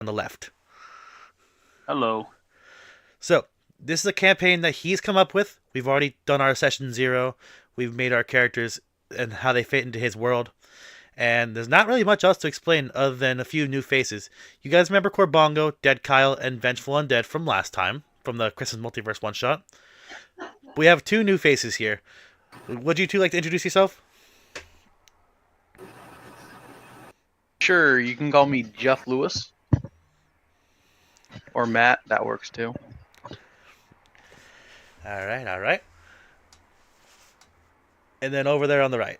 on the left. Hello. So, this is a campaign that he's come up with. We've already done our session 0. We've made our characters and how they fit into his world. And there's not really much else to explain other than a few new faces. You guys remember Corbongo, Dead Kyle, and Vengeful Undead from last time, from the Christmas Multiverse one-shot. We have 2 new faces here. Would you two like to introduce yourself? Sure, you can call me Jeff Lewis. Or Matt, that works too. Alright. And then over there on the right.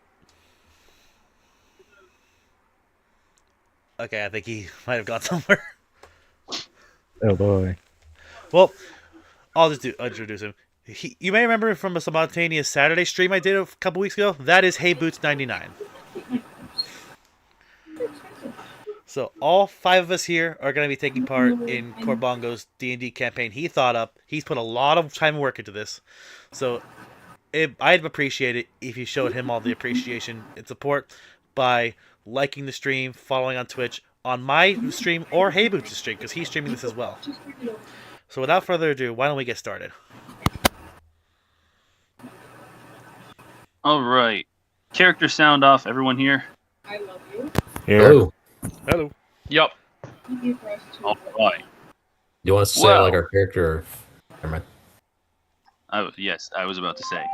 Okay, I think he might have gone somewhere. Oh boy. Well, I'll just introduce him. You may remember him from a spontaneous Saturday stream I did a couple weeks ago. That is Hey Boots 99. So all 5 of us here are going to be taking part in Corbongo's D&D campaign he thought up. He's put a lot of time and work into this. So I'd appreciate it if you showed him all the appreciation and support by liking the stream, following on Twitch, on my stream, or Hey Boots' stream, because he's streaming this as well. So without further ado, why don't we get started? All right. Character sound off. Everyone here? Here. Hello. Hello. Yup. All right. You want us to say like our character? Or... Never mind. Yes, I was about to say.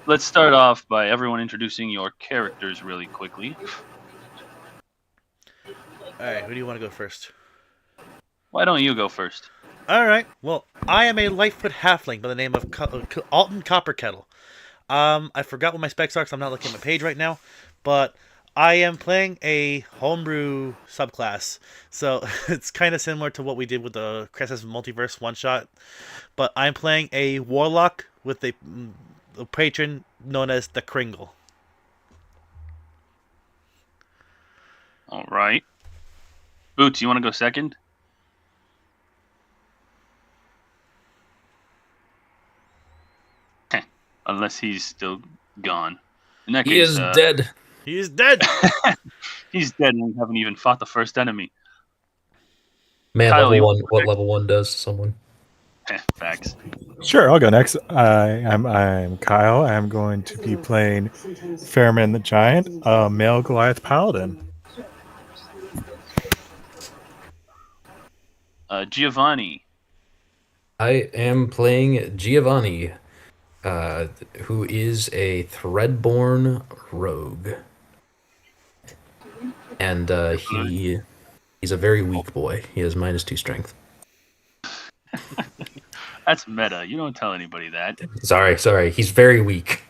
Let's start off by everyone introducing your characters really quickly. Alright, who do you want to go first? Why don't you go first? Alright, well, I am a Lightfoot halfling by the name of Alton Copperkettle. I forgot what my specs are, so I'm not looking at my page right now, but I am playing a homebrew subclass, so it's kind of similar to what we did with the Christmas Multiverse one-shot, but I'm playing a warlock with a patron known as the Kringle. All right. Boots, you want to go second? Unless he's still gone. In that He case, is dead. He is dead! He's dead and we haven't even fought the first enemy. Man, Kyle, level you 1. want to What pick? level 1 does to someone? Facts. Sure, I'll go next. I'm Kyle. I'm going to be playing Fairman the Giant, a male Goliath paladin. Giovanni. I am playing Giovanni, who is a Threadborn rogue, and he's a very weak boy. He has -2 strength. That's meta. You don't tell anybody that. Sorry. He's very weak.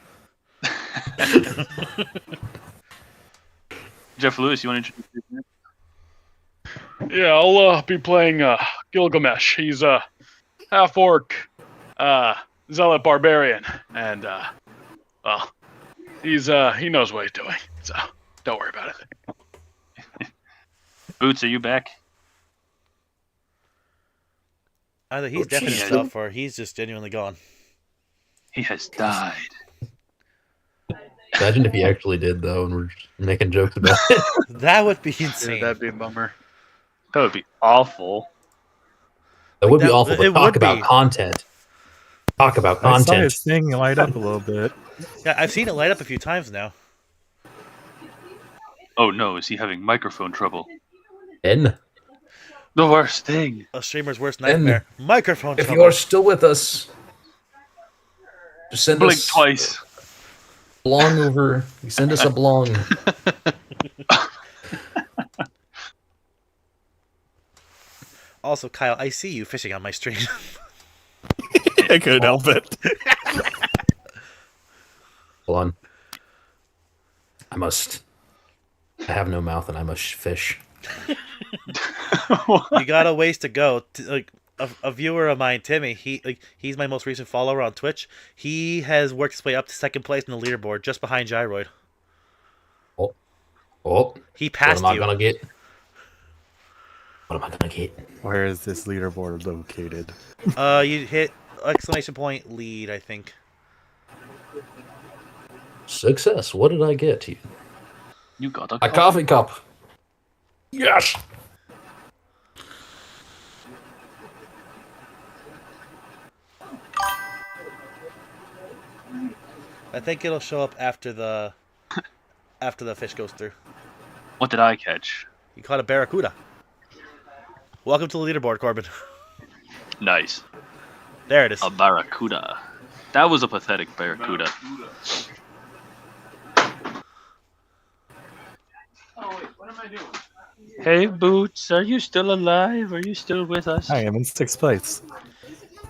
Jeff Lewis, you want to introduce yourself? Yeah, I'll be playing Gilgamesh. He's a half-orc zealot barbarian, and well, he knows what he's doing, so don't worry about it. Boots, are you back? Either he's deafened himself or he's just genuinely gone. He has died. Imagine if he actually did, though, and we're just making jokes about it. That would be Yeah, insane. that'd be a bummer. That would be awful. That would be That- awful, it but talk would about be. content. Talk about I saw content. his thing light up a little bit. Yeah, I've seen it light up a few times now. Oh no, is he having microphone trouble? And The worst thing. A streamer's worst And nightmare. Microphone if trouble. you are still with us, just send Blink us twice. belong over. Send us a belong. Also, Kyle, I see you fishing on my stream. I couldn't help it. Hold on. I have no mouth and I must fish. You got a ways to go. Like a viewer of mine, Timmy, he's my most recent follower on Twitch. He has worked his way up to second place in the leaderboard, just behind Gyroid. Oh, He what passed am I you. gonna get? What am I gonna get? Where is this leaderboard located? You hit exclamation point lead, I think. Success. What did I get? You got A coffee cup. Yes. I think it'll show up after the fish goes through. What did I catch? You caught a barracuda. Welcome to the leaderboard, Corbin. Nice. There it is. A barracuda. That was a pathetic barracuda. Hey, Boots, are you still alive? Are you still with us? I am in 6th place.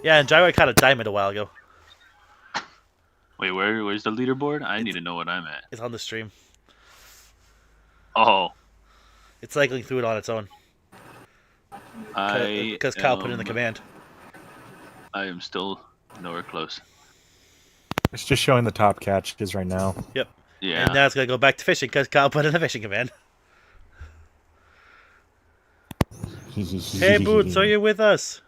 Yeah, and Gyro caught a diamond a while ago. Wait, where's the leaderboard? I need to know what I'm at. It's on the stream. Oh, It's cycling through it on its own. Because Kyle put in the command. I am still nowhere close. It's just showing the top catches right now. Yep. Yeah. And now it's going to go back to fishing because Kyle put in the fishing command. Hey, Boots, are you with us?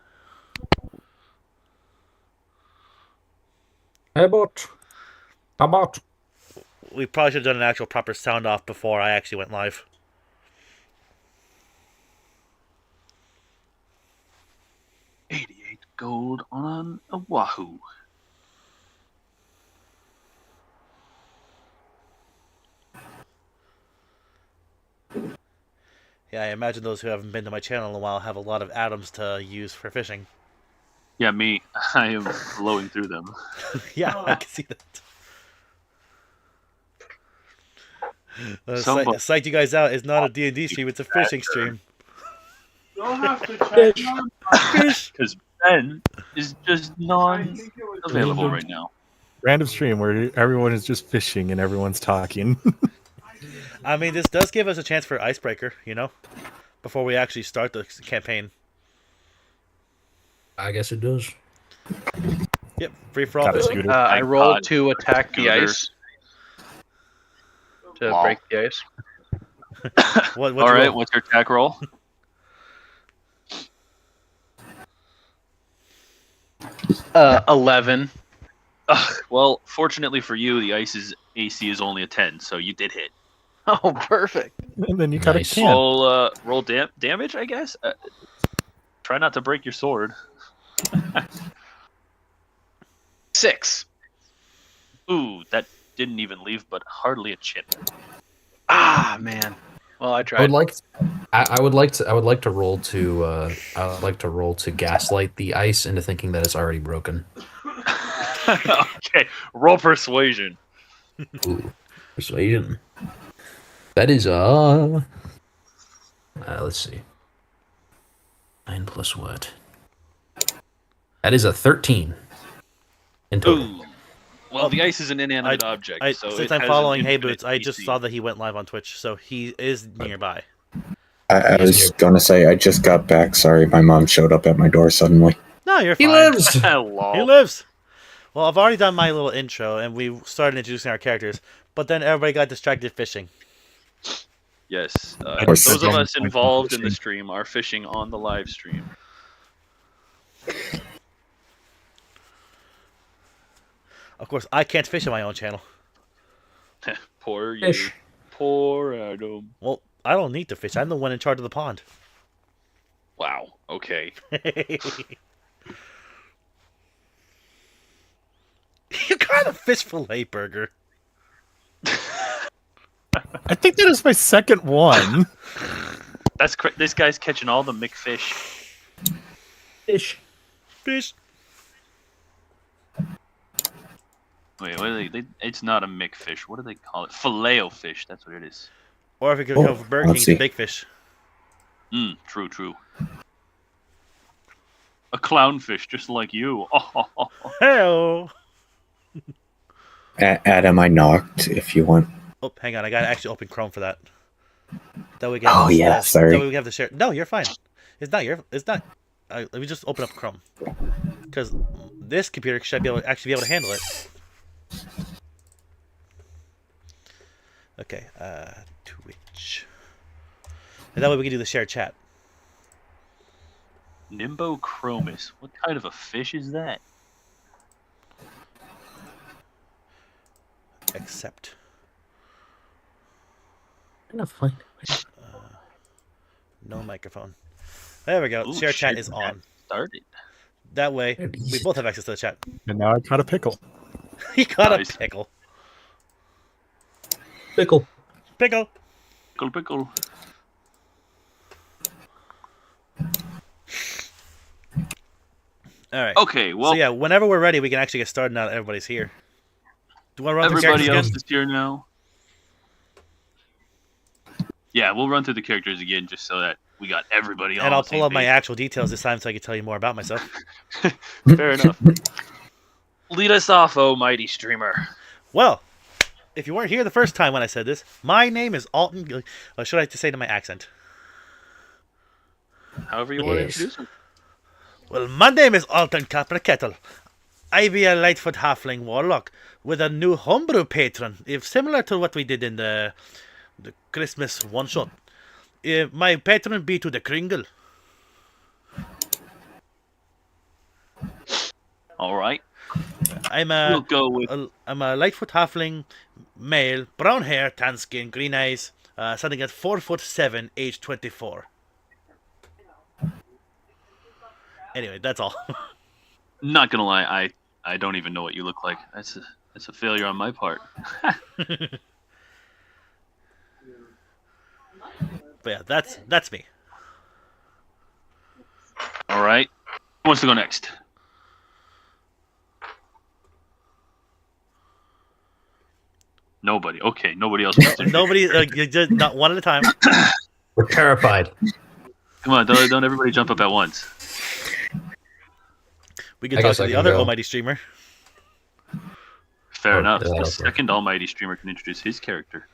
Hey, bot. How about? We probably should have done an actual proper sound off before I actually went live. $88 gold on Oahu. Yeah, I imagine those who haven't been to my channel in a while have a lot of atoms to use for fishing. Yeah, me. I am blowing through them. Yeah, I can see that. Somebody- Psyched you guys out. It's not a D&D stream, it's a fishing stream. You'll have to check. Fish! Because Ben is just non-available right now. Random stream where everyone is just fishing and everyone's talking. I mean, this does give us a chance for icebreaker, you know? Before we actually start the campaign. I guess it does. Yep, free for all Got it, fishing. Scooter. I Thank rolled God. to attack the Scooter. ice. To Wow. break the ice. What'd All you right, roll? what's your attack roll? 11. Well, fortunately for you, the ice's AC is only a 10, so you did hit. Oh, perfect. And then you got Nice. a can. Roll damage, I guess. Try not to break your sword. 6. Ooh, that didn't even leave, but hardly a chip. Ah, man. Well, I I tried. would like. I would like to. I would like to roll to. I would like to roll to gaslight the ice into thinking that it's already broken. Okay, roll persuasion. Ooh, persuasion. That is let's see. 9 plus what? That is a 13. In total. Ooh. Well, the ice is an inanimate object, so Since it I'm has following an Hey infinite Boots, I just AC. saw that he went live on Twitch, so he is nearby. I was gonna say I just got back. Sorry, my mom showed up at my door suddenly. No, you're He fine. lives. Lol. He lives. Well, I've already done my little intro, and we started introducing our characters, but then everybody got distracted fishing. Yes, Or those of second us point involved in fishing. the stream are fishing on the live stream. Of course, I can't fish on my own channel. Poor you. Fish. Poor Adam. Well, I don't need to fish. I'm the one in charge of the pond. Wow. Okay. You got a fish fillet burger. I think that is my second one. This guy's catching all the McFish. Fish. Fish. Wait, what are they? It's not a McFish. What do they call it? Filet-O-fish. That's what it is. Or if you could Oh, go for Burger let's King, see. big fish. True. A clownfish, just like you. Oh, Hello. Adam, I knocked. If you want. Oh, hang on. I gotta actually open Chrome for that. That way we can Oh, yeah, That sorry. way we have to share. No, you're fine. It's not your. It's not. Let me just open up Chrome, because this computer should be able to actually be able to handle it. Okay. Twitch. And that way we can do the shared chat. Nimbochromis. What kind of a fish is that? Accept. Enough fine. No microphone. There we go. Ooh, Share chat shit, is that on. Started. That way, Maybe. we both have access to the chat. And now I caught a pickle. He got Nice. a pickle. Pickle. Pickle. Pickle, pickle. All right. Okay, well, So yeah, whenever we're ready, we can actually get started now that everybody's here. Do you want to run through everybody characters else again? is here now. Yeah, we'll run through the characters again just so that we got everybody on And I'll the pull same up my page. actual details this time so I can tell you more about myself. Fair enough. Lead us off, oh mighty streamer. Well, if you weren't here the first time when I said this, my name is Alton. Or should I just say to my accent? However you want to Yes. introduce him. Well, my name is Alton Capra-Kettle. I be a Lightfoot Halfling Warlock with a new homebrew patron, if similar to what we did in the Christmas one-shot. My patron be to the Kringle. All right. I'm We'll a, go with I'm a Lightfoot Halfling male, brown hair, tan skin, green eyes, standing at 4'7", age 24. Anyway, that's all. not gonna lie, I don't even know what you look like. That's a failure on my part. But yeah, that's me. All right. Who wants to go next? Nobody. Okay, nobody else wants to. Nobody, you just not one at a time. We're terrified. Come on, don't everybody jump up at once. We can I talk guess to I the can other go. almighty streamer. Fair Oh, enough. yeah, The okay. second almighty streamer can introduce his character.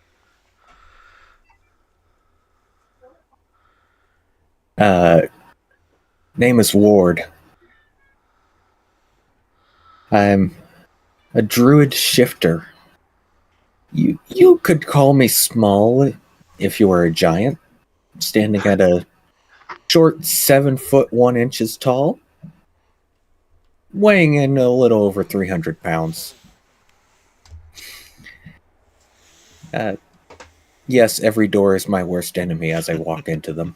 Name is Ward. I'm a druid shifter. You could call me small if you were a giant, standing at a short 7 foot 1 inches tall, weighing in a little over 300 pounds. Yes, every door is my worst enemy as I walk into them.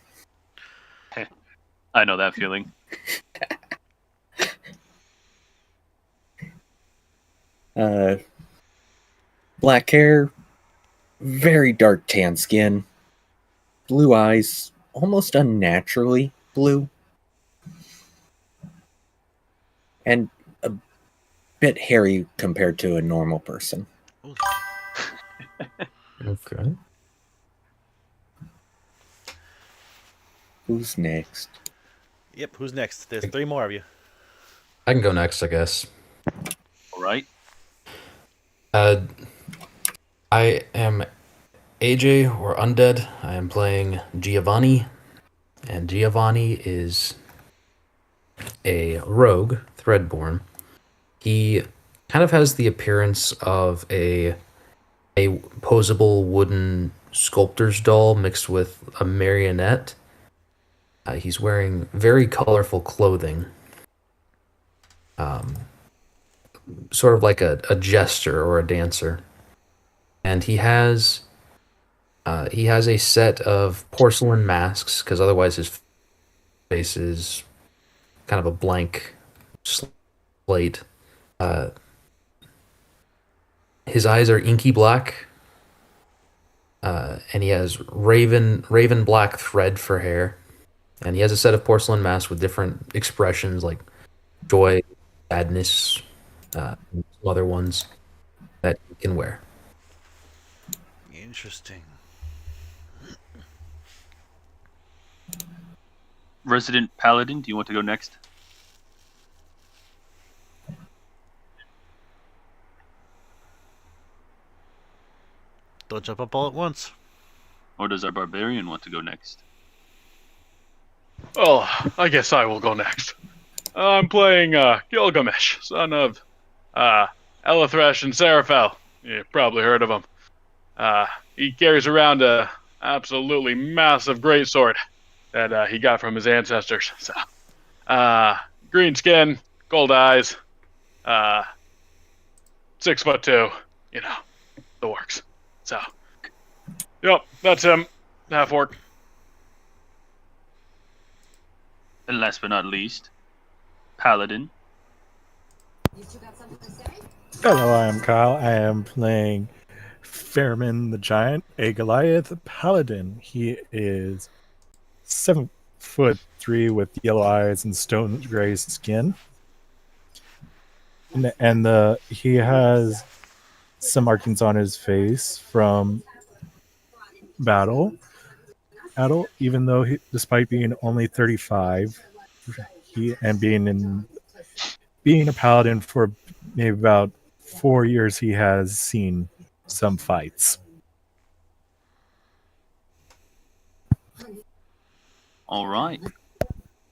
I know that feeling. Black hair, very dark tan skin, blue eyes, almost unnaturally blue, and a bit hairy compared to a normal person. Okay. Who's next? Yep, who's next? There's 3 more of you. I can go next, I guess. All right. I am AJ or Undead. I am playing Giovanni, and Giovanni is a rogue, Threadborn. He kind of has the appearance of a posable wooden sculptor's doll mixed with a marionette. He's wearing very colorful clothing. Sort of like a jester or a dancer. And he has a set of porcelain masks, because otherwise his face is kind of a blank slate. His eyes are inky black, and he has raven black thread for hair. And he has a set of porcelain masks with different expressions like joy, sadness, and some other ones that he can wear. Interesting. Resident Paladin, do you want to go next? Don't jump up all at once. Or does our Barbarian want to go next? Oh, I guess I will go next. I'm playing Gilgamesh, son of Elithresh and Seraphel. You've probably heard of him. He carries around a absolutely massive greatsword that he got from his ancestors. So, green skin, gold eyes, 6'2", you know, the works. So, yep, that's him, half orc. And last but not least, Paladin. Hello, I am Kyle. I am playing Fairman the Giant, a Goliath Paladin. He is 7'3" with yellow eyes and stone gray skin. And he has some markings on his face from battle. Even though despite being only 35, being a paladin for maybe about 4 years, he has seen some fights. All right.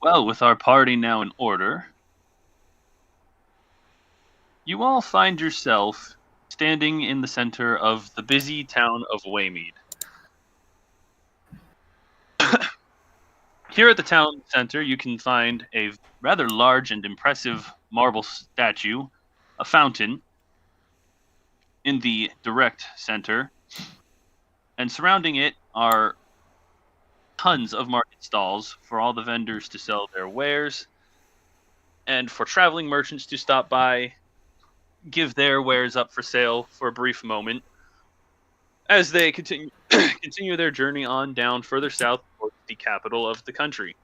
Well, with our party now in order, you all find yourself standing in the center of the busy town of Waymead. Here at the town center, you can find a rather large and impressive marble statue, a fountain in the direct center, and surrounding it are tons of market stalls for all the vendors to sell their wares, and for traveling merchants to stop by, give their wares up for sale for a brief moment, as they continue their journey on down further south towards the capital of the country.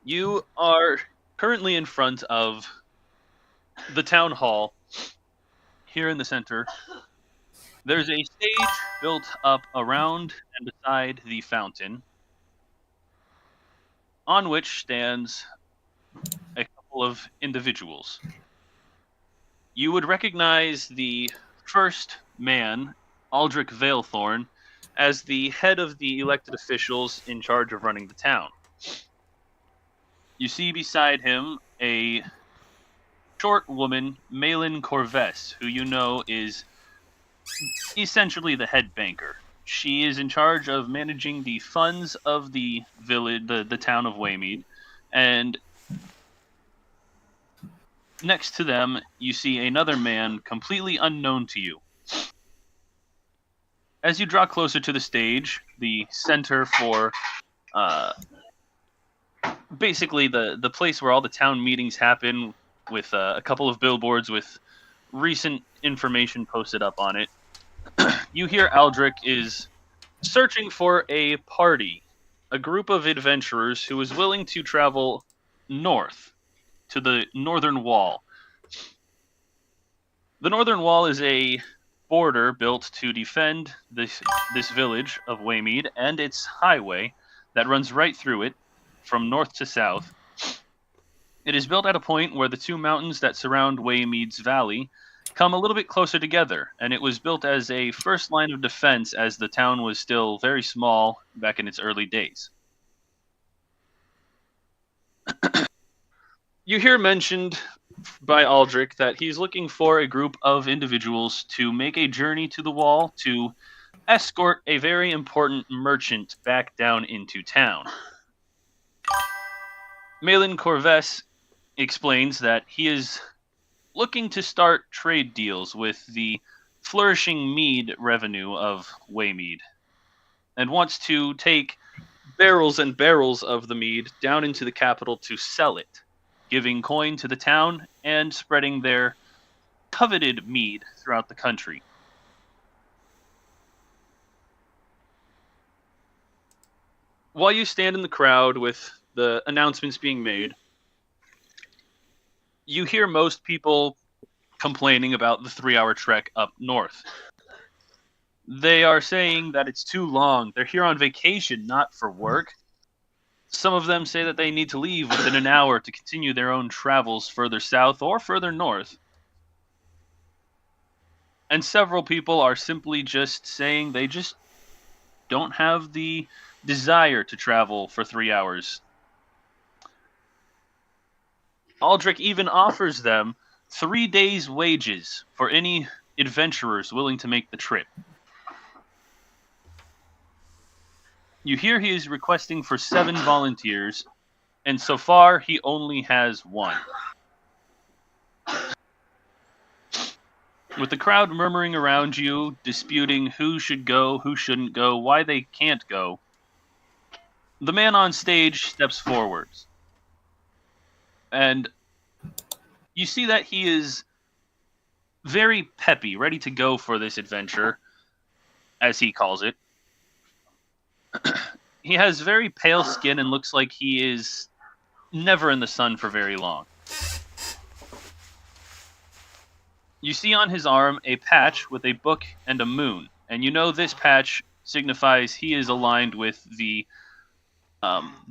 You are currently in front of the town hall here in the center. There's a stage built up around and beside the fountain, on which stands a couple of individuals. You would recognize the first man, Aldrich Valethorn, as the head of the elected officials in charge of running the town. You see beside him a short woman, Malin Corvess, who you know is essentially the head banker. She is in charge of managing the funds of the village, the town of Waymead, and next to them, you see another man completely unknown to you. As you draw closer to the stage, the center for basically the place where all the town meetings happen, with a couple of billboards with recent information posted up on it, you hear Aldrich is searching for a party, a group of adventurers who is willing to travel north to the Northern Wall. The Northern Wall is a border built to defend this village of Waymead and its highway that runs right through it from north to south. It is built at a point where the two mountains that surround Waymead's valley come a little bit closer together, and it was built as a first line of defense as the town was still very small back in its early days. You hear mentioned by Aldrich that he's looking for a group of individuals to make a journey to the wall to escort a very important merchant back down into town. Malin Corvess explains that he is looking to start trade deals with the flourishing mead revenue of Waymead, and wants to take barrels and barrels of the mead down into the capital to sell it, giving coin to the town and spreading their coveted mead throughout the country. While you stand in the crowd with the announcements being made, you hear most people complaining about the 3-hour trek up north. They are saying that it's too long. They're here on vacation, not for work. Some of them say that they need to leave within an hour to continue their own travels further south or further north. And several people are simply just saying they just don't have the desire to travel for 3 hours. Aldrich even offers them 3 days' wages for any adventurers willing to make the trip. You hear he is requesting for 7 volunteers, and so far he only has 1. With the crowd murmuring around you, disputing who should go, who shouldn't go, why they can't go, The man on stage steps forwards. And you see that he is very peppy, ready to go for this adventure, as he calls it. He has very pale skin and looks like he is never in the sun for very long. You see on his arm a patch with a book and a moon, and you know this patch signifies he is aligned with the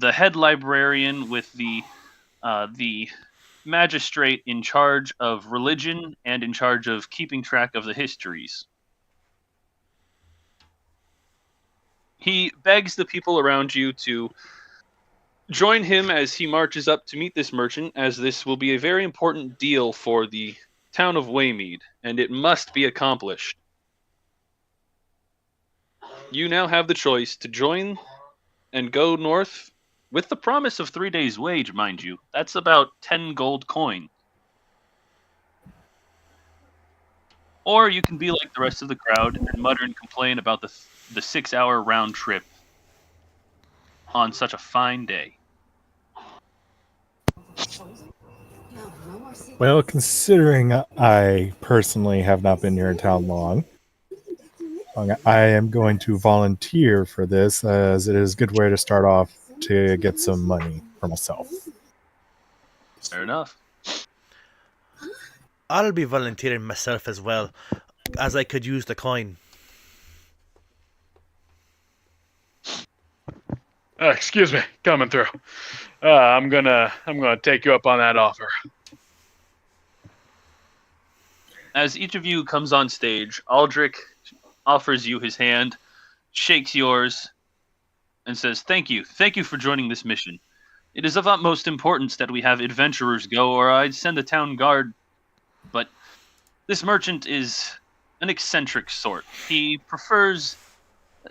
head librarian, with the magistrate in charge of religion and in charge of keeping track of the histories. He begs the people around you to join him as he marches up to meet this merchant, as this will be a very important deal for the town of Waymead, and it must be accomplished. You now have the choice to join and go north with the promise of 3 days' wage, mind you. That's about 10 gold coin. Or you can be like the rest of the crowd and mutter and complain about the 6-hour round trip on such a fine day. Well, considering I personally have not been here in town long, I am going to volunteer for this, as it is a good way to start off to get some money for myself. Fair enough. I'll be volunteering myself as well, as I could use the coin. Excuse me, coming through. I'm gonna take you up on that offer. As each of you comes on stage, Aldrich offers you his hand, shakes yours, and says, Thank you for joining this mission. It is of utmost importance that we have adventurers go, or I'd send a town guard. But this merchant is an eccentric sort. He prefers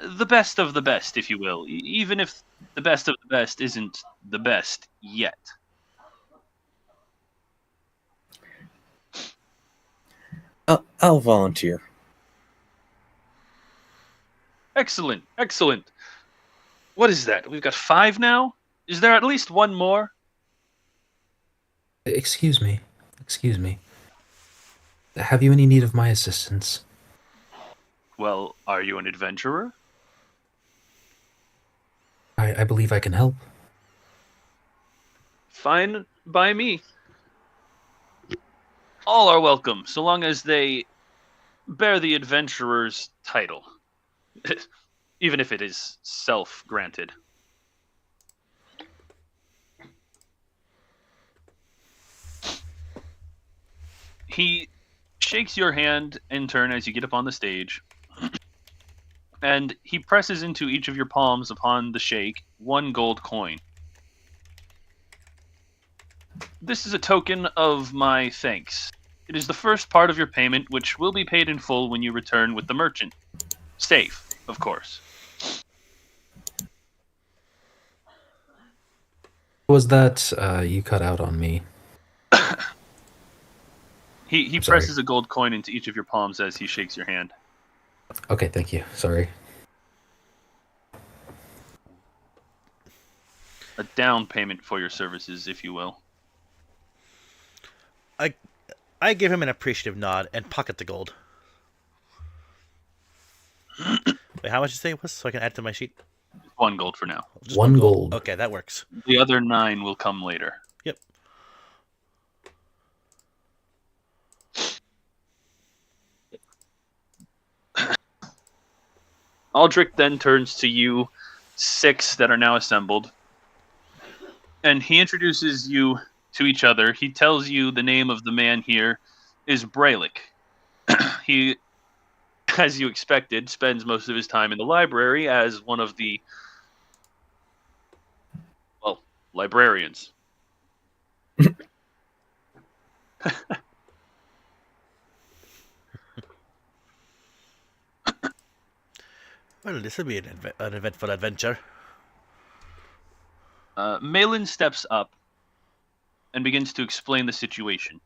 the best of the best, if you will, even if the best of the best isn't the best yet. I'll volunteer. Excellent. What is that? We've got 5 now? Is there at least one more? Excuse me. Have you any need of my assistance? Well, are you an adventurer? I believe I can help. Fine by me. All are welcome, so long as they bear the adventurer's title, even if it is self-granted. He shakes your hand in turn as you get up on the stage, and he presses into each of your palms upon the shake 1 gold coin. This is a token of my thanks. It is the first part of your payment, which will be paid in full when you return with the merchant. Safe, of course. Was that you cut out on me? He Sorry. presses a gold coin into each of your palms as he shakes your hand. Okay, thank you. Sorry. A down payment for your services, if you will. I give him an appreciative nod and pocket the gold. Wait, how much did you say it was, so I can add to my sheet? 1 gold for now. Just 1 gold. Okay, that works. The other 9 will come later. Yep. Aldrich then turns to you 6 that are now assembled, and he introduces you to each other. He tells you the name of the man here is Braylick. He, as you expected, spends most of his time in the library as one of the, well, librarians. Well, this will be an eventful adventure. Malin steps up and begins to explain the situation.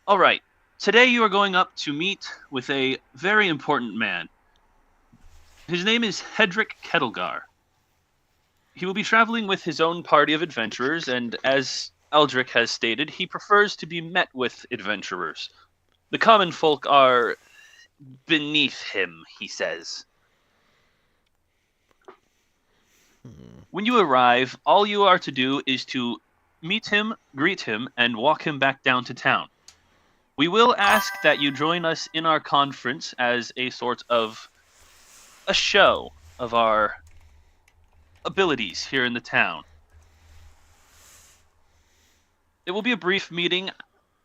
All right. Today you are going up to meet with a very important man. His name is Hedrick Kettlegar. He will be traveling with his own party of adventurers, and as Eldrick has stated, he prefers to be met with adventurers. The common folk are beneath him, he says. When you arrive, all you are to do is to meet him, greet him, and walk him back down to town. We will ask that you join us in our conference as a sort of a show of our abilities here in the town. It will be a brief meeting.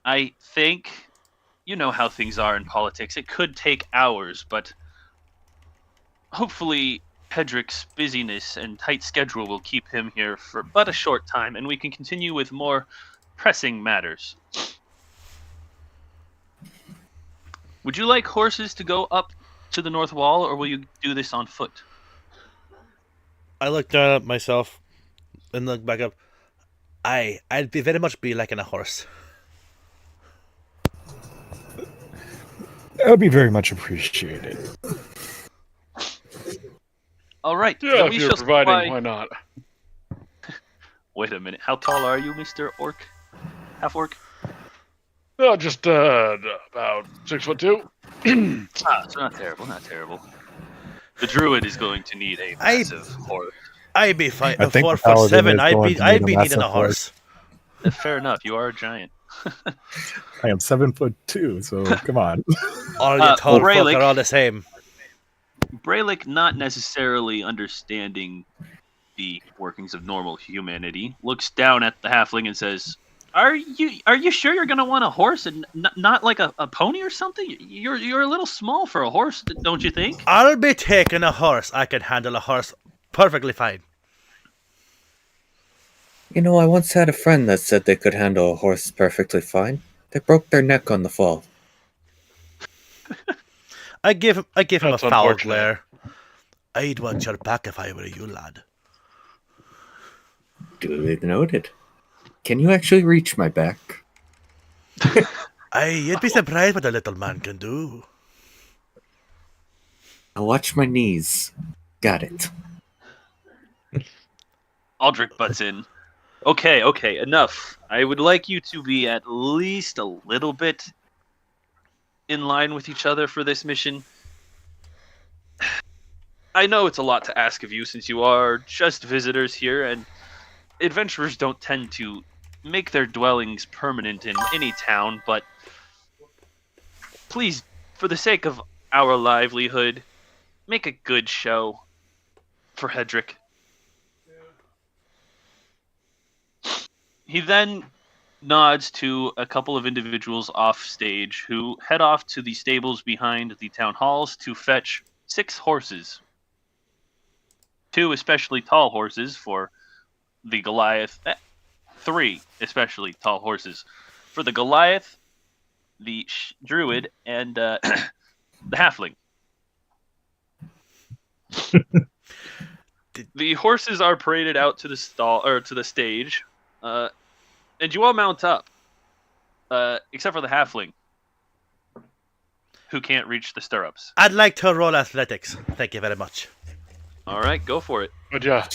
I think you know how things are in politics. It could take hours, but hopefully Hedrick's busyness and tight schedule will keep him here for but a short time, and we can continue with more pressing matters. Would you like horses to go up to the north wall, or will you do this on foot? I looked down at myself and looked back up. I'd be very much be liking a horse. That would be very much appreciated. All right. Yeah, then if we you're shall providing, supply- why not? Wait a minute. How tall are you, Mr. Orc? Half orc? Just about 6'2". So not terrible, not terrible. The druid is going to need a massive horse. I'd be fine. I think 4 the foot paladin 7. is I'd going be to I'd need be a needing a massive horse. Fair enough. You are a giant. I am 7'2", so come on. All you tall folk Braylick- are all the same. Braylick, not necessarily understanding the workings of normal humanity, looks down at the halfling and says, Are you sure you're going to want a horse and not like a pony or something? You're a little small for a horse, don't you think? I'll be taking a horse. I can handle a horse perfectly fine. You know, I once had a friend that said they could handle a horse perfectly fine. They broke their neck on the fall. I give him a That's foul unfortunate. glare. I'd want your back if I were you, lad. Duly noted. Can you actually reach my back? You'd be surprised what a little man can do. I'll watch my knees. Got it. Aldrich butts in. Okay, enough. I would like you to be at least a little bit in line with each other for this mission. I know it's a lot to ask of you since you are just visitors here, and adventurers don't tend to make their dwellings permanent in any town, but please, for the sake of our livelihood, make a good show for Hedrick. He then nods to a couple of individuals off stage who head off to the stables behind the town halls to fetch 6 horses. 2 especially tall horses for the Goliath. 3 especially tall horses for the Goliath, the druid, and the halfling. The horses are paraded out to the stall or to the stage. And you all mount up, except for the halfling, who can't reach the stirrups. I'd like to roll athletics. Thank you very much. All right, go for it. But yeah,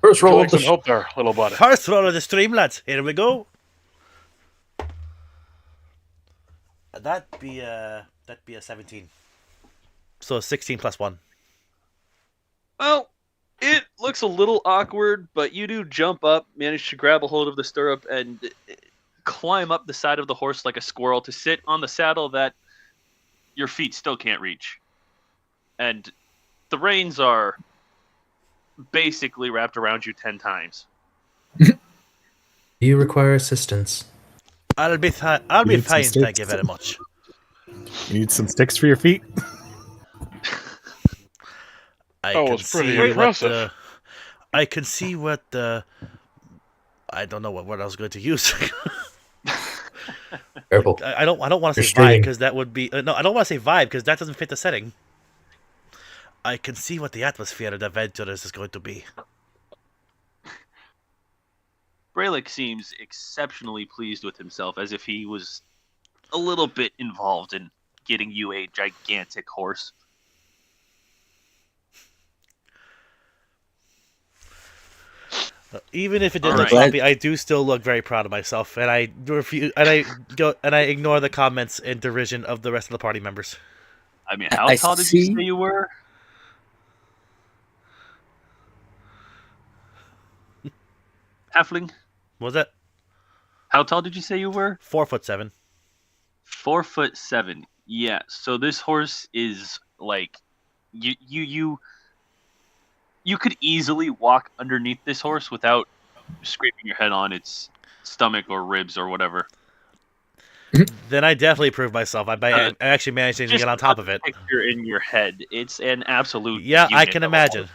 First roll roll like of the some hope there, little buddy. First roll of the stream, lads. Here we go. That'd be a 17. So 16 plus 1. Well, it looks a little awkward, but you do jump up, manage to grab a hold of the stirrup, and climb up the side of the horse like a squirrel to sit on the saddle that your feet still can't reach. And the reins are basically wrapped around you 10 times. Do you require assistance? I'll be Need some fine. Thank sticks. you very much. You need some sticks for your feet? I That can was pretty see impressive. I can see what the. I don't know what word I was going to use. Careful. I don't want to You're say vibe straining. because that would be no. I don't want to say vibe because that doesn't fit the setting. I can see what the atmosphere of the adventurers is going to be. Braylick seems exceptionally pleased with himself, as if he was a little bit involved in getting you a gigantic horse. Even if it did All look right. sloppy, I do still look very proud of myself, and I refuse, and I ignore the comments in derision of the rest of the party members. I mean, how I tall did you see. say you were? Halfling? What was that? How tall did you say you were? 4'7". 4'7". Yeah. So this horse is like, you could easily walk underneath this horse without scraping your head on its stomach or ribs or whatever. Then I definitely proved myself. I actually managed to Just get on top of it. Picture in your head. It's an absolute. Yeah, I unit can of a imagine.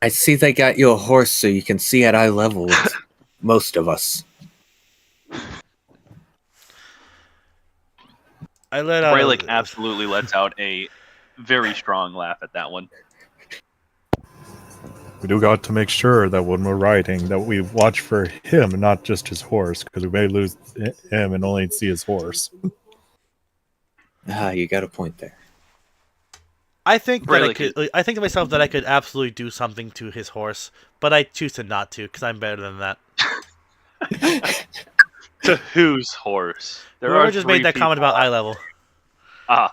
I see they got you a horse so you can see at eye level with most of us. I let out. Braylick absolutely lets out a very strong laugh at that one. We do got to make sure that when we're riding, that we watch for him, not just his horse, because we may lose him and only see his horse. Ah, you got a point there. I think that I Braylick could. I think to myself that I could absolutely do something to his horse, but I choose to not to because I'm better than that. To whose horse? Whoever just made that comment about eye level. Oh.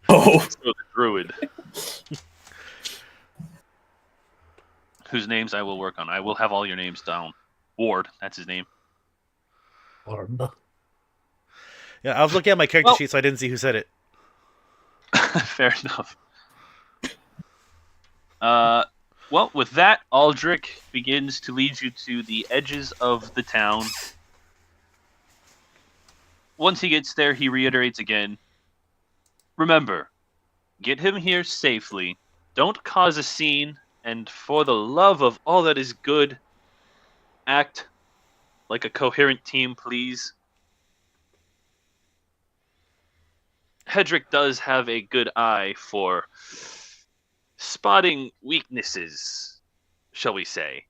Oh, So the druid. Whose names I will work on. I will have all your names down. Ward, that's his name. Yeah, I was looking at my character Well- sheet, so I didn't see who said it. Fair enough. Well, with that, Aldrich begins to lead you to the edges of the town. Once he gets there, he reiterates again. Remember, get him here safely. Don't cause a scene, and for the love of all that is good, act like a coherent team, please. Hedrick does have a good eye for spotting weaknesses, shall we say.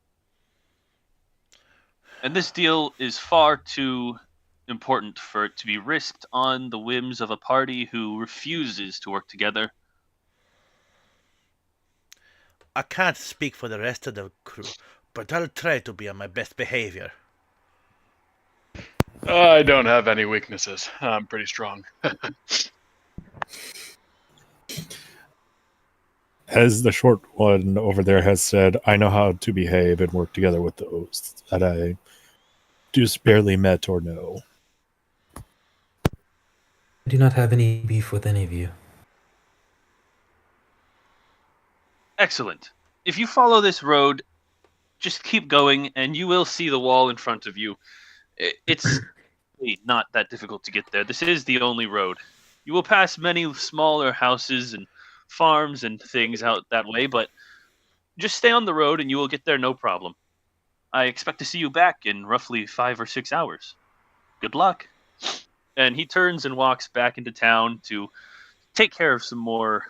And this deal is far too important for it to be risked on the whims of a party who refuses to work together. I can't speak for the rest of the crew, but I'll try to be on my best behavior. I don't have any weaknesses. I'm pretty strong. As the short one over there has said, I know how to behave and work together with those that I just barely met or know. I do not have any beef with any of you. Excellent. If you follow this road, just keep going and you will see the wall in front of you. It's really not that difficult to get there. This is the only road. You will pass many smaller houses and farms and things out that way, but just stay on the road and you will get there no problem. I expect to see you back in roughly 5 or 6 hours. Good luck. And he turns and walks back into town to take care of some more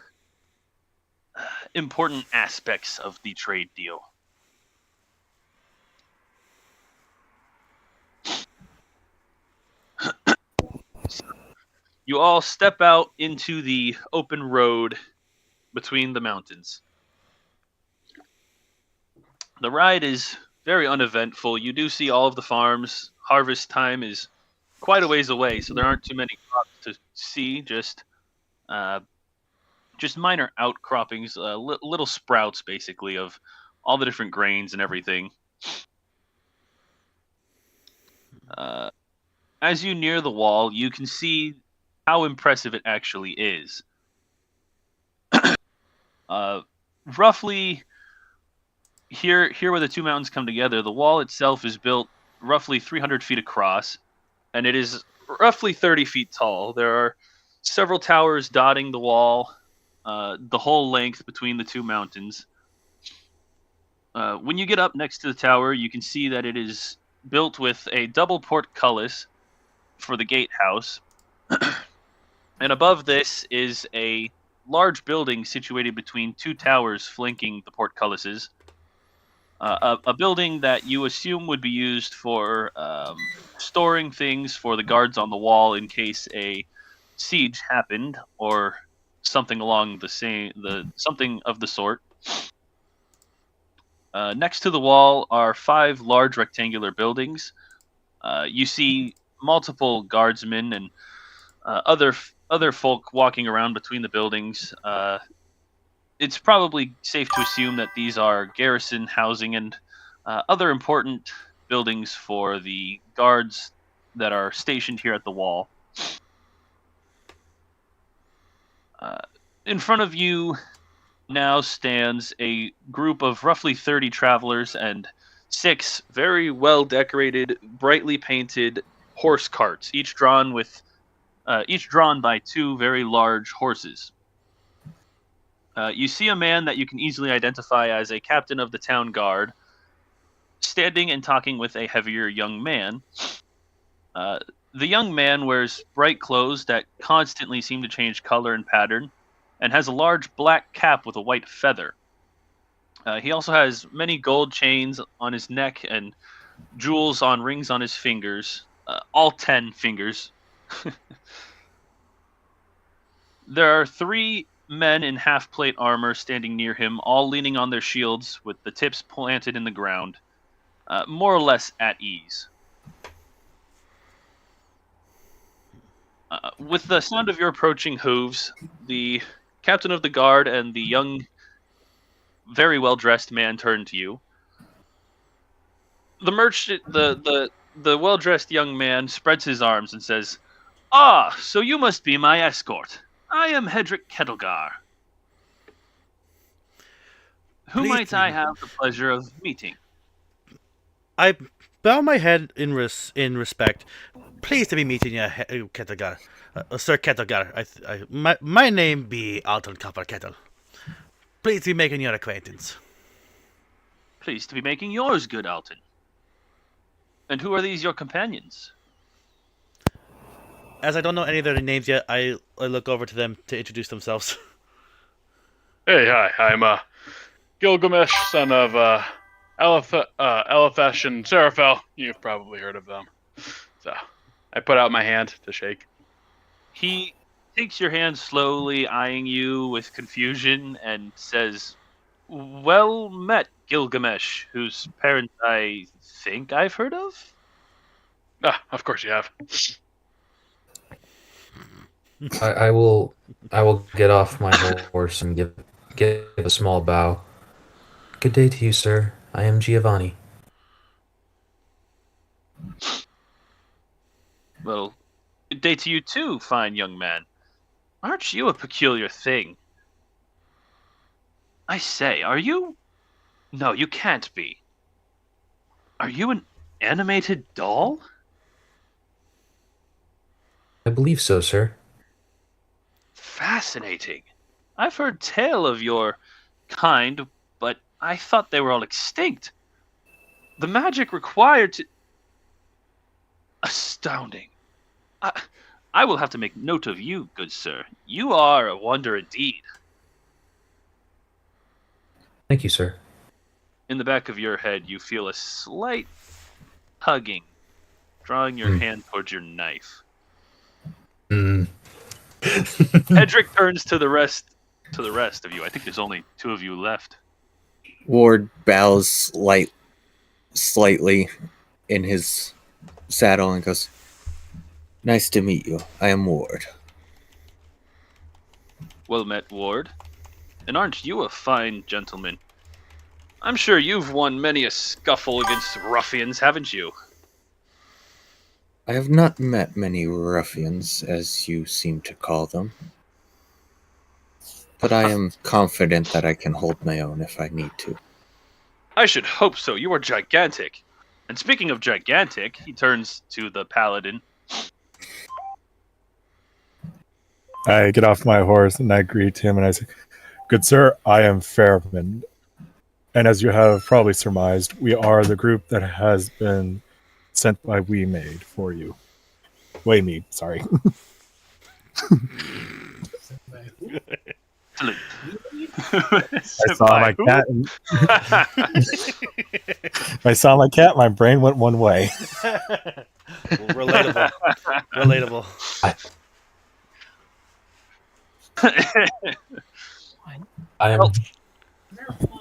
important aspects of the trade deal. You all step out into the open road between the mountains. The ride is very uneventful. You do see all of the farms. Harvest time is quite a ways away, so there aren't too many crops to see. Just minor outcroppings, little sprouts, basically, of all the different grains and everything. As you near the wall, you can see how impressive it actually is. Roughly here where the two mountains come together, the wall itself is built roughly 300 feet across, and it is roughly 30 feet tall. There are several towers dotting the wall, the whole length between the two mountains. When you get up next to the tower, you can see that it is built with a double portcullis for the gatehouse. And above this is a large building situated between two towers flanking the portcullises. A building that you assume would be used for storing things for the guards on the wall in case a siege happened or something along something of the sort. Next to the wall are 5 large rectangular buildings. You see multiple guardsmen and other folk walking around between the buildings. It's probably safe to assume that these are garrison housing and other important buildings for the guards that are stationed here at the wall. In front of you now stands a group of roughly 30 travelers and 6 very well decorated, brightly painted horse carts, each drawn by 2 very large horses. You see a man that you can easily identify as a captain of the town guard, standing and talking with a heavier young man. The young man wears bright clothes that constantly seem to change color and pattern, and has a large black cap with a white feather. He also has many gold chains on his neck and jewels on rings on his fingers, all 10 fingers. There are 3 men in half-plate armor standing near him, all leaning on their shields with the tips planted in the ground, more or less at ease. With the sound of your approaching hooves, the captain of the guard and the young, very well-dressed man turn to you. The merchant, the well-dressed young man spreads his arms and says, "Ah, so you must be my escort. I am Hedrick Kettlegar. Who Pleased might to I meet- have the pleasure of meeting?" I bow my head in respect. Pleased to be meeting you, Kettlegar. Sir Kettlegar. My name be Alton Copperkettle. Pleased to be making your acquaintance. Pleased to be making yours, good Alton. And who are these your companions? As I don't know any of their names yet, I look over to them to introduce themselves. Hey, hi. I'm Gilgamesh, son of Eliphesh and Seraphel. You've probably heard of them. So I put out my hand to shake. He takes your hand slowly, eyeing you with confusion, and says, "Well met, Gilgamesh, whose parents I think I've heard of?" Ah, of course you have. I will get off my horse and give a small bow. Good day to you, sir. I am Giovanni. Well, good day to you too, fine young man. Aren't you a peculiar thing? I say, are you? No, you can't be. Are you an animated doll? I believe so, sir. Fascinating. I've heard tale of your kind, but I thought they were all extinct. The magic required to... Astounding. I will have to make note of you, good sir. You are a wonder indeed. Thank you, sir. In the back of your head, you feel a slight tugging, drawing your hand towards your knife. Edric turns to the rest of you. I think there's only 2 of you left. Ward bows slightly in his saddle and goes, "Nice to meet you. I am Ward." Well met, Ward. And aren't you a fine gentleman? I'm sure you've won many a scuffle against ruffians, haven't you? I have not met many ruffians, as you seem to call them. But I am confident that I can hold my own if I need to. I should hope so. You are gigantic. And speaking of gigantic, he turns to the paladin. I get off my horse and I greet him and I say, "Good sir, I am Fairman. And as you have probably surmised, we are the group that has been sent by Waymead for you. Waymead, sorry." Salute. I saw my cat. I saw my cat. My brain went one way. Relatable. Relatable.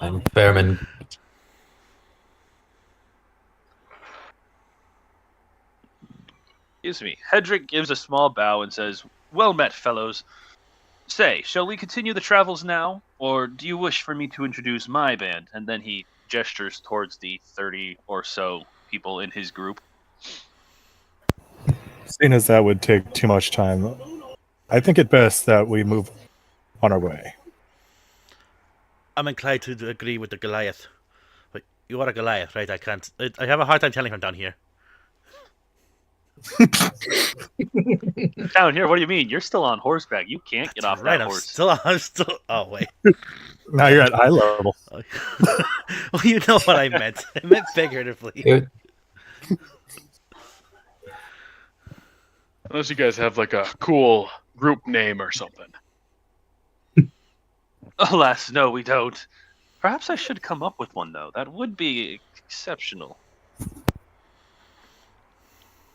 I'm Fairman Excuse me. Hedrick gives a small bow and says, "Well met, fellows. Say, shall we continue the travels now, or do you wish for me to introduce my band?" And then he gestures towards the 30 or so people in his group. Seeing as that would take too much time, I think it best that we move on our way. I'm inclined to agree with the Goliath. But you are a Goliath, right? I have a hard time telling from down here. Down here? What do you mean? You're still on horseback. You can't get off Right, that I'm horse. still. Oh wait. Now you're at eye level. Well, you know what I meant. I meant figuratively. It- Unless you guys have like a cool group name or something. Alas, no, we don't. Perhaps I should come up with one, though. That would be exceptional.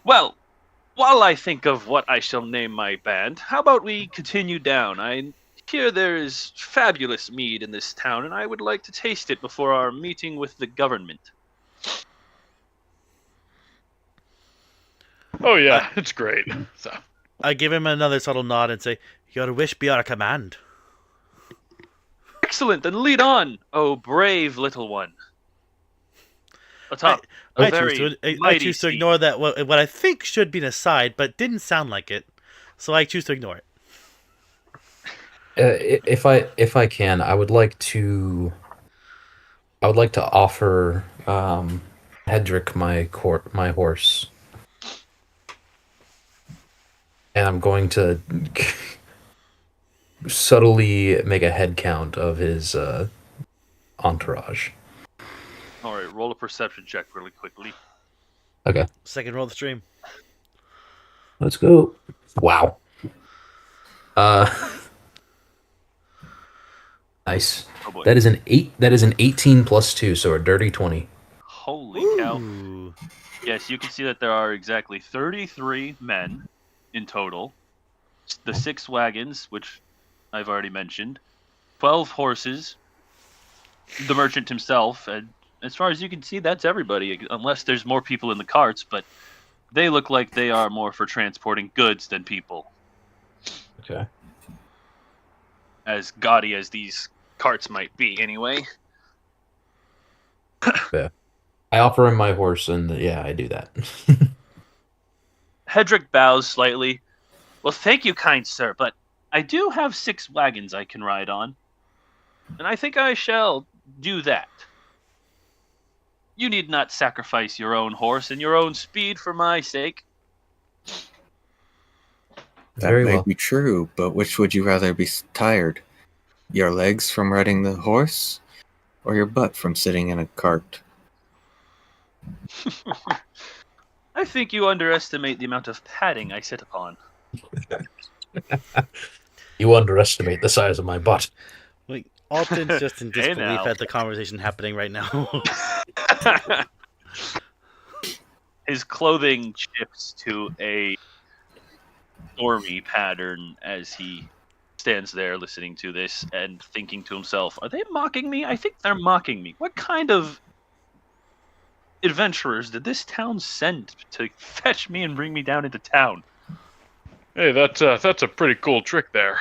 Well, while I think of what I shall name my band, how about we continue down? I hear there is fabulous mead in this town, and I would like to taste it before our meeting with the government. Oh yeah, it's great. So I give him another subtle nod and say, "Your wish be our command." Excellent, then lead on, oh brave little one. Atop a I very choose to mighty steed. ignore that what I think should be an aside, but didn't sound like it, so I choose to ignore it. if I can, I would like to offer Hedrick my horse, and I'm going to subtly make a head count of his entourage. All right, roll a perception check really quickly. Okay, Second roll of the stream. let's go. Wow. Nice. Oh boy. That is an 8. That is an 18 plus 2, so a dirty 20. Holy cow. Ooh. Yes, you can see that there are exactly 33 men in total. The 6 wagons, which I've already mentioned. 12 horses. The merchant himself. And as far as you can see, that's everybody, unless there's more people in the carts, but they look like they are more for transporting goods than people. Okay. As gaudy as these carts might be, anyway. I offer him my horse, and yeah, I do that. Hedrick bows slightly. "Well, thank you, kind sir, but I do have 6 wagons I can ride on, and I think I shall do that. You need not sacrifice your own horse and your own speed for my sake." That Very may well. be true, but which would you rather be tired? Your legs from riding the horse, or your butt from sitting in a cart? I think you underestimate the amount of padding I sit upon. You underestimate the size of my butt. Like, Alton's just in Hey, disbelief now. at the conversation happening right now. His clothing shifts to a stormy pattern as he stands there listening to this and thinking to himself, "Are they mocking me? I think they're mocking me. What kind of adventurers did this town send to fetch me and bring me down into town?" hey, that's a pretty cool trick there.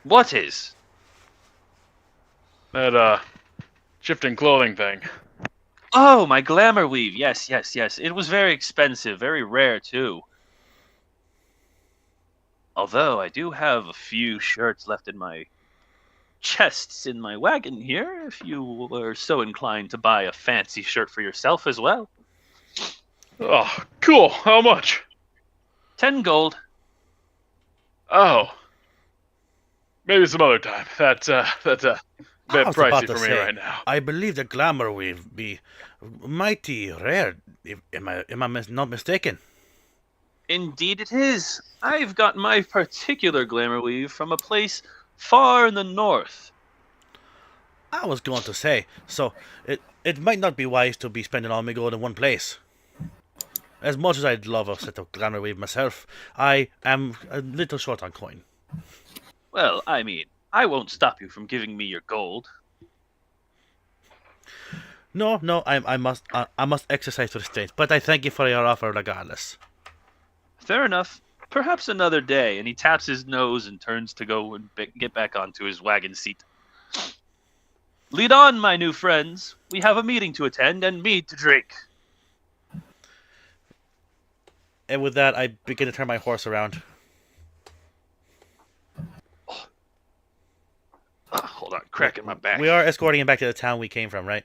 What is? That shifting clothing thing. Oh, my glamour weave. Yes, yes, yes. It was very expensive, very rare too. Although I do have a few shirts left in my chests in my wagon here, if you were so inclined to buy a fancy shirt for yourself as well. Oh, cool. How much? 10 gold. Oh. Maybe some other time. That's a bit I was pricey about for to me say, right now. I believe the glamour will be mighty rare. Am I not mistaken? Indeed it is. I've got my particular glamour weave from a place far in the north. I was going to say, so it might not be wise to be spending all my gold in one place. As much as I'd love a set of glamour weave myself, I am a little short on coin. Well, I mean, I won't stop you from giving me your gold. No, I must exercise restraint, but I thank you for your offer regardless. Fair enough. Perhaps another day. And he taps his nose and turns to go and get back onto his wagon seat. Lead on, my new friends. We have a meeting to attend and mead to drink. And with that, I begin to turn my horse around. Hold on, cracking my back. We are escorting him back to the town we came from, right?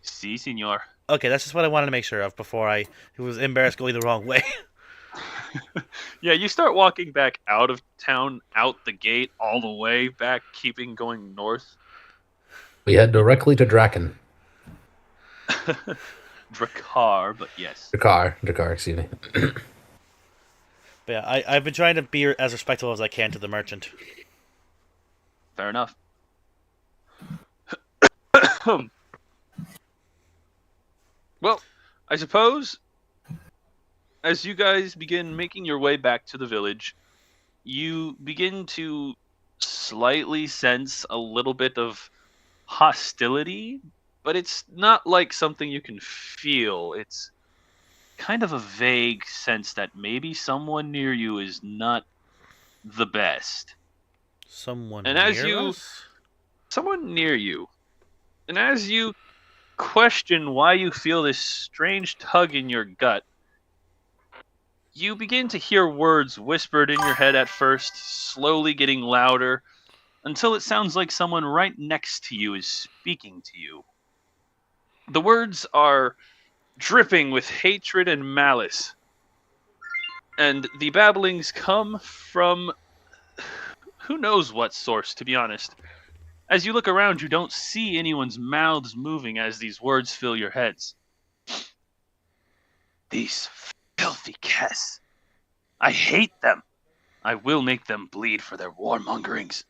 Si, senor. Okay, that's just what I wanted to make sure of before I was embarrassed going the wrong way. Yeah, you start walking back out of town, out the gate, all the way back, keeping going north. We head directly to Draken. Drakkar, but yes. Dakar, excuse me. But yeah, I've been trying to be as respectful as I can to the merchant. Fair enough. Well, I suppose as you guys begin making your way back to the village, you begin to slightly sense a little bit of hostility, but it's not like something you can feel. It's kind of a vague sense that maybe someone near you is not the best. Someone And near as you- us? Someone near you. And as you question why you feel this strange tug in your gut, you begin to hear words whispered in your head at first, slowly getting louder, until it sounds like someone right next to you is speaking to you. The words are dripping with hatred and malice, and the babblings come from who knows what source, to be honest. As you look around, you don't see anyone's mouths moving as these words fill your heads. These filthy Kess. I hate them. I will make them bleed for their warmongerings.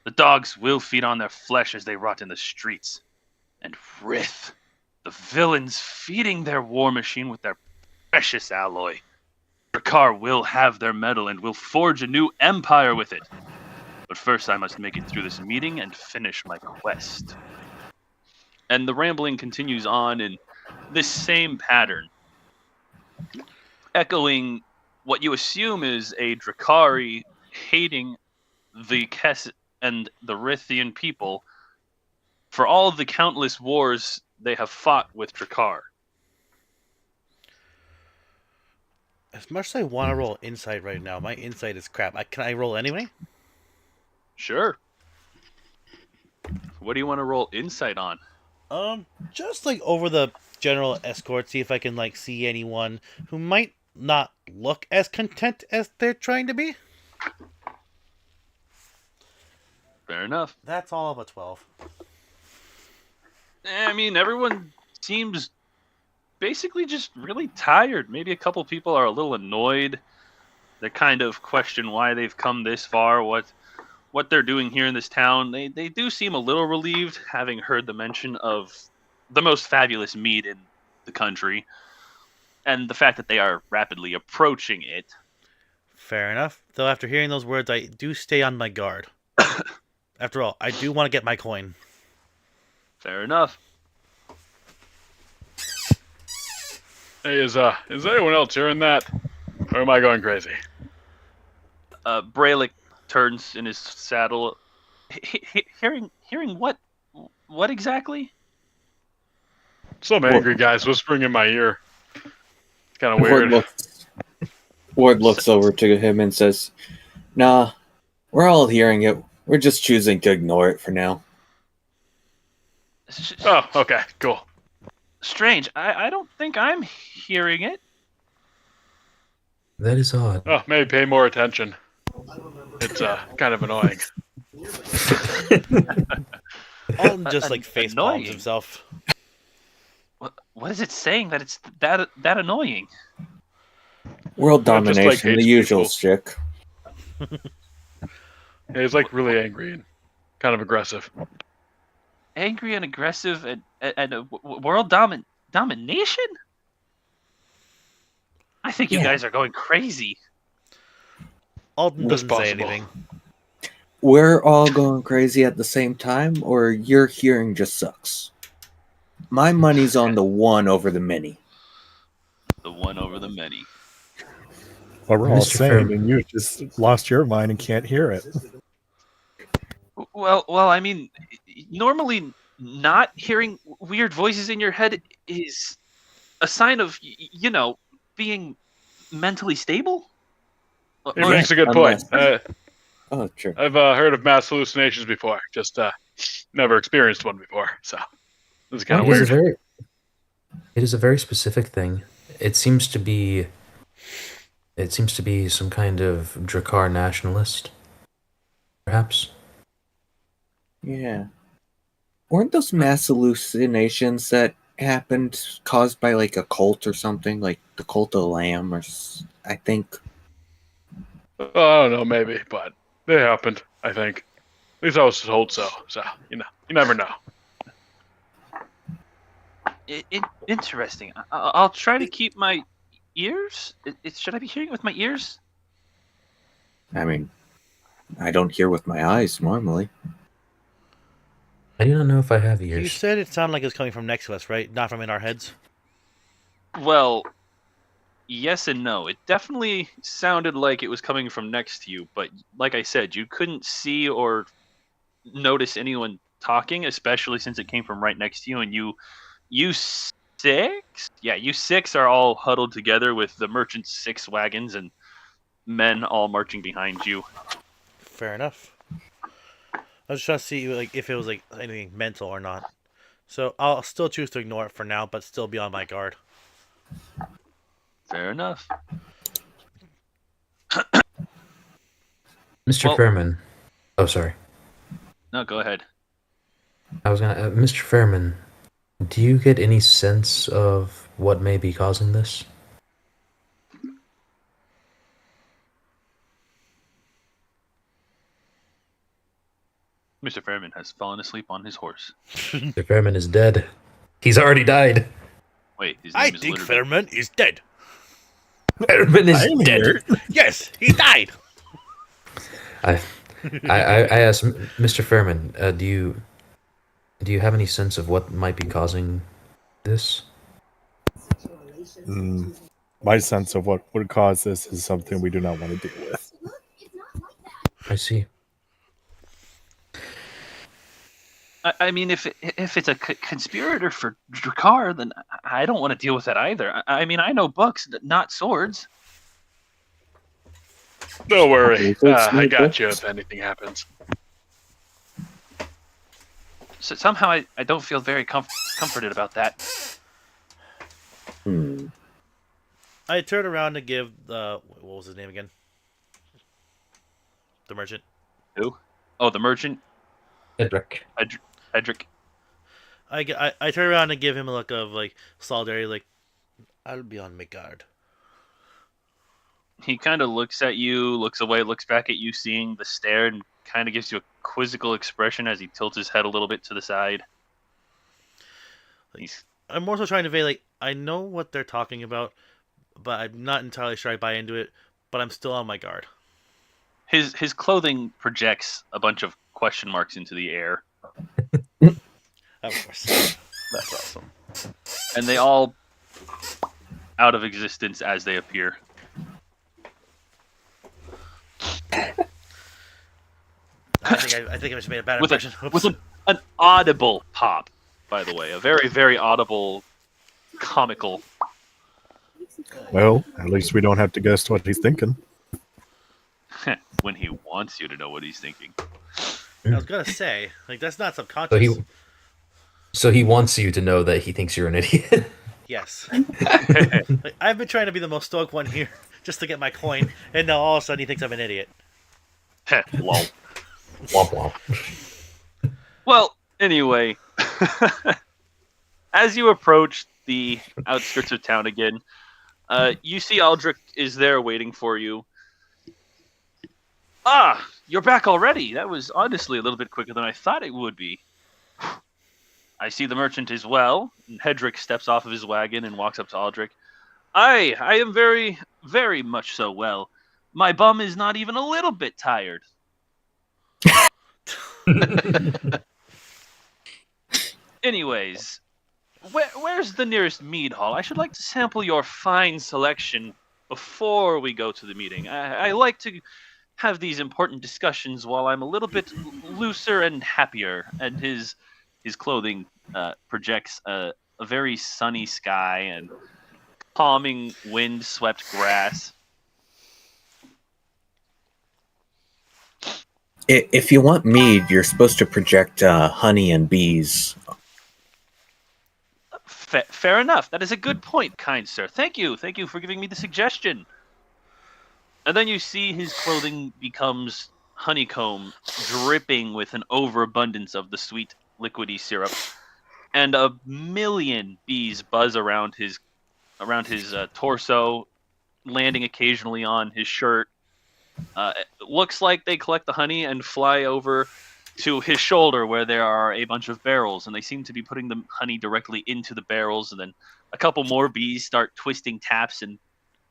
The dogs will feed on their flesh as they rot in the streets. And Rith, the villains feeding their war machine with their precious alloy. Drakkar will have their metal and will forge a new empire with it. But first I must make it through this meeting and finish my quest. And the rambling continues on in this same pattern, echoing what you assume is a Drakkari hating the Kess and the Rithian people for all of the countless wars they have fought with Drakkar. As much as I want to roll insight right now, my insight is crap. Can I roll anyway? Sure. What do you want to roll insight on? Just like over the general escort, see if I can like see anyone who might not look as content as they're trying to be. Fair enough. That's all of a 12. I mean, everyone seems basically just really tired. Maybe a couple people are a little annoyed. They kind of question why they've come this far, what they're doing here in this town. They do seem a little relieved, having heard the mention of the most fabulous mead in the country, and the fact that they are rapidly approaching it. Fair enough. Though after hearing those words, I do stay on my guard. After all, I do want to get my coin. Fair enough. Hey, is anyone else hearing that? Or am I going crazy? Braylick turns in his saddle. Hearing what? What exactly? Some angry guys whispering in my ear. It's kind of weird. Ward looks over to him and says, "Nah, we're all hearing it. We're just choosing to ignore it for now." Oh, okay, cool. Strange. I don't think I'm hearing it. That is odd. Oh, maybe pay more attention. It's kind of annoying. Alden just like face palms annoying. himself. What is it saying that it's that annoying? World Not just, like, domination, the hates usual people. shtick. Yeah, he's like really angry and kind of aggressive. Angry and aggressive and world domination? I think you Yeah. guys are going crazy. Alden That's doesn't say possible. anything. We're all going crazy at the same time, or your hearing just sucks. My money's on the one over the many. The one over the many. Well, we're all Mr. saying, Fairman. and you just lost your mind and can't hear it. Well, I mean, normally not hearing weird voices in your head is a sign of, being mentally stable. He Or- makes a good unless- point. Oh, sure. I've heard of mass hallucinations before, just never experienced one before. So this is kind of It is weird. it is a very specific thing. It seems to be some kind of Drakkar nationalist, perhaps. Yeah. Weren't those mass hallucinations that happened caused by like a cult or something, like the cult of the Lamb, I think. I don't know, maybe, but they happened. I think. At least I was told so. So you never know. Interesting. I'll try to keep my ears. Should I be hearing with my ears? I mean, I don't hear with my eyes normally. I do not know if I have You ears. said it sounded like it was coming from next to us, right? Not from in our heads. Well, yes and no. It definitely sounded like it was coming from next to you, but like I said, you couldn't see or notice anyone talking, especially since it came from right next to you, and you six? Yeah, you six are all huddled together with the merchant's 6 wagons and men all marching behind you. Fair enough. I was just trying to see like if it was like anything mental or not. So I'll still choose to ignore it for now, but still be on my guard. Fair enough. Mr. Well- Fairman. Oh, sorry. No, go ahead. I was gonna, Mr. Fairman. Do you get any sense of what may be causing this? Mr. Fairman has fallen asleep on his horse. Mr. Fairman is dead. He's already died. Wait, his name I is think literally... Fairman is dead. Fairman is I'm dead. here. Yes, he died. I asked Mr. Fairman, do you have any sense of what might be causing this? My sense of what would cause this is something we do not want to deal with. I see. I mean, if it's a conspirator for Drakkar, then I don't want to deal with that either. I mean, I know books, not swords. Don't worry. Okay, so it's I no got good. you if anything happens. So somehow I don't feel very comforted about that. I turned around to give the what was his name again? The merchant. Who? Oh, the merchant, Edric. Edric. I turn around and give him a look of like solidarity, like I'll be on my guard. He kind of looks at you, looks away, looks back at you, seeing the stare, and kind of gives you a quizzical expression as he tilts his head a little bit to the side. He's I'm more so trying to convey like I know what they're talking about, but I'm not entirely sure I buy into it. But I'm still on my guard. his clothing projects a bunch of question marks into the air. Of course. That's awesome. And they all out of existence as they appear. I think I just made a bad With impression. an audible pop, by the way, a very, very audible, comical. Well, at least we don't have to guess what he's thinking. When he wants you to know what he's thinking. I was gonna say like that's not subconscious. So he wants you to know that he thinks you're an idiot. Yes. Like, I've been trying to be the most stoic one here just to get my coin, and now all of a sudden he thinks I'm an idiot. Lol. Womp womp. Well, anyway, as you approach the outskirts of town again, you see Aldrich is there waiting for you. Ah, you're back already. That was honestly a little bit quicker than I thought it would be. I see the merchant as well. And Hedrick steps off of his wagon and walks up to Aldrich. I am very, very much so well. My bum is not even a little bit tired. Anyways, where's the nearest mead hall? I should like to sample your fine selection before we go to the meeting. I like to have these important discussions while I'm a little bit looser and happier. And his clothing projects a very sunny sky and calming wind-swept grass. If you want mead, you're supposed to project honey and bees. Fair enough. That is a good point, kind sir. Thank you. Thank you for giving me the suggestion. And then you see his clothing becomes honeycomb, dripping with an overabundance of the sweet, liquidy syrup. And a million bees buzz around his torso, landing occasionally on his shirt. It looks like they collect the honey and fly over to his shoulder where there are a bunch of barrels, and they seem to be putting the honey directly into the barrels, and then a couple more bees start twisting taps, and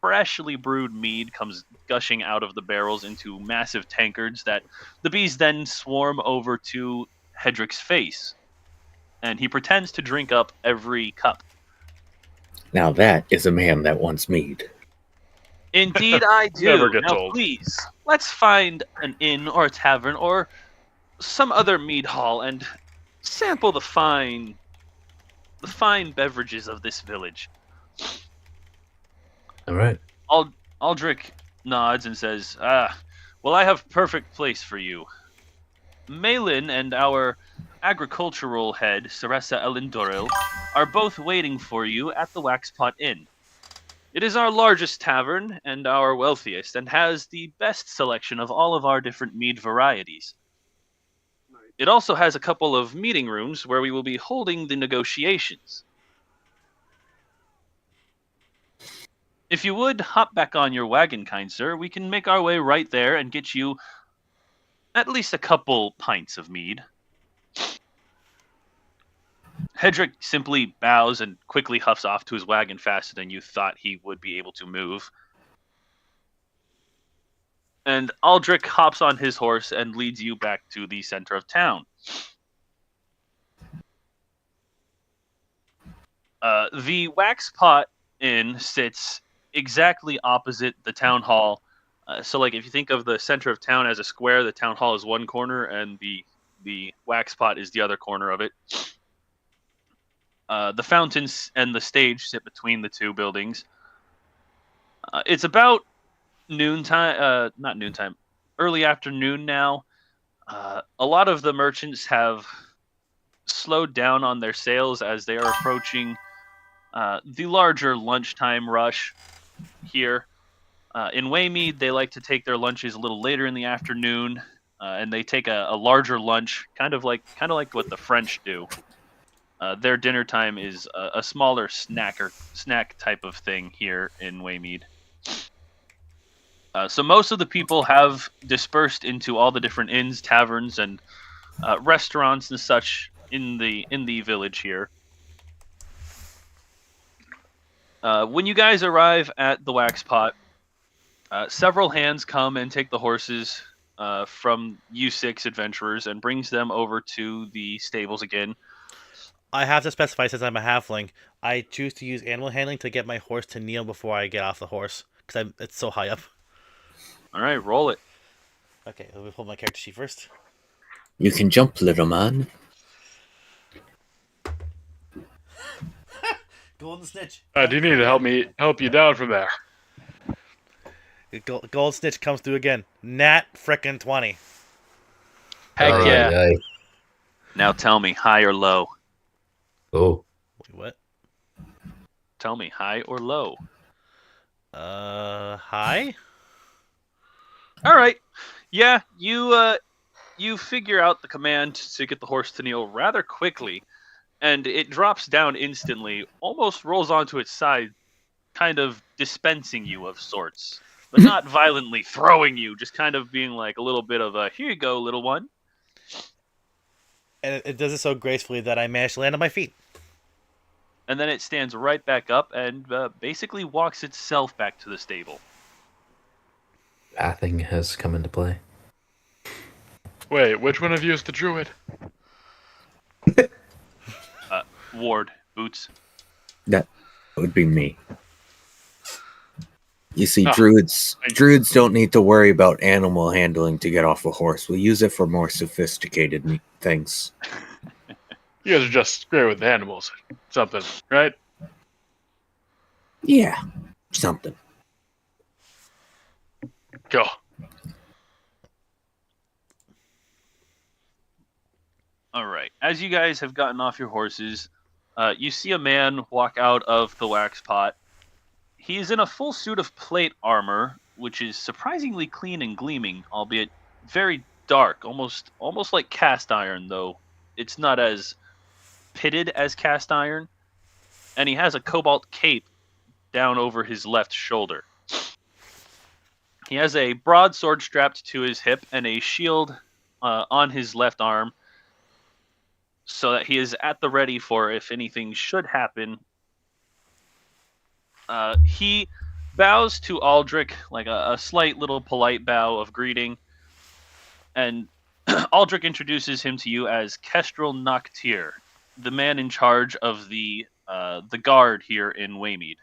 freshly brewed mead comes gushing out of the barrels into massive tankards that the bees then swarm over to Hedrick's face, and he pretends to drink up every cup. Now that is a man that wants mead. Indeed I do. Never get Now told. please, let's find an inn or a tavern or some other mead hall and sample the fine beverages of this village. All right. Aldrich nods and says, well, I have perfect place for you. Malin and our agricultural head, Saressa Elendoril, are both waiting for you at the Waxpot Inn. It is our largest tavern and our wealthiest, and has the best selection of all of our different mead varieties. It also has a couple of meeting rooms where we will be holding the negotiations. If you would hop back on your wagon, kind sir, we can make our way right there and get you at least a couple pints of mead. Hedrick simply bows and quickly huffs off to his wagon faster than you thought he would be able to move. And Aldrich hops on his horse and leads you back to the center of town. The Waxpot Inn sits exactly opposite the town hall. So, like, if you think of the center of town as a square, the town hall is one corner, and the Waxpot is the other corner of it. The fountains and the stage sit between the two buildings. It's about noontime, not noontime, early afternoon now. A lot of the merchants have slowed down on their sales as they are approaching the larger lunchtime rush here. In Waymead, they like to take their lunches a little later in the afternoon, and they take a larger lunch, kind of like what the French do. Their dinner time is a smaller snack type of thing here in Waymead. So most of the people have dispersed into all the different inns, taverns, and restaurants and such in the village here. When you guys arrive at the Waxpot, several hands come and take the horses from U6 adventurers and brings them over to the stables again. I have to specify, since I'm a halfling, I choose to use animal handling to get my horse to kneel before I get off the horse, because it's so high up. All right, roll it. Okay, let me pull my character sheet first. You can jump, little man. Golden snitch. Do you need to help you down from there? Gold snitch comes through again. Nat frickin' 20. Heck Aye, yeah. aye. Now tell me, high or low? Oh, Wait, what? Tell me, high or low? High? All right. Yeah, you figure out the command to get the horse to kneel rather quickly, and it drops down instantly, almost rolls onto its side, kind of dispensing you of sorts, but not violently throwing you, just kind of being like a little bit of a, here you go, little one. And it does it so gracefully that I managed to land on my feet. And then it stands right back up and basically walks itself back to the stable. pathing has come into play. Wait, which one of you is the druid? Ward. Boots. That would be me. You see, Ah, druids don't need to worry about animal handling to get off a horse. We use it for more sophisticated things. You guys are just great with animals. Something, right? Yeah, something. Go. All right. As you guys have gotten off your horses, you see a man walk out of the wax pot. He is in a full suit of plate armor, which is surprisingly clean and gleaming, albeit very dark, almost like cast iron, though it's not as pitted as cast iron. And he has a cobalt cape down over his left shoulder. He has a broadsword strapped to his hip and a shield on his left arm, so that he is at the ready for if anything should happen. He bows to Aldrich, like a slight little polite bow of greeting, and Aldrich introduces him to you as Kestrel Noctir, the man in charge of the guard here in Waymead.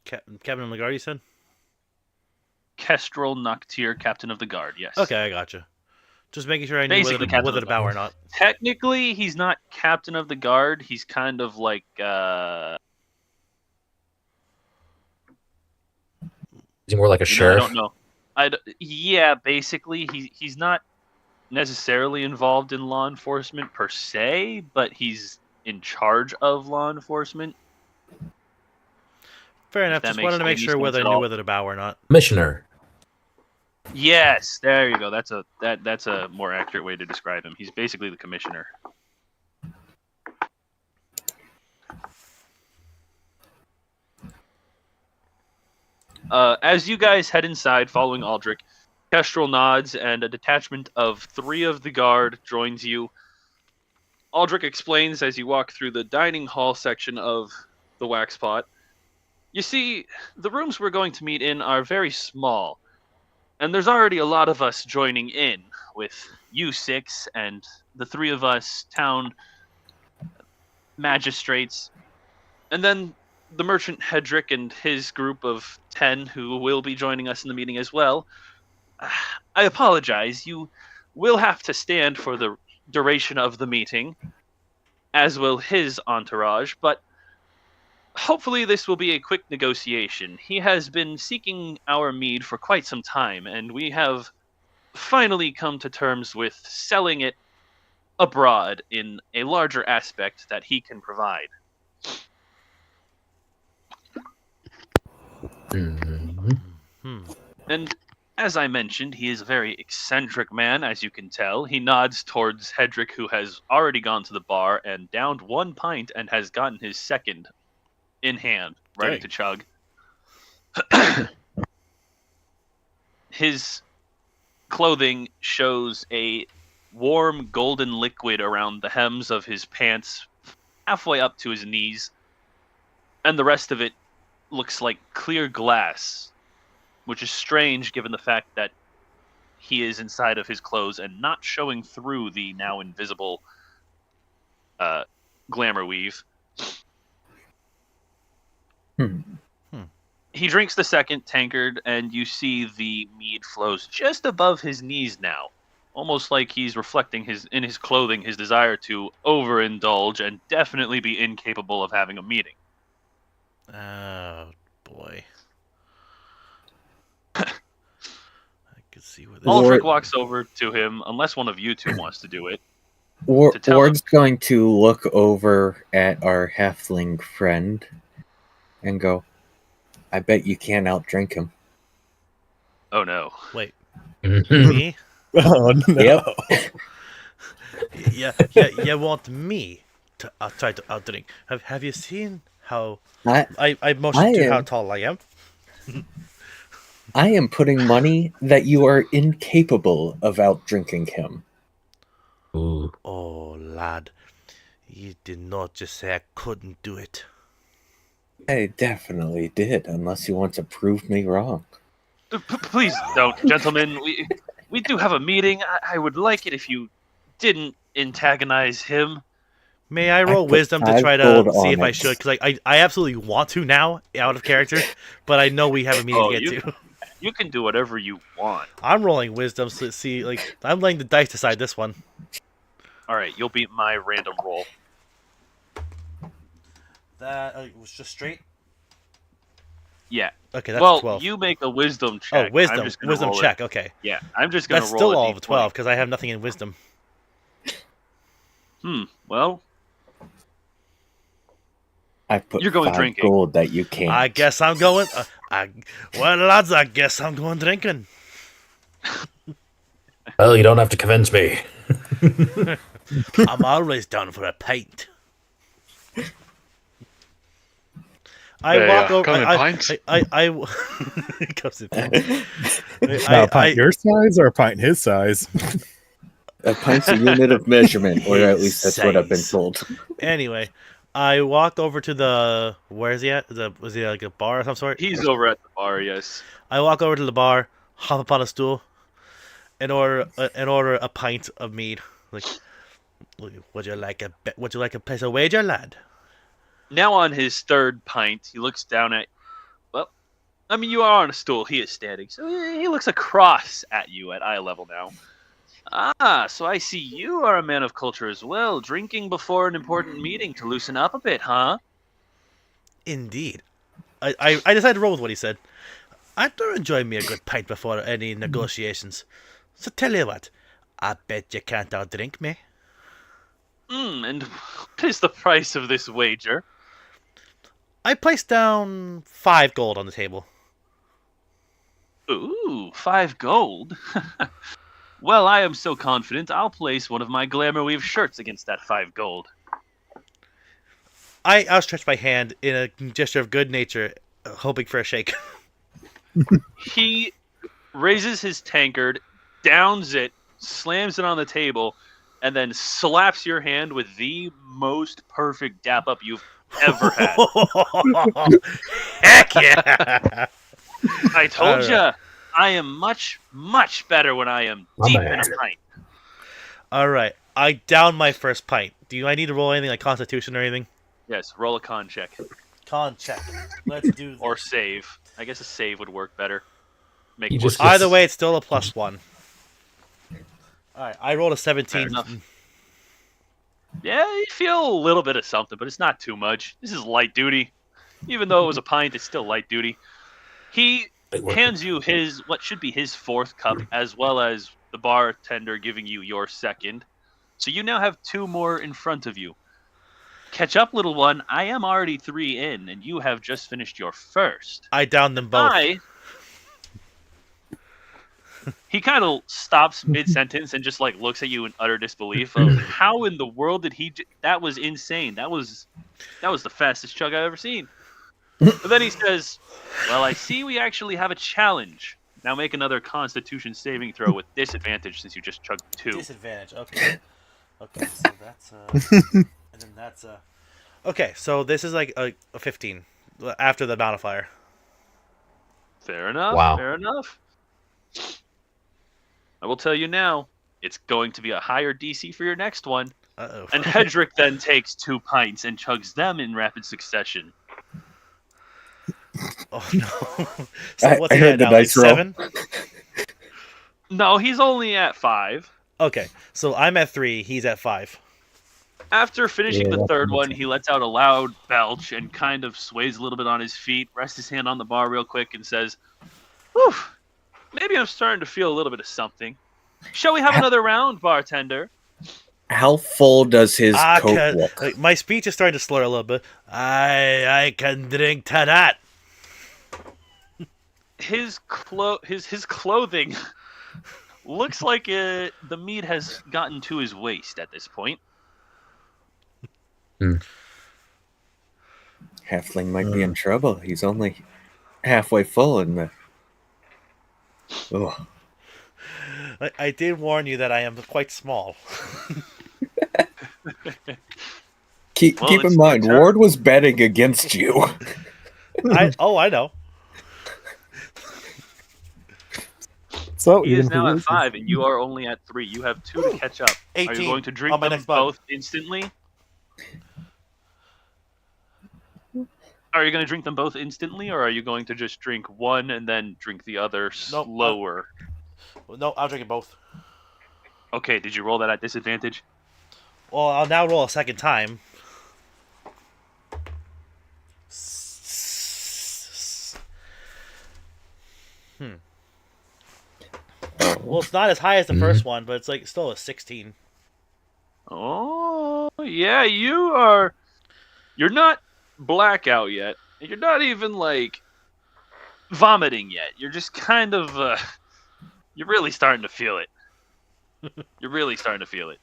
Captain Lagarde, you said? Kestrel Noctir, captain of the guard, yes. Okay, I gotcha. Just making sure I knew Basically captain whether of to the bow guard. or not. Technically, he's not captain of the guard. He's kind of like... Is he more like a I sheriff? don't know. Yeah, basically, he's not necessarily involved in law enforcement per se, but he's in charge of law enforcement. Fair enough. that Just makes wanted to make any sure whether I sense at knew all. whether to bow or not. Commissioner. Yes, there you go. That's a more accurate way to describe him. He's basically the commissioner. As you guys head inside, following Aldrich, Kestrel nods, and a detachment of 3 of the guard joins you. Aldrich explains as you walk through the dining hall section of the wax pot. You see, the rooms we're going to meet in are very small, and there's already a lot of us joining in, with you 6 and the 3 of us town magistrates, and then the merchant Hedrick and his group of 10 who will be joining us in the meeting as well. I apologize, you will have to stand for the duration of the meeting, as will his entourage, but hopefully this will be a quick negotiation. He has been seeking our mead for quite some time, and we have finally come to terms with selling it abroad in a larger aspect that he can provide. Mhm. And as I mentioned, he is a very eccentric man, as you can tell. He nods towards Hedrick, who has already gone to the bar and downed 1 pint and has gotten his second in hand, ready Dang. to chug. His clothing shows a warm golden liquid around the hems of his pants, halfway up to his knees, and the rest of it looks like clear glass, which is strange given the fact that he is inside of his clothes and not showing through the now invisible glamour weave. He drinks the second tankard, and you see the mead flows just above his knees now, almost like he's reflecting in his clothing his desire to overindulge and definitely be incapable of having a meeting. Oh, boy. I could see where this Aldrich Or- walks over to him, unless one of you 2 wants to do it. Or, To tell Ward's going to look over at our halfling friend and go, I bet you can't outdrink him. Oh no. Wait, Mhm. me? Oh no! Yep. You want me to try to outdrink? Have you seen how I motioned I to how am- tall I am? I am putting money that you are incapable of outdrinking him. Ooh. Oh, lad, you did not just say I couldn't do it. I definitely did, unless you want to prove me wrong. Please don't, gentlemen. We do have a meeting. I would like it if you didn't antagonize him. May I roll put wisdom to 5 try to gold see on if I it. should? Because I absolutely want to now, out of character, but I know we have a meeting Oh, to get to. You can do whatever you want. I'm rolling wisdom to see, like, I'm letting the dice decide this one. All right, you'll beat my random roll. That was just straight? Yeah. Okay, that's Well, 12. you make a wisdom check. Oh, I'm wisdom. just gonna Wisdom roll it. check, okay. Yeah, I'm just gonna That's roll still a all of D20. 12, because I have nothing in wisdom. Well, I put You're going 5 drinking. gold that you can't. I guess I'm going... well, lads, I guess I'm going drinking. Well, you don't have to convince me. I'm always down for a pint. I They, walk over. come in I pints? it comes in pints. Now, a pint your size or a pint his size? A pint's a unit of measurement, or at least that's what I've been Size. told. Anyway, I walked over to the. Where is he at? Was he like a bar of some sort? he's over at the bar. Yes. I walk over to the bar, hop up on a stool, and order a pint of mead. Like, would you like a place of wager, lad? Now on his third pint, he looks down at. Well, I mean, you are on a stool. He is standing, so he looks across at you at eye level now. Ah, so I see you are a man of culture as well, drinking before an important meeting to loosen up a bit, huh? Indeed. I decided to roll with what he said. I do enjoy me a good pint before any negotiations. So tell you what, I bet you can't outdrink me. And what is the price of this wager? I placed down 5 gold on the table. Ooh, 5 gold. Well, I am so confident I'll place one of my Glamour Weave shirts against that 5 gold. I outstretched my hand in a gesture of good nature, hoping for a shake. He raises his tankard, downs it, slams it on the table, and then slaps your hand with the most perfect dap up you've ever had. Heck yeah! I told All ya, I am much, much better when I am My deep man. in a pint. All right, I downed my first pint. Do I need to roll anything like Constitution or anything? Yes, roll a con check. Con check. Let's do this. Or save. I guess a save would work better. Make You more just sense. Either way, it's still a +1. All right, I rolled a 17. Fair enough. Yeah, you feel a little bit of something, but it's not too much. This is light duty. Even though it was a pint, it's still light duty. He Big work. hands you his what should be his 4th cup, as well as the bartender giving you your 2nd. So you now have 2 more in front of you. Catch up, little one. I am already 3 in, and you have just finished your 1st. I downed them both. He kind of stops mid-sentence and just like looks at you in utter disbelief of how in the world did he that was insane. That was the fastest chug I've ever seen. But then he says, well, I see we actually have a challenge. Now make another Constitution saving throw with disadvantage since you just chugged 2. Disadvantage. Okay. Okay. So that's and then that's Okay, so this is like a 15 after the modifier. Fair enough. Wow. Fair enough. I will tell you now, it's going to be a higher DC for your next one. Uh-oh. And Hedrick then takes 2 pints and chugs them in rapid succession. Oh no. So I what's he heard at the now? Like dice roll. 7? No, he's only at 5. Okay. So I'm at 3, he's at 5. After finishing Yeah, the that's third one, amazing. he lets out a loud belch and kind of sways a little bit on his feet, rests his hand on the bar real quick, and says, whew, maybe I'm starting to feel a little bit of something. Shall we have another round, bartender? How full does his coat can, look? like, my speech is starting to slur a little bit. I can drink to that. His clothing looks like the mead has gotten to his waist at this point. Halfling might be in trouble. He's only halfway full in the. Oh, I did warn you that I am quite small. keep Well, keep it's in your mind, turn. Ward was betting against you. I know. So He even is for now you, at 5, and you are only at 3. You have 2 to catch up. Are 18 you going to drink on my them next bug. both instantly? Are you going to drink them both instantly, or are you going to just drink one and then drink the other Nope, slower? No, I'll drink it both. Okay, did you roll that at disadvantage? Well, I'll now roll a second time. Well, it's not as high as the first one, but it's like still a 16. Oh, yeah, you're not blackout yet. You're not even, like, vomiting yet. You're just kind of, you're really starting to feel it. You're really starting to feel it.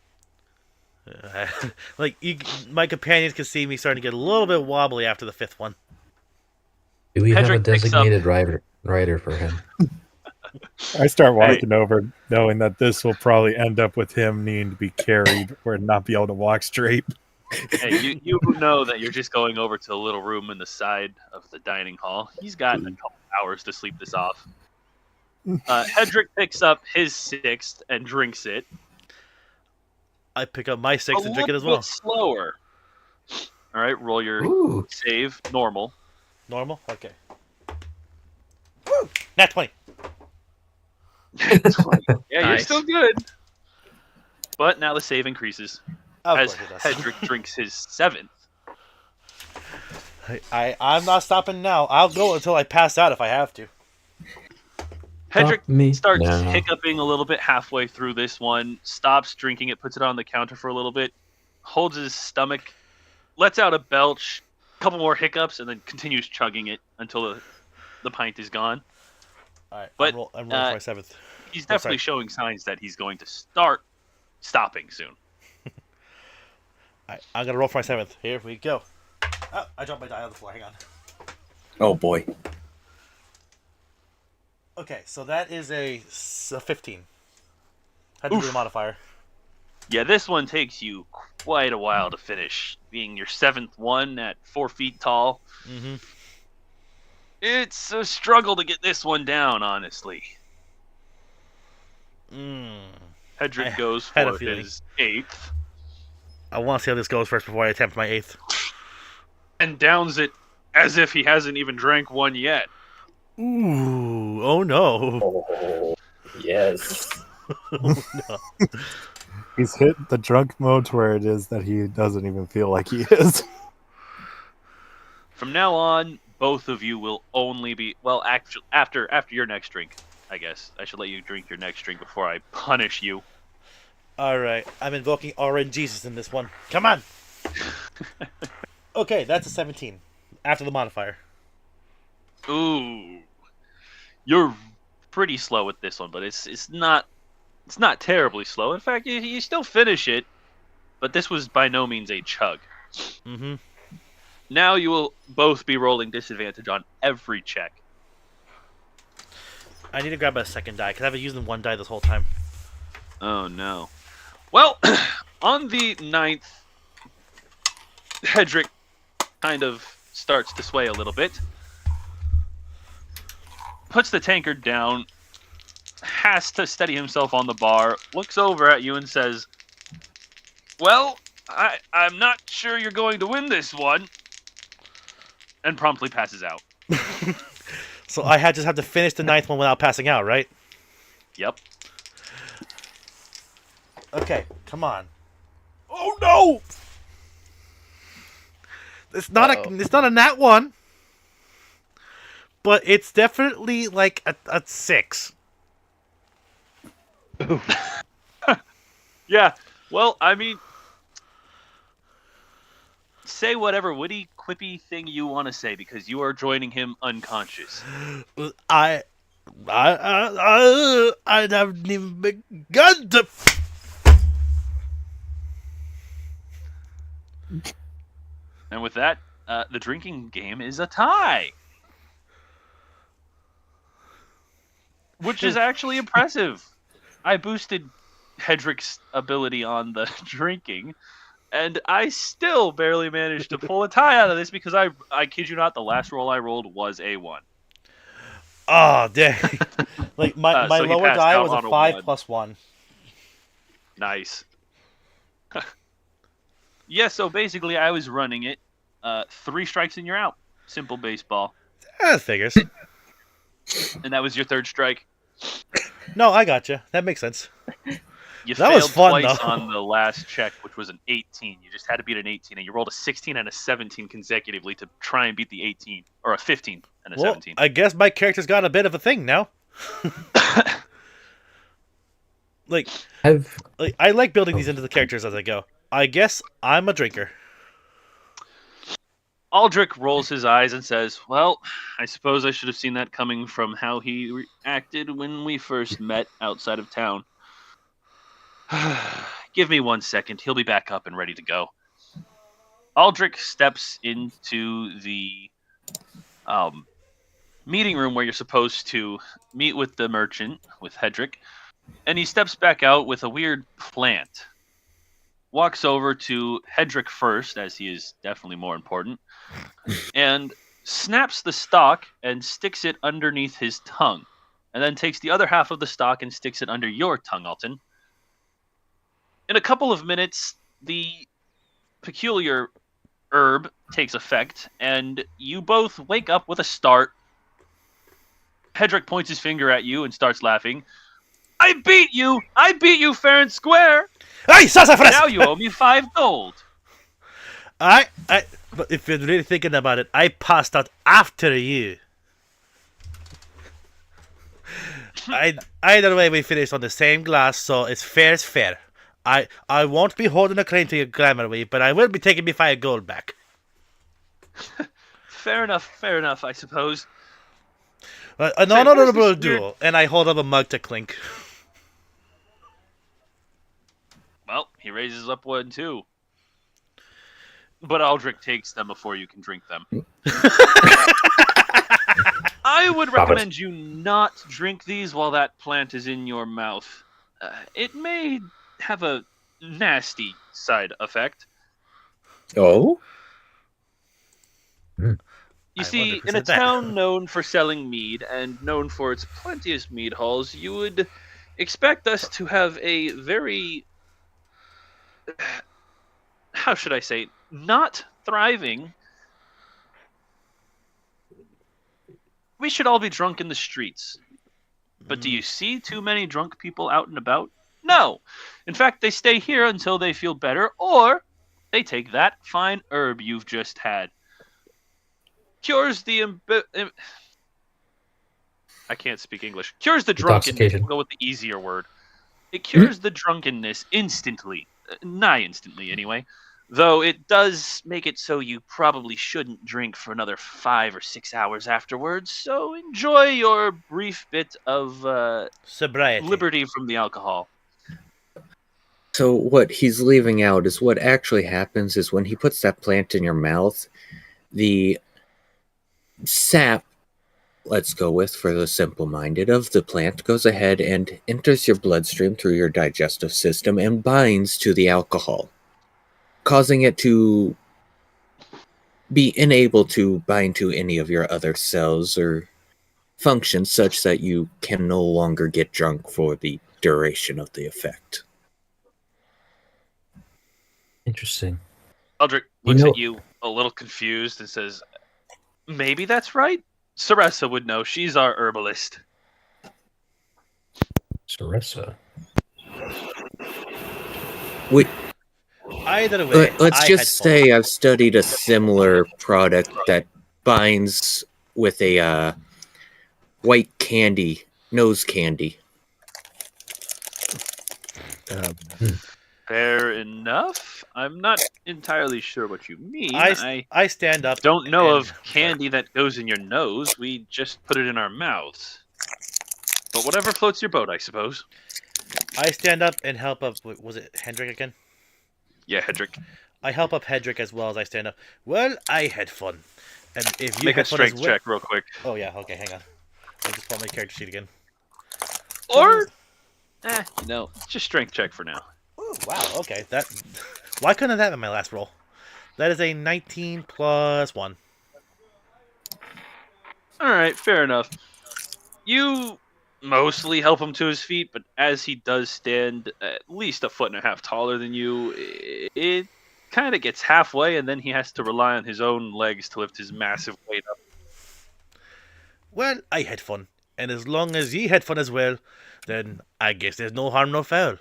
My companions can see me starting to get a little bit wobbly after the fifth one. Do we have a Hedrick picks up- designated rider for him? I start walking over, knowing that this will probably end up with him needing to be carried or not be able to walk straight. Hey, you know that you're just going over to a little room in the side of the dining hall. He's got a couple hours to sleep this off. Hedrick picks up his 6th and drinks it. I pick up my 6 and drink it as A little well. bit slower. All right, roll your Ooh. save. Normal. Normal? Okay. Woo! Nat 20. Yeah, you're Nice. still good. But now the save increases Of as course it does. Hedrick drinks his 7th. I'm not stopping now. I'll go until I pass out if I have to. Hedrick Stop me starts now. hiccuping a little bit halfway through this one, stops drinking it, puts it on the counter for a little bit, holds his stomach, lets out a belch, a couple more hiccups, and then continues chugging it until the pint is gone. All right, But, I'm rolling for my 7th. He's Oh, definitely showing signs that he's going to start stopping soon. All right, I'm going to roll for my 7th. Here we go. Oh, I dropped my die on the floor. Hang on. Oh boy. Okay, so that is a 15. Had to do the Oof. modifier. Yeah, this one takes you quite a while to finish, being your 7th one at 4 feet tall. Mm-hmm. It's a struggle to get this one down, honestly. Hedrick I goes had a for feeling. his 8th I want to see how this goes first before I attempt my 8th. and downs it as if he hasn't even drank one yet. Ooh, oh no. Oh, yes. He's hit the drunk mode to where it is that he doesn't even feel like he is. From now on, both of you will only be actually after your next drink. I guess I should let you drink your next drink before I punish you. Alright, I'm invoking RNGesus in this one. Come on! Okay, that's a 17. After the modifier. Ooh, you're pretty slow with this one, but it's not terribly slow. In fact, you still finish it, but this was by no means a chug. Mm-hmm. Now you will both be rolling disadvantage on every check. I need to grab a second die, because I've been using one die this whole time. Oh no. Well, on the 9th, Hedrick kind of starts to sway a little bit. Puts the tankard down, has to steady himself on the bar, looks over at you and says, "Well, I'm not sure you're going to win this one," and promptly passes out. So I just have to finish the 9th one without passing out, right? Yep. Okay, come on. Oh no! It's not a nat 1. But it's definitely like a 6. Yeah. Well, I mean, say whatever witty, quippy thing you want to say because you are joining him unconscious. I haven't even begun to. And with that, the drinking game is a tie. Which is actually impressive. I boosted Hedrick's ability on the drinking, and I still barely managed to pull a tie out of this because I kid you not, the last roll I rolled was a 1. Oh, dang. Like my So he lower passed die out was a on a 5 1. plus 1. Nice. Yeah, so basically I was running it. 3 strikes and you're out. Simple baseball. That figures. And that was your 3rd strike. No, I gotcha. That makes sense. You That failed was fun, twice though. on the last check, which was an 18. You just had to beat an 18, and you rolled a 16 and a 17 consecutively to try and beat the 18, or a 15 and a Well, 17. I guess my character's got a bit of a thing now. Like I like building these into the characters as I go. I guess I'm a drinker. Aldrich rolls his eyes and says, "Well, I suppose I should have seen that coming from how he reacted when we first met outside of town. Give me 1 second. He'll be back up and ready to go." Aldrich steps into the meeting room where you're supposed to meet with the merchant, with Hedrick, and he steps back out with a weird plant. Walks over to Hedrick first, as he is definitely more important, and snaps the stalk and sticks it underneath his tongue, and then takes the other half of the stalk and sticks it under your tongue, Alton. In a couple of minutes, the peculiar herb takes effect, and you both wake up with a start. Hedrick points his finger at you and starts laughing. I beat you! I beat you fair and square! Hey, sassafras! Now you owe me 5 gold. But if you're really thinking about it, I passed out after you. Either way, we finished on the same glass, so it's fair is fair. I won't be holding a claim to your glamour, but I will be taking me 5 gold back. Fair enough, I suppose. An Say, where's honorable this weird- duel, and I hold up a mug to clink. Well, he raises up one too. But Aldrich takes them before you can drink them. I would Stop it. recommend you not drink these while that plant is in your mouth. It may have a nasty side effect. Oh? You I see, wonder who in a said that. town known for selling mead and known for its plenteous mead halls, you would expect us to have a very, how should I say, not thriving. We should all be drunk in the streets. But do you see too many drunk people out and about? No. In fact, they stay here until they feel better, or they take that fine herb you've just had. Cures the I can't speak English. Cures the drunkenness. Intoxication. We'll go with the easier word. It cures the drunkenness instantly. Nigh instantly, anyway. Though it does make it so you probably shouldn't drink for another 5 or 6 hours afterwards. So enjoy your brief bit of Sobriety. liberty from the alcohol. So what he's leaving out is what actually happens is when he puts that plant in your mouth, the sap, let's go with for the simple-minded, of the plant goes ahead and enters your bloodstream through your digestive system and binds to the alcohol, causing it to be unable to bind to any of your other cells or functions such that you can no longer get drunk for the duration of the effect. Interesting. Aldrich looks know- at you a little confused and says, maybe that's right. Saressa would know. She's our herbalist. Sarissa. We, Either way, let's I had just fun. say I've studied a similar product that binds with a white candy, nose candy. Fair enough. I'm not entirely sure what you mean. I stand up. don't know and- of candy that goes in your nose. We just put it in our mouths. But whatever floats your boat, I suppose. I stand up and help up. Was it Hendrick again? Yeah, Hedrick. I help up Hedrick as well as I stand up. Well, I had fun. And if you Make a had fun as strength well- check real quick. Oh yeah, okay, hang on. I just pull my character sheet again. Or, no, it's just strength check for now. Oh, wow, okay. Why couldn't that have been my last roll? That is a 19 plus 1. All right, fair enough. You mostly help him to his feet, but as he does stand at least 1.5 feet taller than you, it kind of gets halfway, and then he has to rely on his own legs to lift his massive weight up. Well, I had fun, and as long as ye had fun as well, then I guess there's no harm, no foul.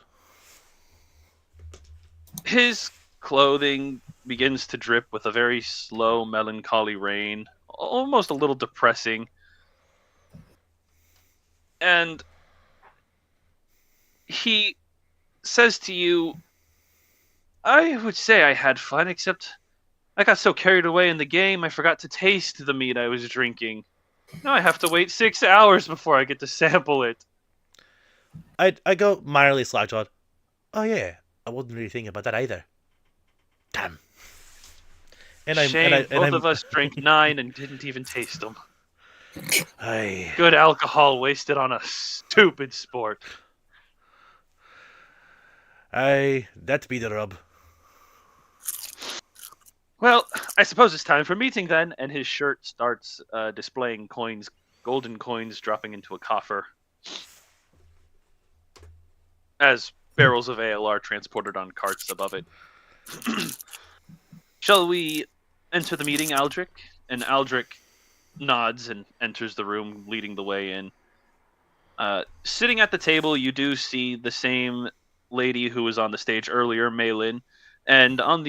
His clothing begins to drip with a very slow, melancholy rain, almost a little depressing. And he says to you, I would say I had fun, except I got so carried away in the game I forgot to taste the meat I was drinking. Now I have to wait 6 hours before I get to sample it. I go mildly slack-jawed. Oh yeah, I wasn't really thinking about that either. Damn. Shame, both of us drank 9 and didn't even taste them. Aye. Good alcohol wasted on a stupid sport. Aye, that be the rub. Well, I suppose it's time for meeting then, and his shirt starts displaying coins, golden coins dropping into a coffer. As barrels of ale are transported on carts above it. Shall we enter the meeting, Aldrich? And Aldrich nods and enters the room, leading the way in. Sitting at the table, you do see the same lady who was on the stage earlier, Maylin, and on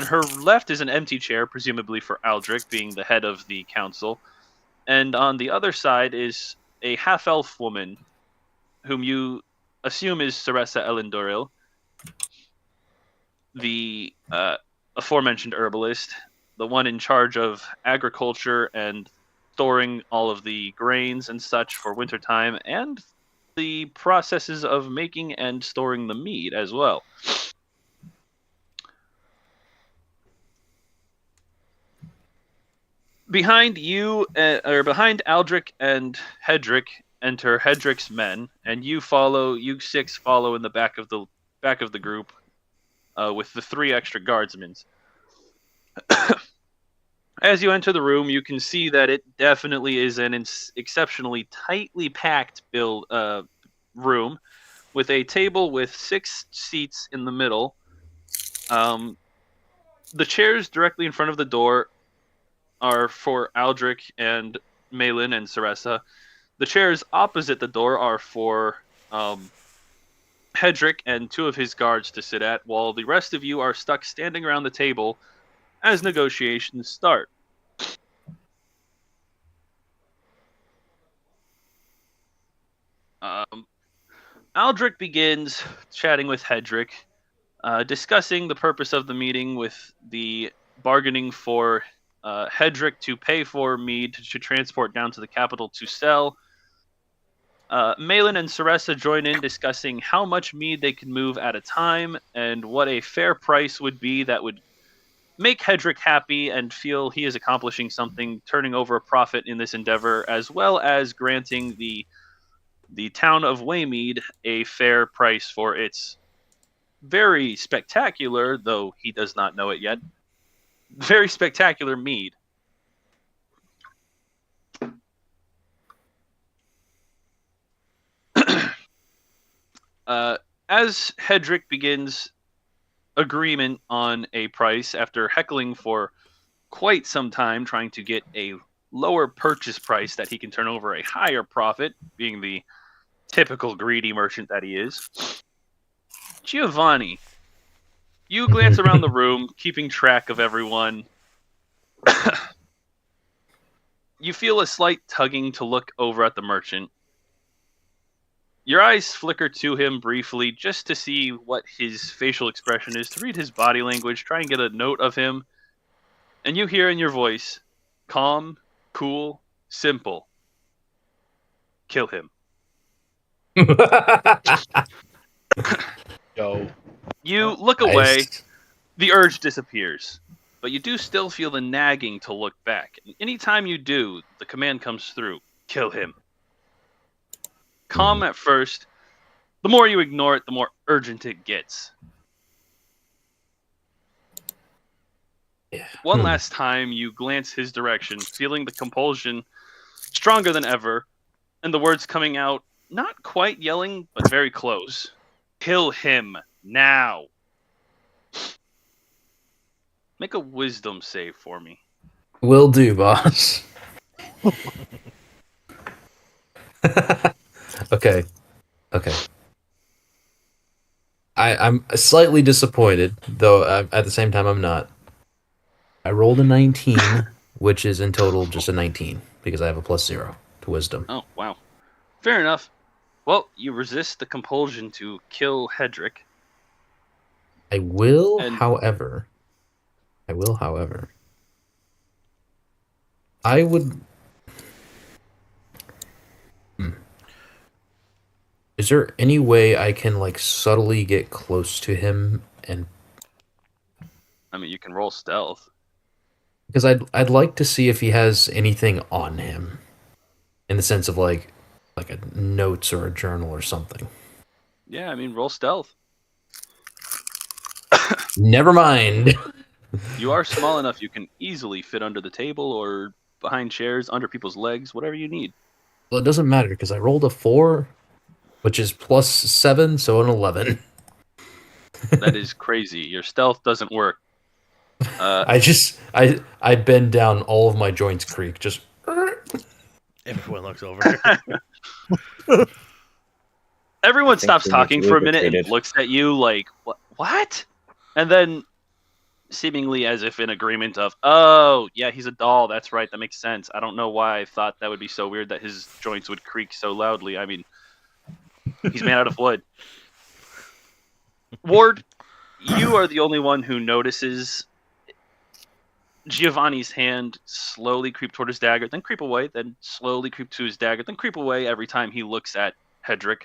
her left is an empty chair, presumably for Aldrich, being the head of the council, and on the other side is a half-elf woman, whom you assume is Saressa Elendoril, the aforementioned herbalist, the one in charge of agriculture and storing all of the grains and such for wintertime, and the processes of making and storing the meat as well. Behind you, behind Aldrich and Hedrick, enter Hedrick's men, and you 6 follow in the back of the group, with the 3 extra guardsmen. As you enter the room, you can see that it definitely is an exceptionally tightly packed room, with a table with 6 seats in the middle. The chairs directly in front of the door are for Aldrich and Maylin and Saressa. The chairs opposite the door are for Hedrick and 2 of his guards to sit at, while the rest of you are stuck standing around the table as negotiations start. Aldrich begins chatting with Hedrick, discussing the purpose of the meeting, with the bargaining for Hedrick to pay for mead to transport down to the capital to sell. Maylin and Saressa join in, discussing how much mead they can move at a time and what a fair price would be that would make Hedrick happy and feel he is accomplishing something, turning over a profit in this endeavor, as well as granting the town of Waymead a fair price for its very spectacular, though he does not know it yet, very spectacular mead. As Hedrick begins agreement on a price, after heckling for quite some time, trying to get a lower purchase price that he can turn over a higher profit, being the typical greedy merchant that he is, Giovanni, you glance around the room, keeping track of everyone. You feel a slight tugging to look over at the merchant. Your eyes flicker to him briefly just to see what his facial expression is, to read his body language, try and get a note of him. And you hear in your voice, calm, cool, simple. Kill him. Yo. You look away, the urge disappears, but you do still feel the nagging to look back. And anytime you do, the command comes through, kill him. Calm at first, the more you ignore it, the more urgent it gets. Yeah. One last time, you glance his direction, feeling the compulsion stronger than ever, and the words coming out, not quite yelling, but very close. Kill him now. Make a wisdom save for me. Will do, boss. Okay. I'm slightly disappointed, though at the same time I'm not. I rolled a 19, which is in total just a 19, because I have a +0 to wisdom. Oh, wow. Fair enough. Well, you resist the compulsion to kill Hedrick. I will, And- however, I would. Is there any way I can like subtly get close to him, and I mean, you can roll stealth. because I'd like to see if he has anything on him, in the sense of like a notes or a journal or something. Yeah, I mean, roll stealth. Never mind. You are small enough you can easily fit under the table or behind chairs, under people's legs, whatever you need. Well, it doesn't matter because I rolled a 4, which is +7, so an 11. That is crazy. Your stealth doesn't work. I bend down, all of my joints creak. Just Everyone looks over. Everyone think stops we need talking to for a minute and lubricate it. looks at you like, what? And then, seemingly as if in agreement of, oh, yeah, he's a doll. That's right. That makes sense. I don't know why I thought that would be so weird that his joints would creak so loudly. I mean, he's made out of wood. Ward, you are the only one who notices Giovanni's hand slowly creep toward his dagger, then creep away, then slowly creep to his dagger, then creep away every time he looks at Hedrick.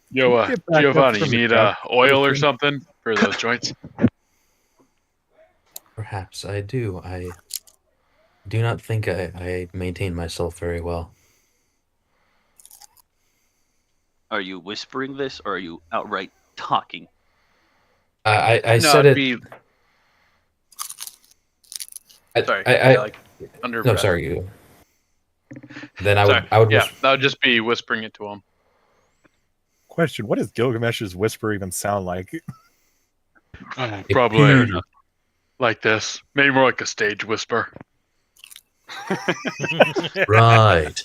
Yo, Get back up Giovanni, you from the need ground. oil or something for those joints? perhaps I do. I do not think I maintain myself very well. Are you whispering this, or are you outright talking? I No, said it'd it. be I, sorry. I, like under no, breath. sorry, you. Then I Sorry. would. Yeah, that would just be whispering it to him. Question: what does Gilgamesh's whisper even sound like? Probably like this. Maybe more like a stage whisper. Right.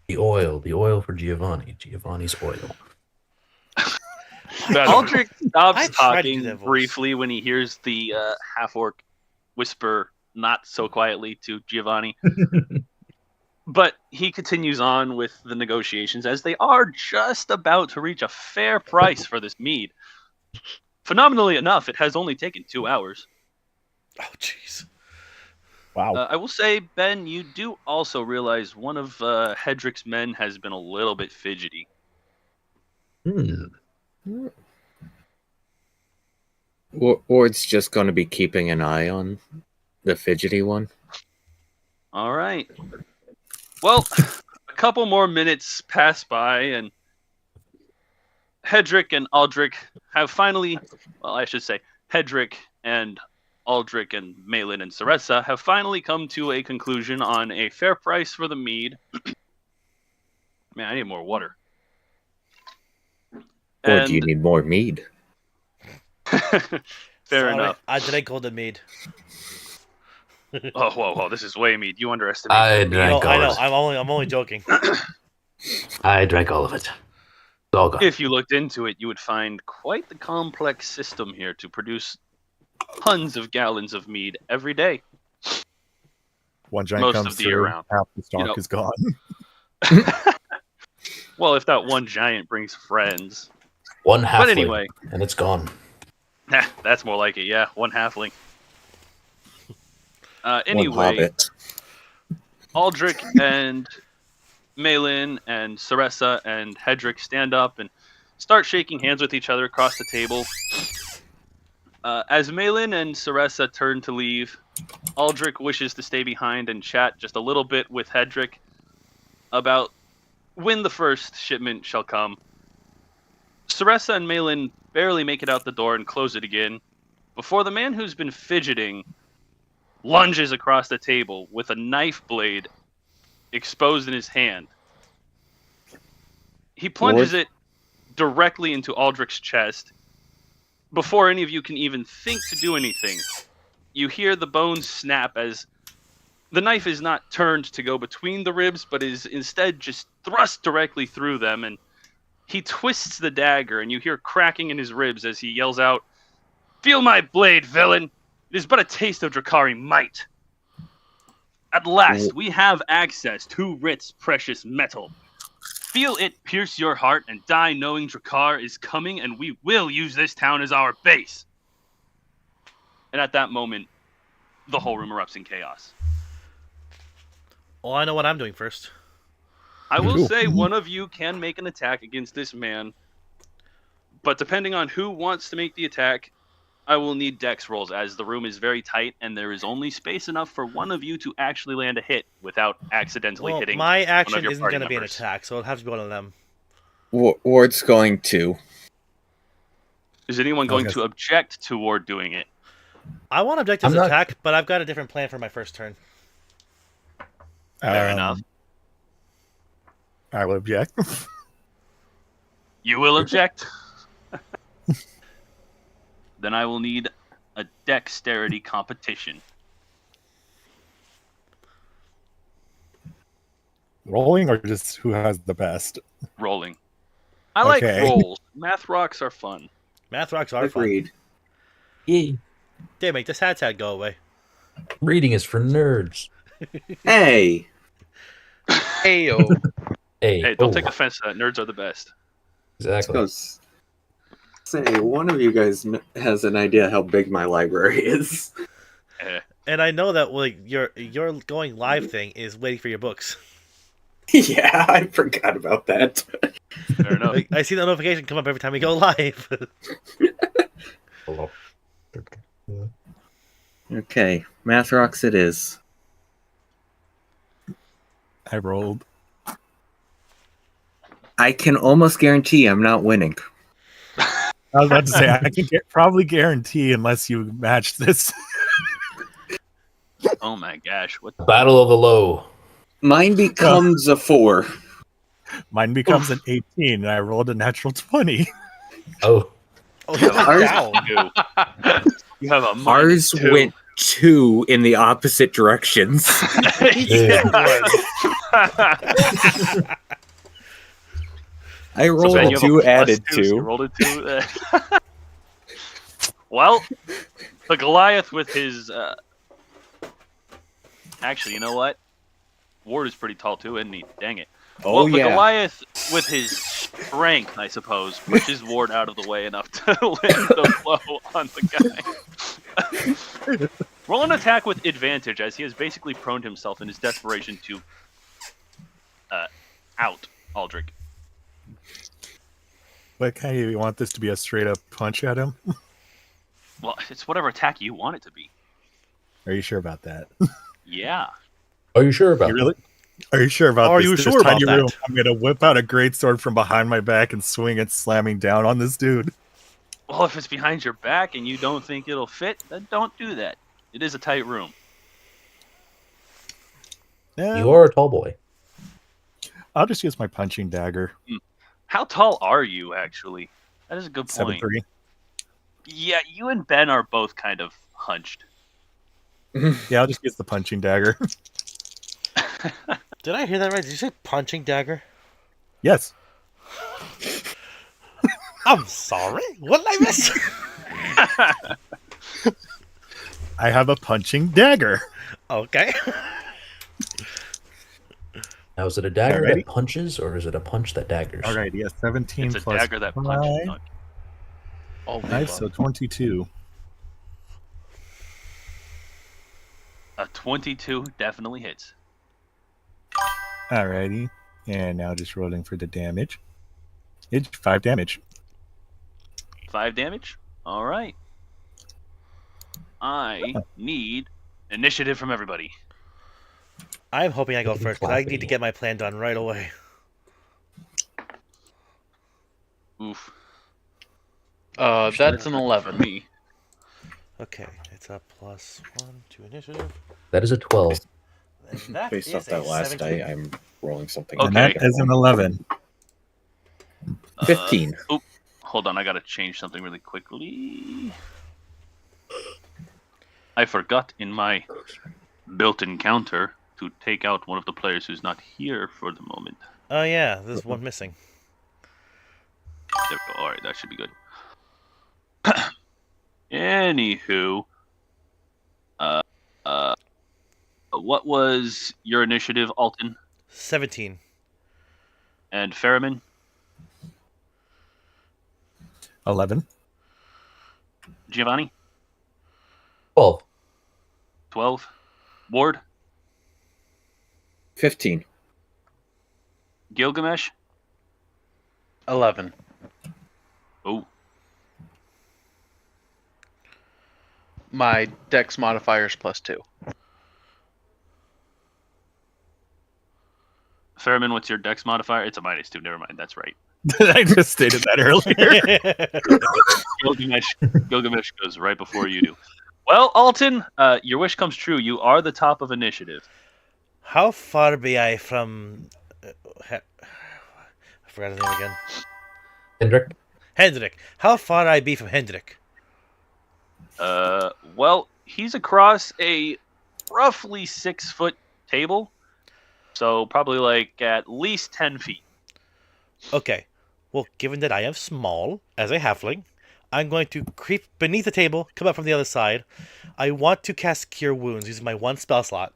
The oil for Giovanni. Giovanni's oil. That- Aldrich I stops tried to do that talking voice. briefly when he hears the half-orc whisper not so quietly to Giovanni. But he continues on with the negotiations as they are just about to reach a fair price for this mead. Phenomenally enough, it has only taken 2 hours. Oh, jeez. Wow. I will say, Ben, you do also realize one of Hedrick's men has been a little bit fidgety. Ward's just going to be keeping an eye on the fidgety one. All right. Well, a couple more minutes pass by, and Hedrick and Aldrich have finally, well, I should say, Hedrick and Aldrich and Malin and Saressa have finally come to a conclusion on a fair price for the mead. Man, I need more water. Or do you need more mead? Fair Sorry, enough. I drank all the mead. Oh, whoa, this is way mead. You underestimate. I me. drank I know. all I'm only joking. I drank all of it. It's all gone. If you looked into it, you would find quite the complex system here to produce tons of gallons of mead every day. One giant most comes of the year through, round. half the stock know. is gone. Well, if that one giant brings friends. One halfling, But anyway, and it's gone. that's more like it. Yeah, one halfling. One Anyway, hobbit. Aldrich and Malin and Saressa and Hedrick stand up and start shaking hands with each other across the table. As Malin and Saressa turn to leave, Aldrich wishes to stay behind and chat just a little bit with Hedrick about when the first shipment shall come. Saressa and Malin barely make it out the door and close it again before the man who's been fidgeting lunges across the table with a knife blade exposed in his hand. He plunges it directly into Aldrich's chest. Before any of you can even think to do anything, you hear the bones snap as the knife is not turned to go between the ribs, but is instead just thrust directly through them, and he twists the dagger, and you hear cracking in his ribs as he yells out, "Feel my blade, villain! It is but a taste of Drakari might. At last, we have access to Rit's precious metal. Feel it pierce your heart and die knowing Drakkar is coming, and we will use this town as our base." And at that moment, the whole room erupts in chaos. Well, I know what I'm doing first. I will say one of you can make an attack against this man, but depending on who wants to make the attack, I will need dex rolls, as the room is very tight and there is only space enough for one of you to actually land a hit without accidentally Well, hitting. my one of action your isn't party going to be an members. attack, so it'll have to be one of them. Ward's going to. Is anyone going to object to Ward doing it? I want objectives I'm not- attack, but I've got a different plan for my first turn. Fair enough. I will object. You will object? Then I will need a dexterity competition. Rolling or just who has the best? Rolling. I like Okay. rolls. Math rocks are fun. Math rocks are fun. Agreed. Yay. Damn, make this hat go away. Reading is for nerds. Hey, Heyo. Hey, don't take offense to that. Nerds are the best. Exactly. let's say one of you guys has an idea how big my library is. And I know that like your going live thing is waiting for your books. Yeah, I forgot about that. Fair enough. Like, I see the notification come up every time we go live. Hello. Okay, Math Rocks it is. I rolled. I can almost guarantee I'm not winning. I was about to say I can probably guarantee unless you match this. Oh my gosh. What the... Battle of the Low. Mine becomes a 4. Mine becomes an 18, and I rolled a natural 20. Oh, Oh, you Ours- down. You have a Ours -2. went 2 in the opposite directions. Yeah. I So rolled Ben, a you have 2 +2, added so you 2. rolled a 2. Well, the Goliath with his... Actually, you know what? Ward is pretty tall too, isn't he? Dang it. Oh Well, the yeah. Goliath, with his strength, I suppose, pushes Ward out of the way enough to land the blow on the guy. Roll an attack with advantage, as he has basically proned himself in his desperation to out Aldrich. What kind of you want this to be a straight up punch at him? Well, it's whatever attack you want it to be. Are you sure about that? Yeah. are you sure about You really? Are you sure about Are this? you This sure about tiny that? room, I'm gonna whip out a greatsword from behind my back and swing it, slamming down on this dude. Well, if it's behind your back and you don't think it'll fit, then don't do that. It is a tight room. Yeah, You are a tall boy. I'll just use my punching dagger. How tall are you, actually? That is a good point. 7'3". Yeah, you and Ben are both kind of hunched. Yeah, I'll just use the punching dagger. Did I hear that right? Did you say punching dagger? Yes. I'm sorry. What did I miss? I have a punching dagger. Okay. Now, is it a dagger Alrighty. that punches, or is it a punch that daggers? All right, yes, 17 It's a plus dagger that 5, punches. Oh, 5, so 22. A 22 definitely hits. Alrighty, and now just rolling for the damage. It's 5 damage. 5 damage? Alright. I need initiative from everybody. I'm hoping I go first, because I need to Clappy. get my plan done right away. Oof. that's an For 11. me. Okay, it's a plus 1 to initiative. That is a 12. And that Based is off that a last 17. die, I'm rolling something. Okay. And that is an 11. 15. Oop, hold on, I gotta change something really quickly. I forgot in my built-in counter to take out one of the players who's not here for the moment. Oh yeah, there's one missing. There we go. All right, that should be good. Anywho, what was your initiative, Alton 17. and Ferriman? 11. Giovanni, 12. 12. Ward, 15. Gilgamesh. 11. Oh, My dex modifier is +2. Ferriman, what's your dex modifier? It's a -2. Never mind. That's right. I just stated that earlier. Gilgamesh goes right before you do. Well, Alton, your wish comes true. You are the top of initiative. How far be I from? I forgot his name again. Hendrik? Hendrik. How far I be from Hendrik? Well, he's across a roughly 6-foot table, so probably like at least 10 feet. Okay. Well, given that I am small as a halfling, I'm going to creep beneath the table, come up from the other side. I want to cast Cure Wounds using my 1 spell slot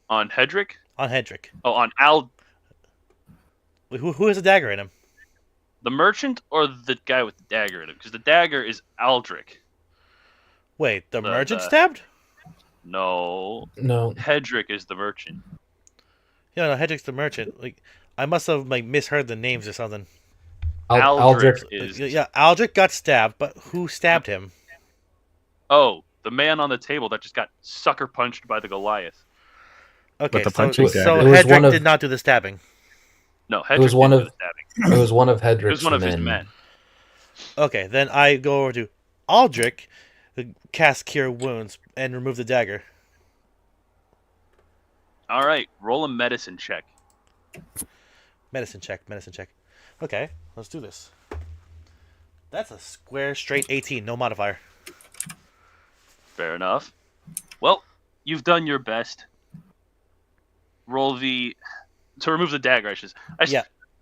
On Hedrick? on Hendrik. Oh, on Al, Wait, who has a dagger in him? the merchant, or the guy with the dagger in him? Because the dagger is Aldrich. Wait, the The- merchant the- stabbed? No, No. Hedrick is the merchant. Yeah, no, Hendrik's the merchant. Like, I must have misheard the names or something. Aldrich Aldrich. is. Yeah, Aldrich got stabbed, but who stabbed him? Oh, the man on the table that just got sucker punched by the Goliath. Okay, the so, punching so dagger. It was Hedrick one of- did not do the stabbing. No, Hedrick was one didn't of- do the stabbing. It was one of Hedrick's It was one of his men. men. Okay, then I go over to Aldrich, cast Cure Wounds, and remove the dagger. All right, roll a medicine check. Medicine check. Okay, let's do this. That's a square, straight 18, no modifier. Fair enough. Well, you've done your best. Roll to remove the dagger.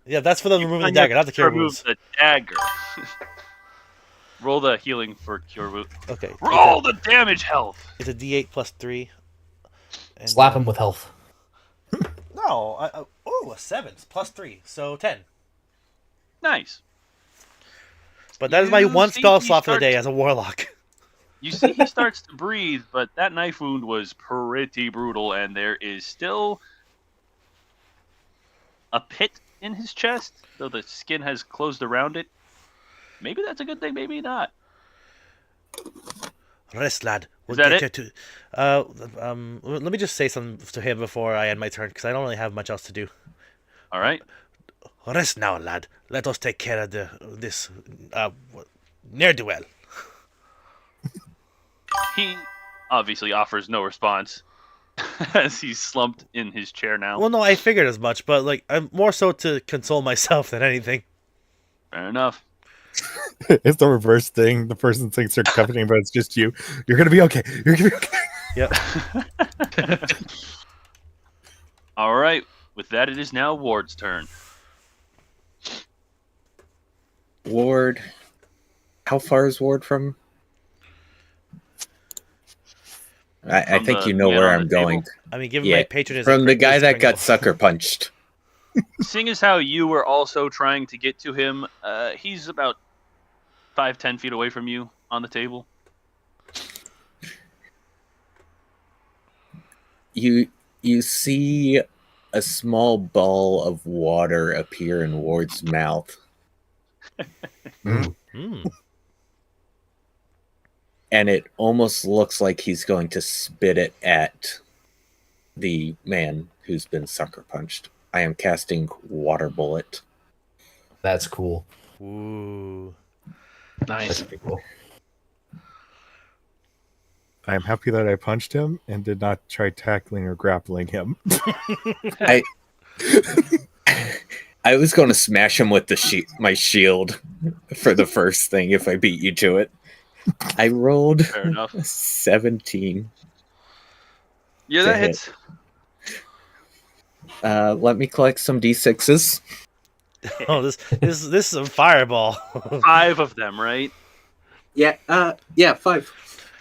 Yeah, that's for the removing the done your dagger, not the best to Cure remove Wounds. the dagger. Roll the healing for cure wound. Okay. Roll the damage health. It's a D8 plus 3. And, Slap him with health. No, a 7 plus 3, so 10. Nice. But that is my You one see spell he slot for the starts- day as a warlock. You see, he starts to breathe, but that knife wound was pretty brutal, and there is still a pit in his chest, though the skin has closed around it. Maybe that's a good thing, maybe not. Rest, lad. Is that get you to. Let me just say something to him before I end my turn, because I don't really have much else to do. All right. Rest now, lad. Let us take care of this ne'er-do-well. He obviously offers no response as he's slumped in his chair now. Well, no, I figured as much, but I'm more so to console myself than anything. Fair enough. It's the reverse thing. The person thinks they're comforting, but it's just you. You're gonna be okay. You're gonna be okay. Yep. All right. With that, it is now Ward's turn. Ward. How far is Ward from? I From think the you know man where on I'm the table? going. I mean, given Yeah, my patronage, From the guy that got sucker punched. Seeing as how you were also trying to get to him, he's about 5-10 feet away from you on the table. You see a small ball of water appear in Ward's mouth, and it almost looks like he's going to spit it at the man who's been sucker punched. I am casting Water Bullet. That's cool. Ooh. That's Nice. pretty cool. I am happy that I punched him and did not try tackling or grappling him. I was going to smash him with my shield for the first thing if I beat you to it. I rolled Fair enough. 17. Yeah, To that hit. hits. Let me collect some d6s. Oh, this is a fireball. 5 of them, right? Yeah, 5.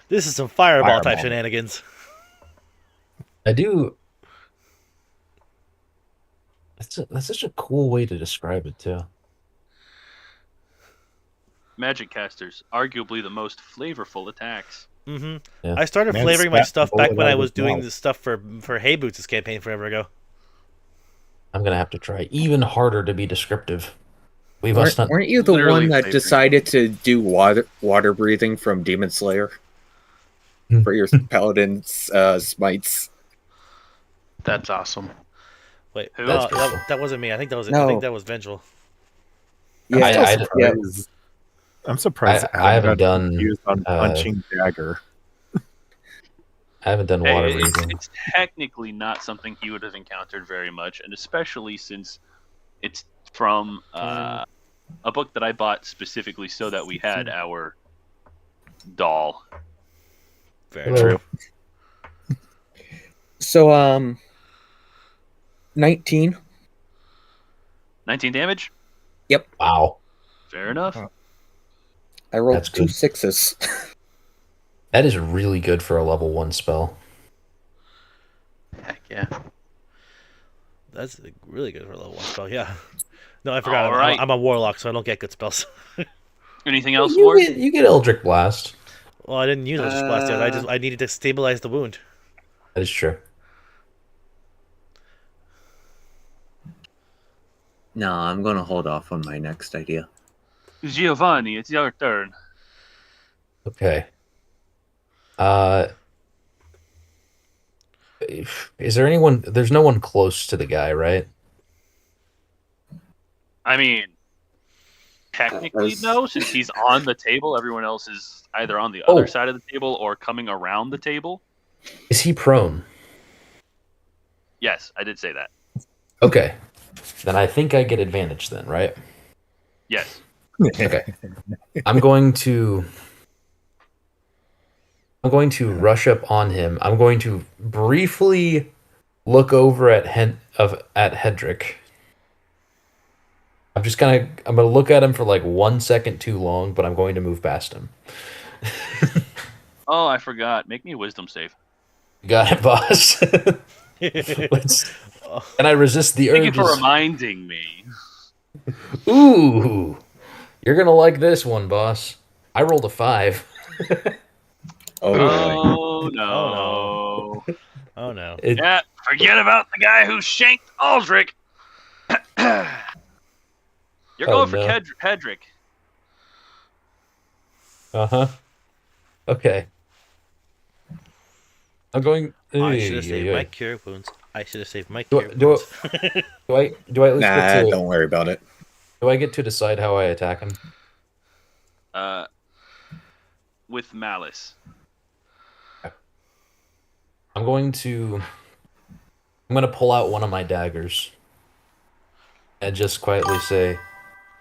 This is some fireball type Fireball. shenanigans. I do. That's such a cool way to describe it too. Magic casters, arguably the most flavorful attacks. Mm-hmm. Yeah. I started Man flavoring my spat stuff the back bullet when out I of was his doing mouth. this stuff for Hey Boots' campaign forever ago. I'm gonna have to try even harder to be descriptive. We must not. Weren't you the Literally one that flavoring. decided to do water breathing from Demon Slayer for your paladin's smites? That's awesome. Wait, Who? That's that, cool. that wasn't me. I think that was No. I think that was Vengeful. Yeah, I- I'm surprised. I haven't got done, confused on punching dagger. I haven't done water Hey, breathing. it's technically not something he would have encountered very much, and especially since it's from a book that I bought specifically so that we had our doll. Very Hello. true. So 19. 19 damage? Wow, Fair enough. I rolled That's 2 good. 6s. that is really good for a level 1 spell. Heck yeah. That's really good for a level 1 spell. Yeah. No, I forgot. All right. I'm a warlock, so I don't get good spells. Anything else, you Ward? get Eldritch Blast. Well, I didn't use Eldritch Blast yet. I needed to stabilize the wound. That is true. No, I'm going to hold off on my next idea. Giovanni, it's your turn. Okay. Is there anyone? There's no one close to the guy, right? I mean, technically, As- no, since he's on the table, everyone else is either on the Oh. other side of the table or coming around the table. Is he prone? Yes, I did say that. Okay. Then I think I get advantage then, right? Yes. Okay. I'm going to rush up on him. I'm going to briefly look over at Hedrick. I'm gonna look at him for like 1 second too long, but I'm going to move past him. Oh, I forgot. Make me a wisdom save. Got it, boss. And I resist the Thank you for urges. reminding me. Ooh, you're gonna like this one, boss. I rolled a 5. Oh, boy. Oh no. Oh no. It- Yeah, forget about the guy who shanked Aldrich. You're Oh, going for no. Hedrick. Uh-huh. Okay. I'm going. I should have Ay, saved ay, my ay. cure wounds. I should have saved my Do cure I- do I- wounds. Do I at least Nah, get to? don't worry about it. Do I get to decide how I attack him? With malice. I'm going to pull out one of my daggers and just quietly say,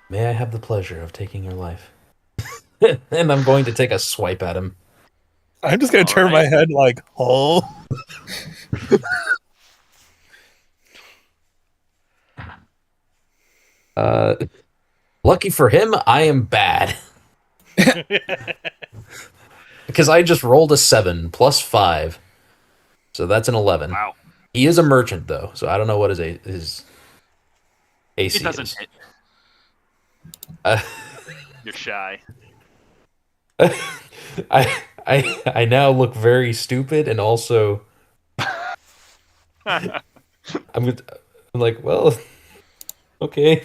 "May I have the pleasure of taking your life?" And I'm going to take a swipe at him. I'm just gonna All turn my right. head like, oh. Lucky for him, I am bad. Because I just rolled a 7 plus 5. So that's an 11. Wow. He is a merchant, though, so I don't know what his AC It doesn't is. hit. Uh, You're shy. I now look very stupid, and also I'm like, well, okay.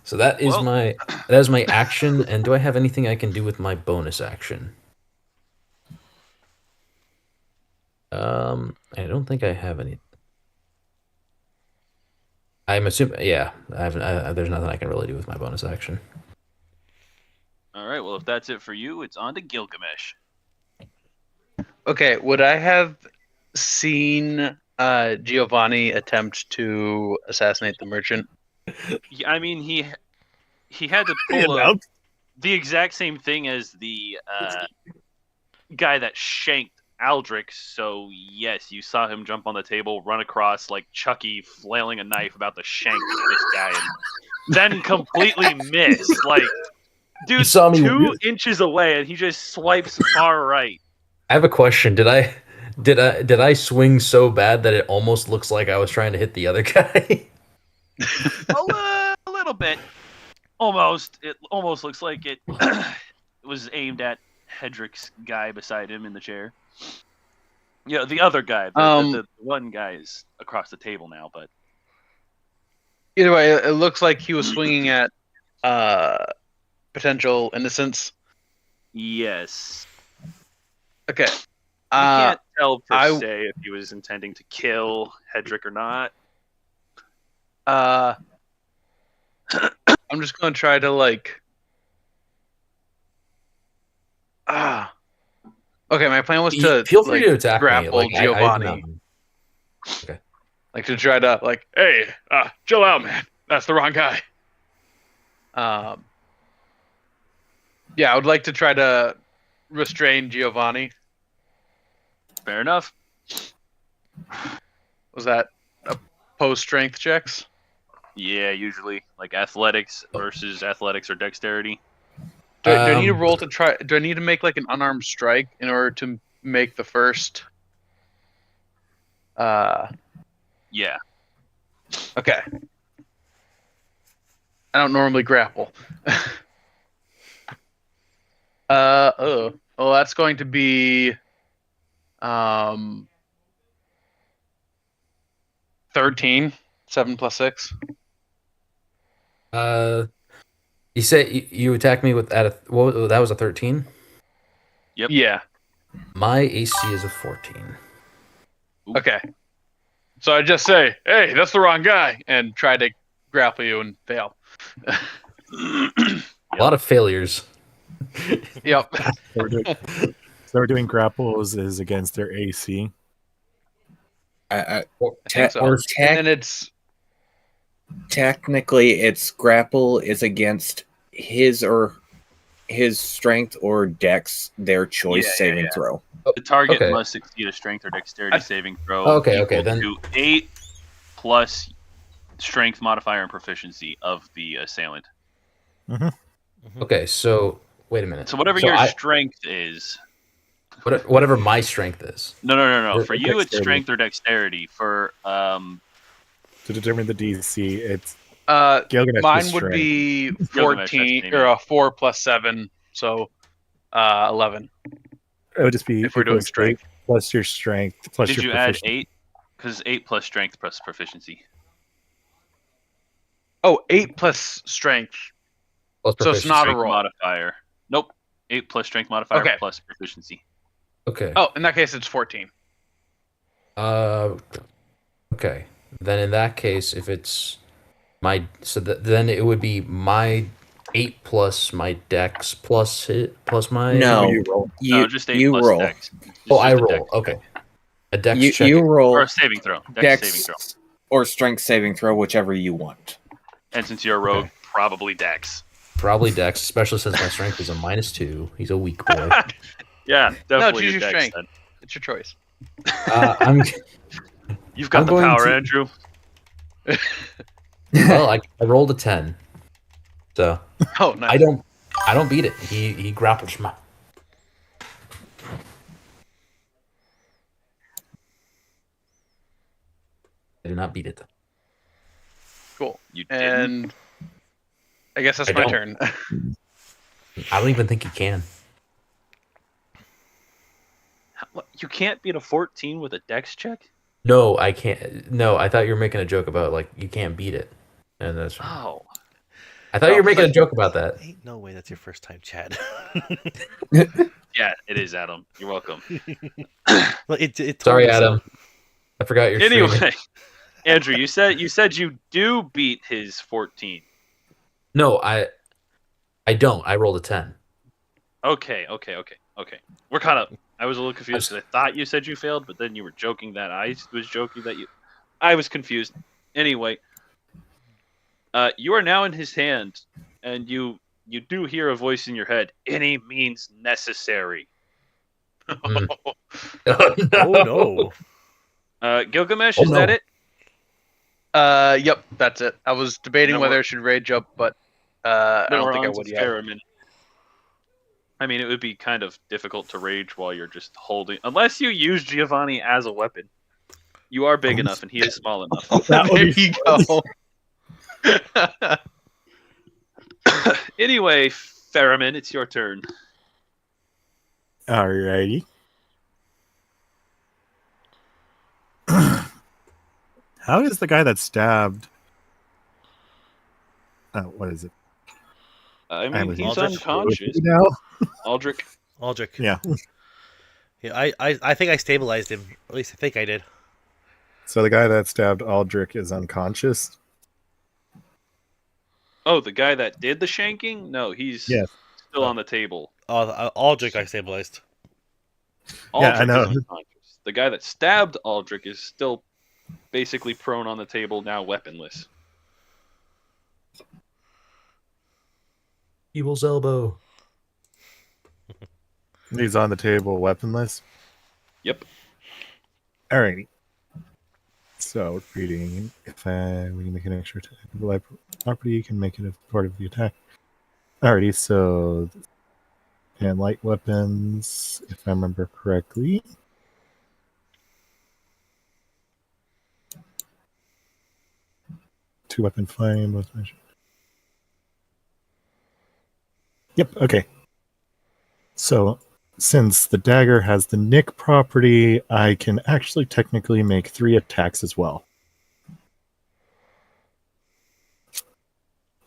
So that is Well- my action. And do I have anything I can do with my bonus action? I don't think I have any. I'm assuming, yeah. There's nothing I can really do with my bonus action. All right. Well, if that's it for you, it's on to Gilgamesh. Okay, would I have seen Giovanni attempt to assassinate the merchant? I mean, he had to You pull know? the exact same thing as the guy that shanked Aldrich. So yes, you saw him jump on the table, run across like Chucky flailing a knife about to shank this guy, and then completely miss. Like, dude's saw me- 2 inches away, and he just swipes far right. I have a question. Did I swing so bad that it almost looks like I was trying to hit the other guy? A little bit, almost. It almost looks like it was aimed at Hedrick's guy beside him in the chair. Yeah, the other guy. The one guy is across the table now, but Either way, it looks like he was swinging at potential innocents. yes. Okay. You can't tell per I- se if he was intending to kill Hedrick or not. I'm just gonna try to like. Okay, my plan was to Feel free like, to attack me. grapple Like, I have Giovanni, nothing. like to try to like. Hey, chill out, man. That's the wrong guy. Yeah, I would like to try to restrain Giovanni. Fair enough. Was that opposed strength checks? Yeah, usually like athletics versus athletics or dexterity. Do I need to Um, roll to try? Do I need to make like an unarmed strike in order to make the first? Yeah. Okay. I don't normally grapple. Well, that's going to be 13. 7 plus 6. You say you attacked me with that was a 13. Yep. Yeah. My AC is a 14. Okay. So I just say, "Hey, that's the wrong guy," and try to grapple you and fail. A lot of failures. Yep. So we're doing grapples is against their AC. I think so. Or- And then it's Technically, its grapple is against his strength or dex, their choice Yeah, saving throw. The target Okay. must succeed a strength or dexterity saving throw. Okay, equal then- to 8 plus strength modifier and proficiency of the assailant. Okay, so wait a minute. So whatever So your I- strength is. whatever my strength is. No. Or For you, it's dexterity. strength or dexterity. For To determine the DC, it's mine Gilgamesh is would strength. be Gilgamesh, 14 that's or a 4 plus 7, so 11. It would just be If we're doing equals strength. 8 plus your strength plus did your you add proficiency. 8? Because 8 plus strength plus proficiency. Oh, 8 plus strength. Plus So it's not a Strength roll. modifier. Nope. 8 plus strength modifier Okay. plus proficiency. Okay. Oh, in that case, it's 14. Okay. Then in that case, if it's then it would be my 8 plus my dex plus my No, You roll. No, just 8 you plus roll. dex. Oh, Just I a roll. dex. Okay. A dex You check. roll Or a saving throw. Dex saving throw. dex or strength saving throw, whichever you want. And since you're a rogue, probably dex. Probably dex, especially since my strength is a -2. He's a weak boy. Yeah, definitely choose your your dex. strength. Then. It's your choice. I'm You've got I'm the going power, to- Andrew. well. I rolled a 10, so Oh, nice. I don't beat it. He grapples my. I do not beat it. Cool. You didn't. And I guess that's I my don't. turn. I don't even think he can. What, you can't beat a 14 with a dex check? No, I can't. No, I thought you were making a joke about like you can't beat it, and that's. Oh. I thought you were making a joke about that. Ain't no way that's your first time, Chad. Yeah, it is, Adam. You're welcome. Well, it told Sorry, us so. Adam. I forgot your streaming. Anyway, Andrew, you said you do beat his 14. No, I don't. I rolled a 10. Okay. We're kind of I was a little confused because I thought you said you failed, but then you were joking that I was joking that you. I was confused. Anyway, you are now in his hand, and you do hear a voice in your head. Any means necessary. Oh, Oh no. Gilgamesh, Oh, is that no. it? Yep, that's it. I was debating Then whether we're- I should rage up, but I Then don't we're think I on to would yet. Faramir. I mean, it would be kind of difficult to rage while you're just holding, unless you use Giovanni as a weapon. You are big enough, and he is small enough. That would There be you go. Anyway, Faramir, it's your turn. Alrighty. How is the guy that stabbed? What is it? I mean, Hamlet. he's Aldrich. unconscious. Now? Aldrich. Aldrich. Yeah. Yeah, I think I stabilized him. At least I think I did. So the guy that stabbed Aldrich is unconscious. Oh, the guy that did the shanking? No, he's Yes. still on the table. Aldrich I stabilized. Aldrich I know. is unconscious. The guy that stabbed Aldrich is still basically prone on the table, now weaponless. Evil's elbow. He's on the table, weaponless. Yep. Alrighty. So reading, if we make an extra attack of the life property, you can make it a part of the attack. Alrighty, so and light weapons, if I remember correctly. Two weapon fighting, both measures. Yep, okay. So since the dagger has the nick property, I can actually technically make 3 attacks as well.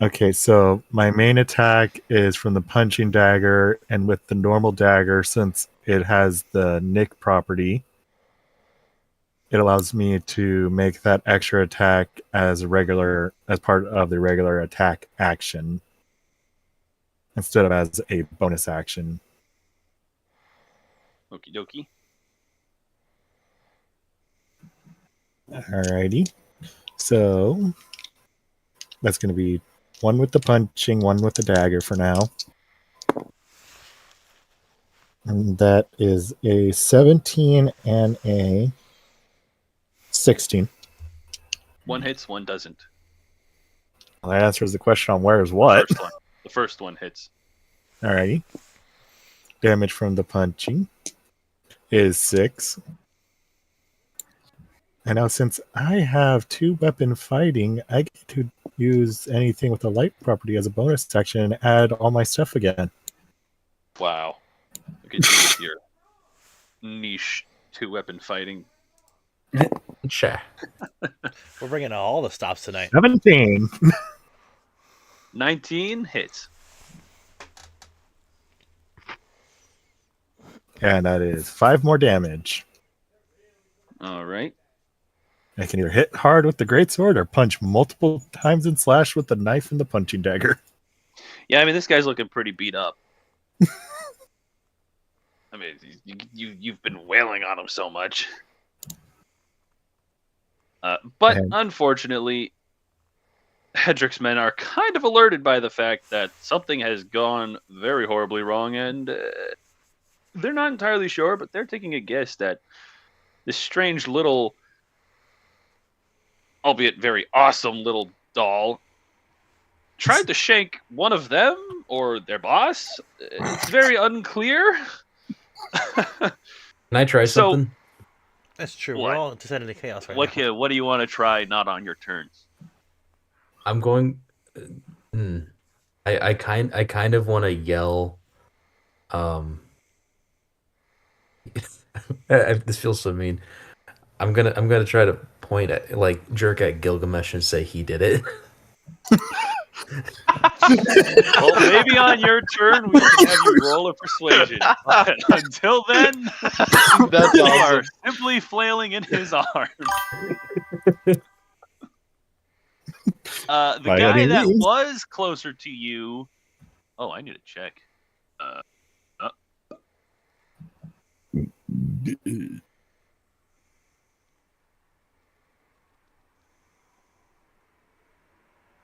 Okay, so my main attack is from the punching dagger, and with the normal dagger, since it has the nick property, it allows me to make that extra attack as part of the regular attack action instead of as a bonus action. Okie dokie. Alrighty. So that's going to be 1 with the punching, 1 with the dagger for now. And that is a 17 and a 16. One hits, one doesn't. Well, that answers the question on where's what. The first one hits. Alrighty. Damage from the punching is 6. And now since I have 2 weapon fighting, I get to use anything with a light property as a bonus action and add all my stuff again. Wow. Look at you with your niche 2-weapon fighting. Sure. We're bringing out all the stops tonight. 17. 19 hits. And that is 5 more damage. All right. I can either hit hard with the greatsword or punch multiple times and slash with the knife and the punching dagger. Yeah, I mean, this guy's looking pretty beat up. I mean, you've been wailing on him so much. But And- unfortunately, Hedrick's men are kind of alerted by the fact that something has gone very horribly wrong, and they're not entirely sure, but they're taking a guess that this strange little, albeit very awesome little doll, tried to shank one of them or their boss. It's very unclear. Can I try So- something? That's true. What? We're all descending into chaos right What now. do you want to try? Not on your turns. I'm going. I kind of want to yell. This feels so mean. I'm gonna try to point at, like, jerk at Gilgamesh and say he did it. Well, maybe on your turn we can have you roll a persuasion. But until then, That's you are awesome. simply flailing in his arms. The By guy any that means. was closer to you. Oh, I need to check.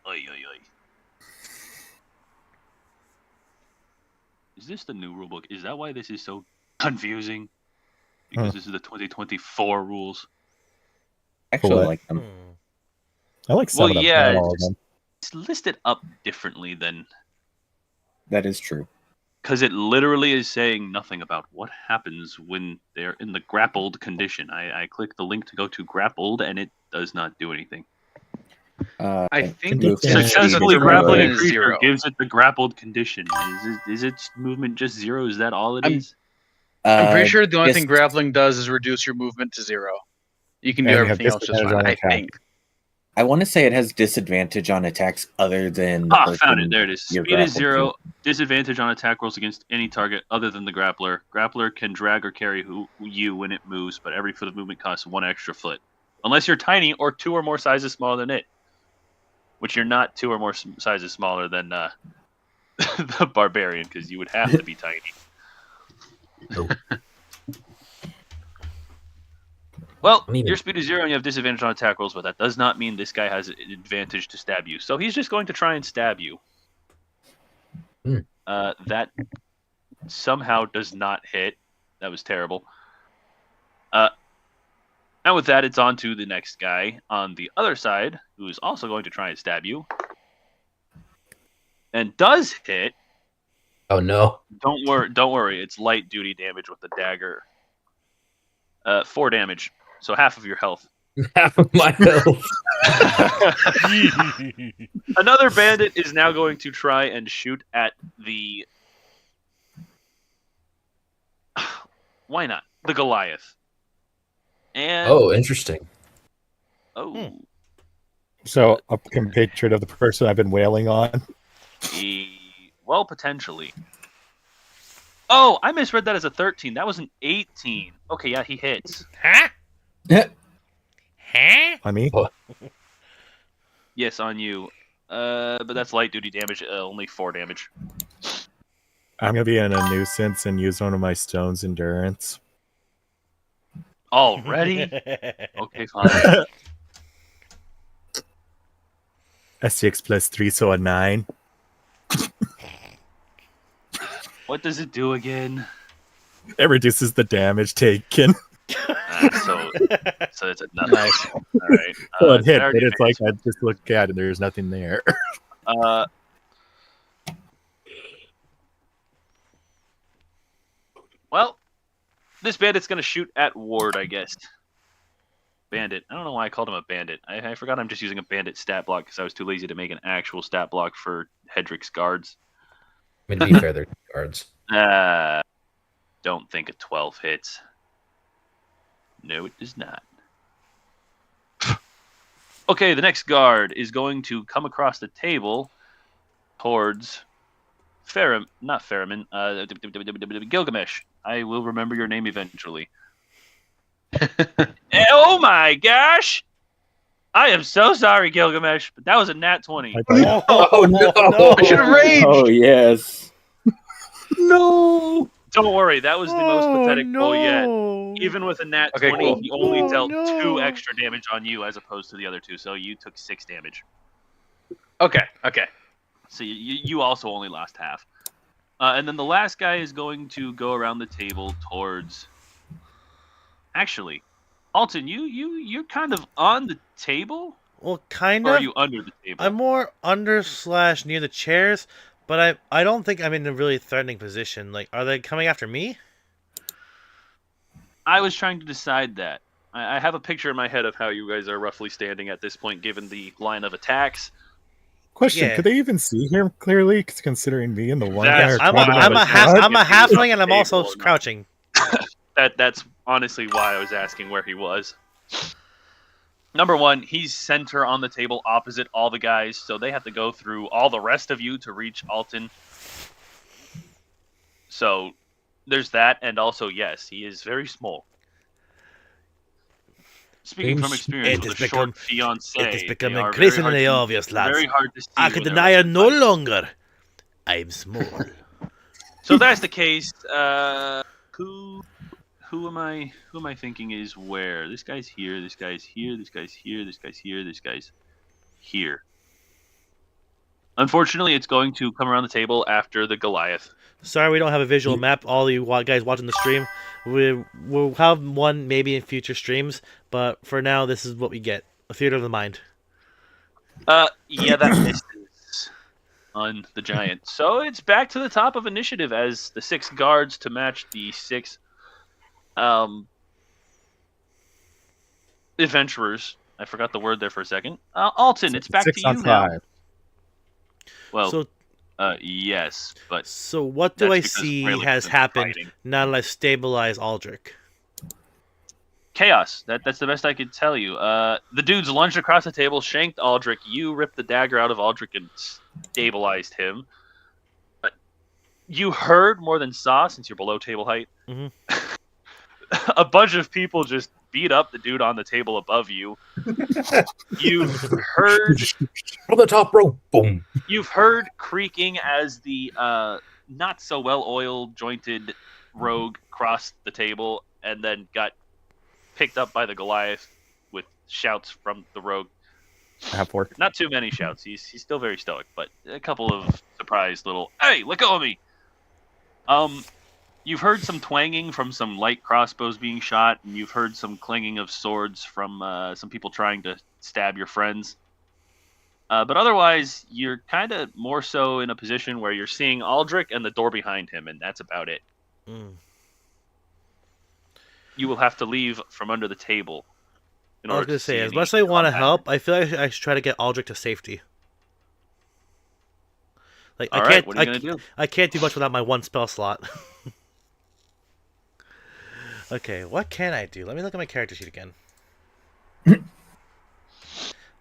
Oy, oy, oy. Is this the new rulebook? Is that why this is so confusing? Because this is the 2024 rules. Actually, I What? like them. Hmm. I like some Well, of them, yeah, not all of just- them. It's listed up differently than That is true. because it literally is saying nothing about what happens when they're in the grappled condition. I click the link to go to grappled, and it does not do anything. I think move it to says Successfully the grappling movement a is creature 0. gives it the grappled condition. Is its movement just 0? Is that all it I'm- is? I'm pretty sure the only yes. thing grappling does is reduce your movement to 0. You can do And you have everything else just disadvantage fine. on I attack. think. I want to say it has disadvantage on attacks other than the Found person it. There it is. you're Speed is grappled 0. Disadvantage on attack rolls against any target other than the grappler. Grappler can drag or carry you when it moves, but every foot of movement costs 1 extra foot. Unless you're tiny or 2 or more sizes smaller than it. Which you're not 2 or more sizes smaller than the barbarian, because you would have to be tiny. Nope. Well, I mean- your speed is 0 and you have disadvantage on attack rolls, but that does not mean this guy has an advantage to stab you. So he's just going to try and stab you. Hmm. That somehow does not hit. That was terrible. And with that, it's on to the next guy on the other side, who is also going to try and stab you. And does hit. Oh no. Don't worry. It's light duty damage with the dagger. 4 damage. So half of your health. Half of my health. Another bandit is now going to try and shoot at the... Why not? The Goliath. And... Oh, interesting. Oh. So, a compatriot of the person I've been wailing on. Well, potentially. Oh, I misread that as a 13. That was an 18. Okay, yeah, he hits. Huh? Huh? On me? Yes, on you. But that's light duty damage, only 4 damage. I'm going to be in a nuisance and use one of my stones endurance. Already? Okay, fine. S6 plus 3, so a 9. What does it do again? It reduces the damage taken. So it's a nothing. Nice. All right. So it hit, target but it's like hits. I just look at it and there's nothing there. Well, this bandit's going to shoot at Ward, I guess. Bandit. I don't know why I called him a bandit. I forgot I'm just using a bandit stat block because I was too lazy to make an actual stat block for Hedrick's guards. I mean, to be fair, they're guards. Don't think a 12 hits. No, it does not. Okay, the next guard is going to come across the table towards not Faramir, Gilgamesh. I will remember your name eventually. Oh my gosh! I am so sorry, Gilgamesh, but that was a nat 20. Oh, no. I should have raged. Oh yes. No. Don't worry, that was the most pathetic roll yet. no. Even with a nat Okay, 20, cool. he only dealt no. 2 extra damage on you as opposed to the other 2, so you took 6 damage. Okay. So you also only lost half. And then the last guy is going to go around the table towards... Actually, Alton, you're kind of on the table? Well, kind Or of. are you under the table? I'm more under / near the chairs, but I don't think I'm in a really threatening position. Like, are they coming after me? I was trying to decide that. I have a picture in my head of how you guys are roughly standing at this point, given the line of attacks. Question: Yeah. could they even see him clearly? Considering me and the one guy That's- are I'm talking about a a shot? I'm a halfling and I'm Table also or not. crouching. That's honestly why I was asking where he was. Number one, he's center on the table opposite all the guys, so they have to go through all the rest of you to reach Alton. So there's that, and also, yes, he is very small. Speaking from experience It with has a short fiancé, It is they becoming are very increasingly hard to- obvious, lads. Very hard to see I when can they're deny it no outside. longer. I'm small. So if that's the case. who am I thinking is where? This guy's here, this guy's here, this guy's here, this guy's here, this guy's here. Unfortunately, it's going to come around the table after the Goliath. Sorry, we don't have a visual map. All you guys watching the stream, we'll have one maybe in future streams, but for now, this is what we get: a theater of the mind. Yeah, that misses on the giant. So it's back to the top of initiative as the 6 guards to match the 6 adventurers. I forgot the word there for a second. Alton, it's back to 6 you on now. 5. Well, So, yes, but so what do that's I because see Rayleigh has isn't happened fighting. now that I've stabilized Aldrich? Chaos. That's the best I could tell you. The dudes lunged across the table, shanked Aldrich. You ripped the dagger out of Aldrich and stabilized him. But you heard more than saw, since you're below table height. Mhm. A bunch of people just beat up the dude on the table above you. You've heard From the top rope, boom. You've heard creaking as the not so well oiled jointed rogue crossed the table and then got picked up by the Goliath with shouts from the rogue. I have 4. Not too many shouts. He's still very stoic, but a couple of surprised little "Hey, let go of me!" You've heard some twanging from some light crossbows being shot, and you've heard some clanging of swords from some people trying to stab your friends. But otherwise, you're kind of more so in a position where you're seeing Aldrich and the door behind him, and that's about it. Mm. You will have to leave from under the table. In I was order gonna to say, see as any much as I want to combat. help, I feel like I should try to get Aldrich to safety. Like All I right, can't, what are you gonna do? I can't do much without my 1 spell slot. Okay, what can I do? Let me look at my character sheet again.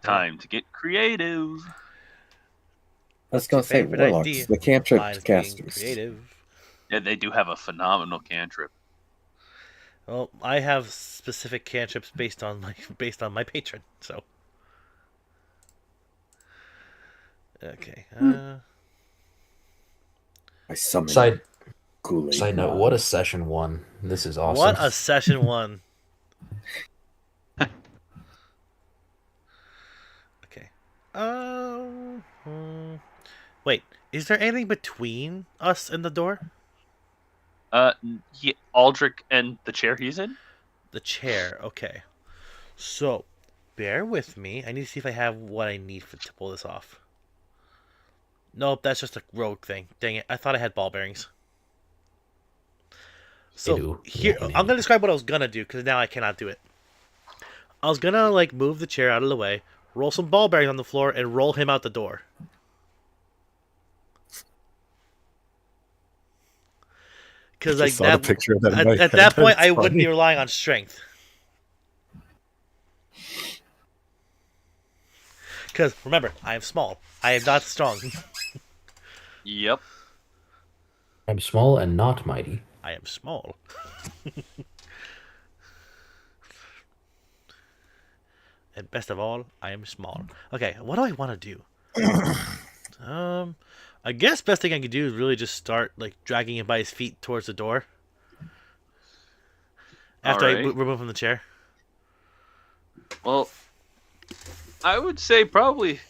Time to get creative. I was going to say, Favorite warlocks, idea. the cantrip Mine's being casters. creative. Yeah, they do have a phenomenal cantrip. Well, I have specific cantrips based on my patron. So, okay. I summon Side Kool-Aid. side note, what a session 1. This is awesome. What a session 1. Okay. Wait, is there anything between us and the door? Aldrich and the chair he's in. The chair. Okay. So, bear with me. I need to see if I have what I need to pull this off. Nope, that's just a rogue thing. Dang it! I thought I had ball bearings. So do. here, Yeah, I'm gonna describe what I was gonna do because now I cannot do it. I was gonna move the chair out of the way, roll some ball bearings on the floor, and roll him out the door. Because Just saw the picture of that in my at head. that point, That's I wouldn't funny. be relying on strength. Because remember, I am small. I am not strong. Yep. I'm small and not mighty. I am small. And best of all, I am small. Okay, what do I want to do? I guess best thing I could do is really just start dragging him by his feet towards the door. After I Alright. remove him from the chair. Well, I would say probably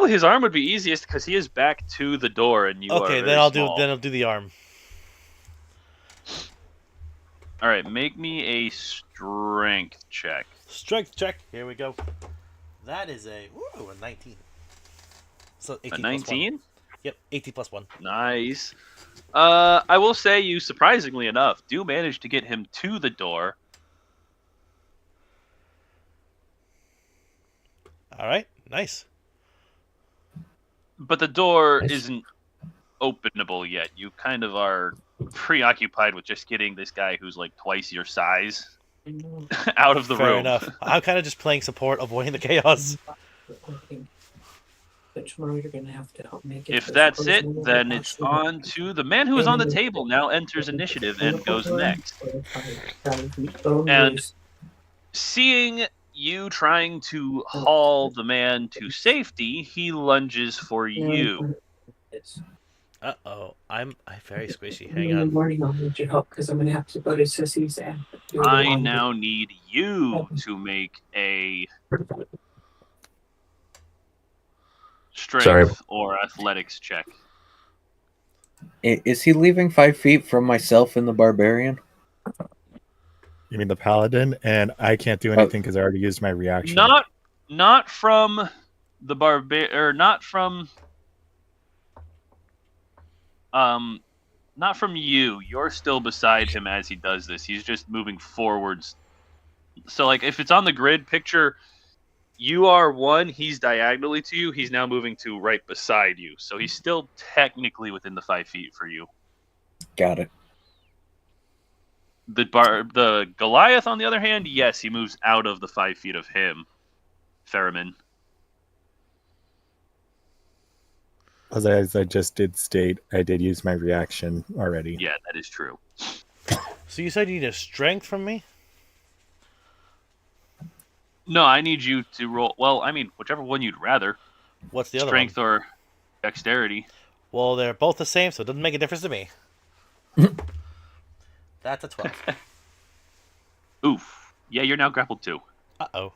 his arm would be easiest because he is back to the door and you are Okay, very then I'll small. do the arm. All right, make me a strength check. Strength check. Here we go. That is a 19. So 18 A plus 19? 1. Yep, 18 plus 1. Nice. I will say you surprisingly enough do manage to get him to the door. All right, nice. But the door Nice. isn't openable yet. You kind of are preoccupied with just getting this guy who's like twice your size out of the Fair room. enough. I'm kind of just playing support, avoiding the chaos. But tomorrow you're gonna have to help make it. If that's it, then it's on to the man who is on the table now enters initiative and goes next. And seeing you trying to haul the man to safety, he lunges for you. Uh-oh. I'm very squishy. In Hang the on. morning, I'll need your help because I'm gonna have to go to Sissy's and do the I laundry. now need you to make a strength Sorry. or athletics check. Is he leaving 5 feet from myself and the barbarian? You mean the paladin? And I can't do anything because I already used my reaction. Not from the not from not from you. You're still beside him as he does this. He's just moving forwards. So like if it's on the grid, picture you are one, he's diagonally to you, he's now moving to right beside you. So he's still technically within the 5 feet for you. Got it. The Goliath, on the other hand, yes, he moves out of the 5 feet of him. Ferriman. As I just did state, I did use my reaction already. Yeah, that is true. So you said you need a strength from me? No, I need you to roll. Well, I mean, whichever one you'd rather. What's the other Strength one? or dexterity. Well, they're both the same, so it doesn't make a difference to me. That's a 12. Oof. Yeah, you're now grappled too. Uh-oh.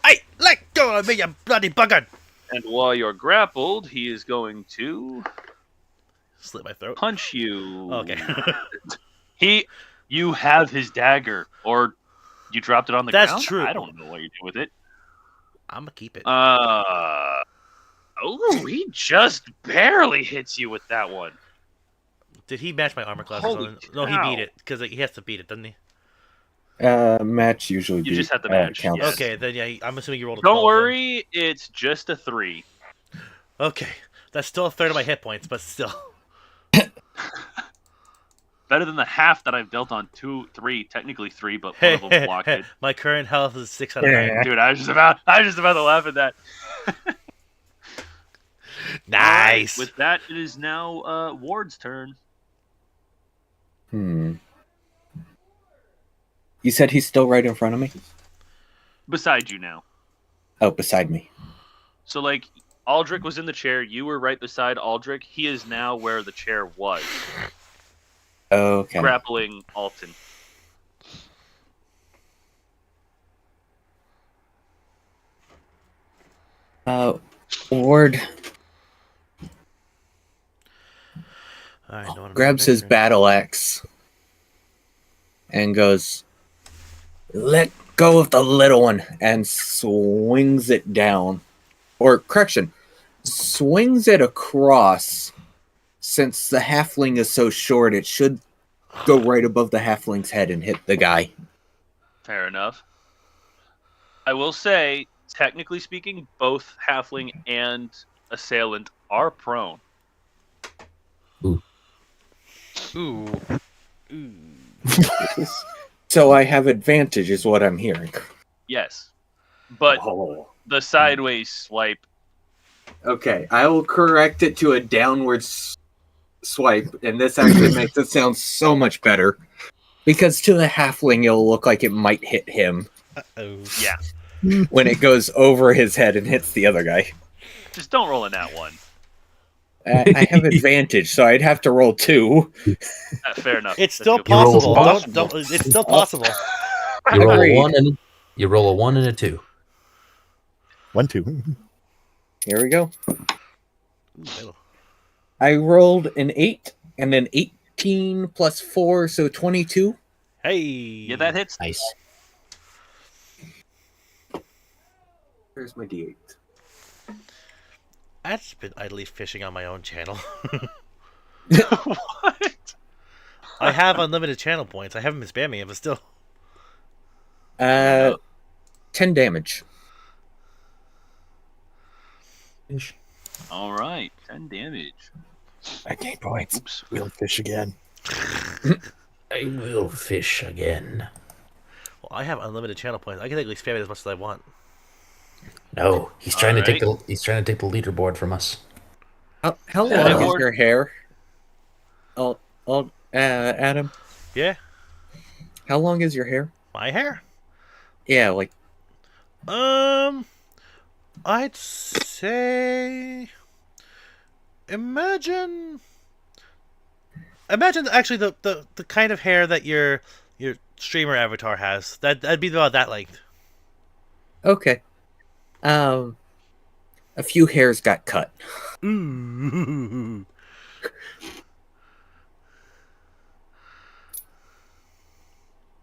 Hey, let go of me, you bloody bugger! And while you're grappled, he is going to Slit my throat. punch you. Okay. You have his dagger, or you dropped it on the That's ground? true. I don't know what you do with it. I'm gonna keep it. Oh, he just barely hits you with that one. Did he match my armor class? Holy No, he cow. beat it, because he has to beat it, doesn't he? Match usually. You just have to match, counts. yes. Okay, then yeah, I'm assuming you rolled a 12. Don't worry, it's just a 3. Then. Okay, that's still a third of my hit points, but still. Better than the half that I've built on 2, 3, technically 3, but one of them blocked it. My current health is 6 out of 9. Dude, I was just about to laugh at that. Nice. With that, it is now Ward's turn. You said he's still right in front of me? Beside you now. Oh, beside me. So, like, Aldrich was in the chair. You were right beside Aldrich. He is now where the chair was, Okay. grappling Alton. Ward Alright, no one grabs his battle axe and goes, "Let go of the little one," and swings it down. Or, correction, swings it across. Since the halfling is so short, it should go right above the halfling's head and hit the guy. Fair enough. I will say, technically speaking, both halfling and assailant are prone. Ooh. So I have advantage, is what I'm hearing. Yes. But Oh. the sideways swipe, Okay, I will correct it to a downward swipe, and this actually makes it sound so much better. Because to the halfling, it'll look like it might hit him Uh-oh. yeah. when it goes over his head and hits the other guy. Just don't roll in that one. I have advantage, so I'd have to roll 2. Fair enough. It's That's still good. possible. possible. Don't, it's still possible. You roll Agreed. you roll a 1 and a 2. 1, 2. Here we go. Ooh, I rolled an 8 and an 18 plus 4, so 22. Hey. Yeah, that hits. Nice. Where's my D8? I've just been idly fishing on my own channel. What? I have unlimited channel points. I haven't been spamming it, but still. 10 damage. All right, 10 damage. I gain points. Oops. We'll fish again. I will fish again. Well, I have unlimited channel points. I can technically spam it as much as I want. No, he's trying to take Alright. the leaderboard from us. How Yeah, long is Ward. your hair? Adam, Yeah, how long is your hair? my hair. Yeah, like I'd say Imagine actually the kind of hair that your streamer avatar has. That'd be about that length. Okay. A few hairs got cut. Ooh.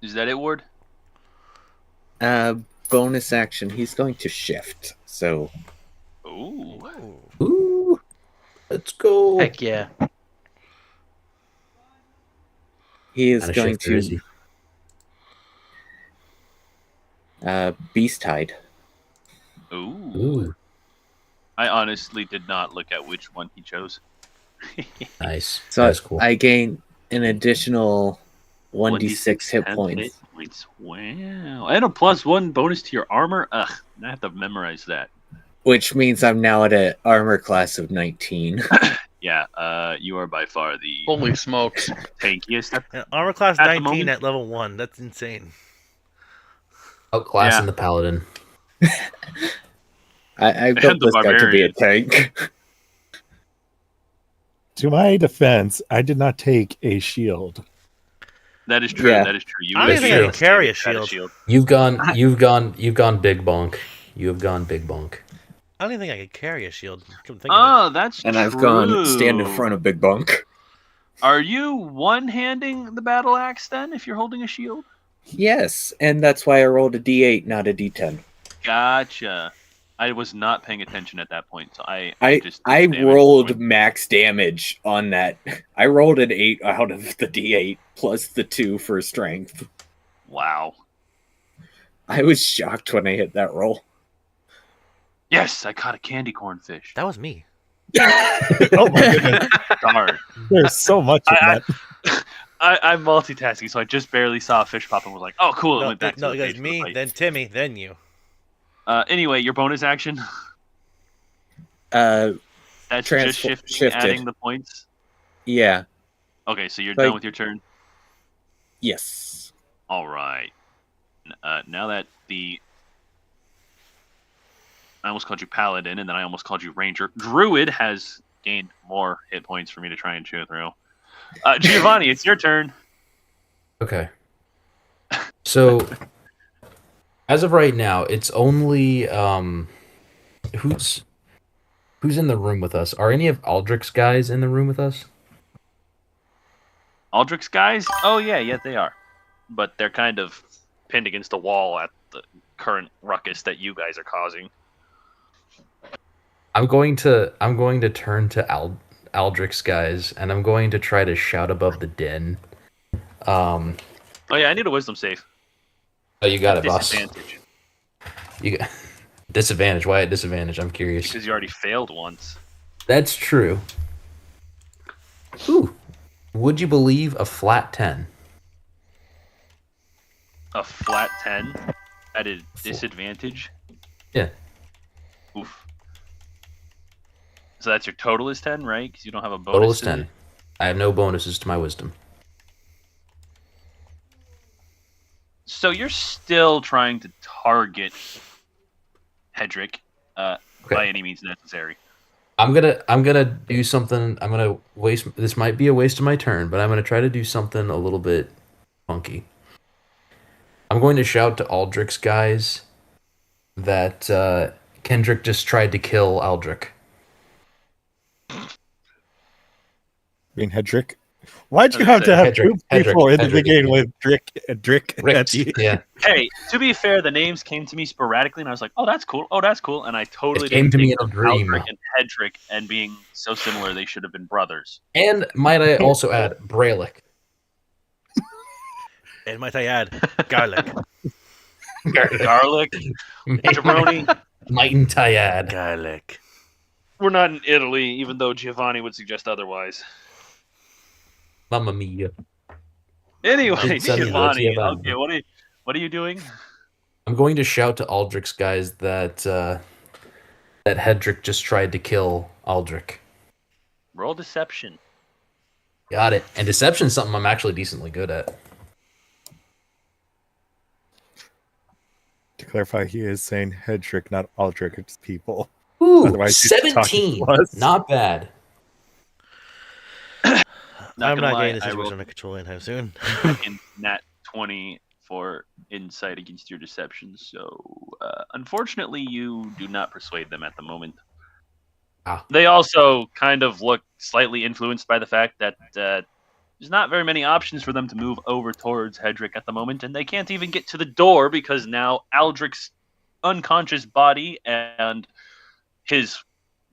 Is that it, Ward? Bonus action. He's going to shift. So Ooh. Ooh, let's go. Heck yeah. he is Kinda going shifter, is to he? beast hide. Ooh. Ooh, I honestly did not look at which one he chose. nice. So That's cool. I gain an additional 1d6 hit 10 points. hit points. Wow. And a +1 bonus to your armor. Ugh. I have to memorize that. Which means I'm now at an armor class of 19. Yeah. You are by far the Holy smokes. tankiest. And armor class At the 19 moment- at level 1. That's insane. Outclassing Yeah. the paladin. I built the this guy to be a barbarian. tank. To my defense, I did not take a shield. That is true. Yeah. That is true. You I don't even think I can carry a had shield. You've gone big bonk. You have gone big bonk. I don't even think I could carry a shield. Come think of Oh, that's And true. I've gone stand in front of Big Bunk. Are you one-handing the battle axe then? If you're holding a shield? Yes, and that's why I rolled a d8, not a d10. Gotcha. I was not paying attention at that point, so I just I damage rolled point. max damage on that. I rolled an 8 out of the d8 plus the 2 for strength. Wow. I was shocked when I hit that roll. Yes, I caught a candy corn fish. That was me. Oh my goodness. Darn. There's so much in I- Uh, that. I'm multitasking, so I just barely saw a fish pop and was like, "Oh, cool!" It No, went back to no, the it goes page for the me, fight. then Timmy, then you. Anyway, your bonus action. Uh, That's Transfo- just shifting, shifted. adding the points. yeah, Okay, so you're Like- done with your turn. yes. All right. Now that I almost called you Paladin, and then I almost called you Ranger. Druid has gained more hit points for me to try and chew through. Giovanni, it's your turn. Okay. So, as of right now, it's only who's in the room with us? Are any of Aldrich's guys in the room with us? Aldrich's guys? Oh, yeah, they are. But they're kind of pinned against the wall at the current ruckus that you guys are causing. I'm going to turn to Aldrich's guys, and I'm going to try to shout above the din. Oh, yeah, I need a wisdom save. Oh, you got it, boss. Disadvantage. You got disadvantage. Why at disadvantage? I'm curious. Because you already failed once. That's true. Ooh. Would you believe a flat 10? A flat 10 at a disadvantage? Yeah. Oof. So that's your total is 10, right? Because you don't have a bonus. Total is to 10. it? I have no bonuses to my wisdom. So you're still trying to target Hedrick by any means necessary. I'm gonna do something. I'm gonna waste. This might be a waste of my turn, but I'm gonna try to do something a little bit funky. I'm going to shout to Aldrich's guys that Kendrick just tried to kill Aldrich. I mean, Hedrick. Why'd you I was have to gonna have say, two Hedrick, people in the Hedrick. beginning with Drick at Rick, the yeah, Hey, to be fair, the names came to me sporadically, and I was like, "Oh, that's cool. Oh, that's cool." And I totally It came didn't to me think in a of dream. Aldrich and Hedrick and being so similar they should have been brothers. and might I also add Bralic? And might I add, garlic. Garlic, jabroni. Might and Tyad. Garlic. We're not in Italy, even though Giovanni would suggest otherwise. Mamma mia. Anyway, Pizza Giovanni. Giovanni. Okay, what are you doing? I'm going to shout to Aldrich's guys that that Hedrick just tried to kill Aldrich. Roll deception. Got it. And deception is something I'm actually decently good at. To clarify, he is saying Hedrick, not Aldrich. It's people. Ooh, Otherwise, he's talking 17. to us. Not bad. I'm gonna not lie, getting the I situation rolled under control anytime soon. in nat 20 for insight against your deception. So, unfortunately, you do not persuade them at the moment. Ah. They also kind of look slightly influenced by the fact that there's not very many options for them to move over towards Hedrick at the moment, and they can't even get to the door because now Aldrich's unconscious body and his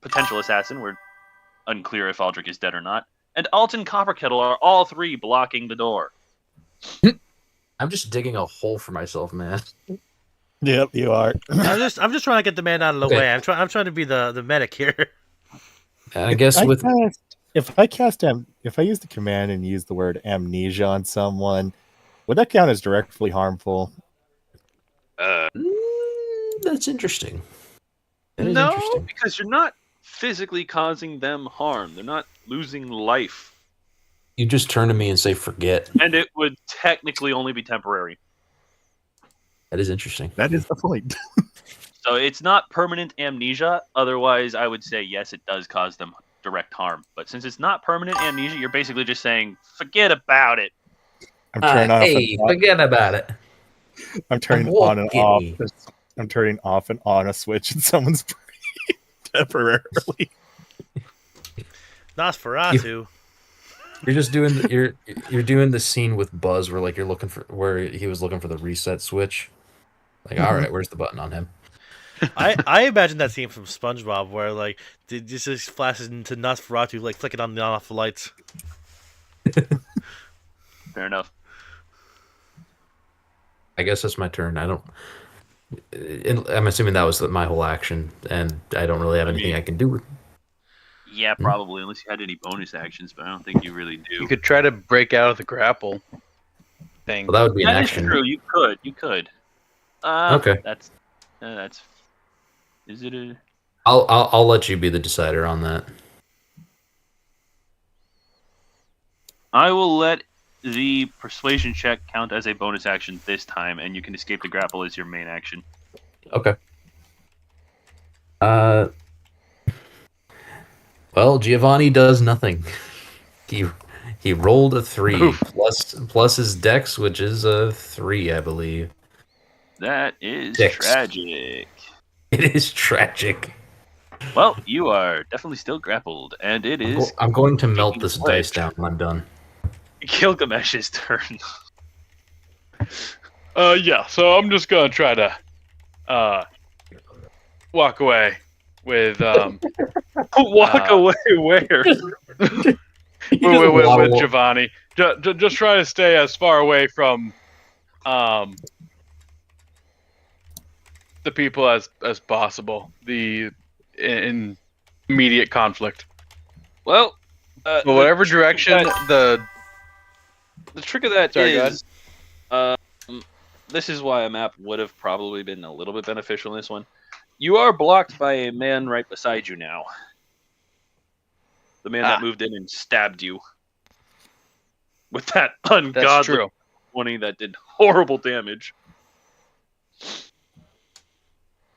potential assassin, we're unclear if Aldrich is dead or not, and Alton Copperkettle are all three blocking the door. I'm just digging a hole for myself, man. Yep, you are. I'm just trying to get the man out of the Okay. way. I'm trying to be the medic here. And I guess with If I use the command and use the word amnesia on someone, would that count as directly harmful? that's interesting. That is No, interesting. because you're not physically causing them harm. They're not losing life. You just turn to me and say forget. And it would technically only be temporary. That is interesting. That is the point. So it's not permanent amnesia. Otherwise, I would say yes, it does cause them direct harm. But since it's not permanent amnesia, you're basically just saying, forget about it. I'm turning off hey, and on. forget about it. I'm turning I'm on and off. walking. I'm turning off and on a switch in someone's brain temporarily. Nosferatu. You're just doing you're doing the scene with Buzz where like you're looking for where he was looking for the reset switch. Like, all right, where's the button on him? I imagine that scene from SpongeBob where like this just flashes into Nosferatu like flicking on and off the lights. Fair enough. I guess that's my turn. I'm assuming that was my whole action, and I don't really have anything I can do with. Yeah, probably, unless you had any bonus actions, but I don't think you really do. You could try to break out of the grapple thing. Well, that would be an That is action. true. You could. Okay. That's. Is it a? I'll let you be the decider on that. I will let the persuasion check count as a bonus action this time, and you can escape the grapple as your main action. Okay. Well, Giovanni does nothing. He rolled a 3 plus his dex, which is a 3, I believe. That is 6. tragic. It is tragic. Well, you are definitely still grappled, and it is I'm going to melt taking this flesh. dice down when I'm done. Gilgamesh's turn. Yeah, so I'm just gonna try to walk away with Walk away where? with Giovanni. Just try to stay as far away from the people as possible. The in immediate conflict. Well, But whatever direction the trick of that Sorry, go is, this is why a map would have probably been a little bit beneficial in this one. You are blocked by a man right beside you now. The man that moved in and stabbed you with that that's ungodly true. 20 that did horrible damage.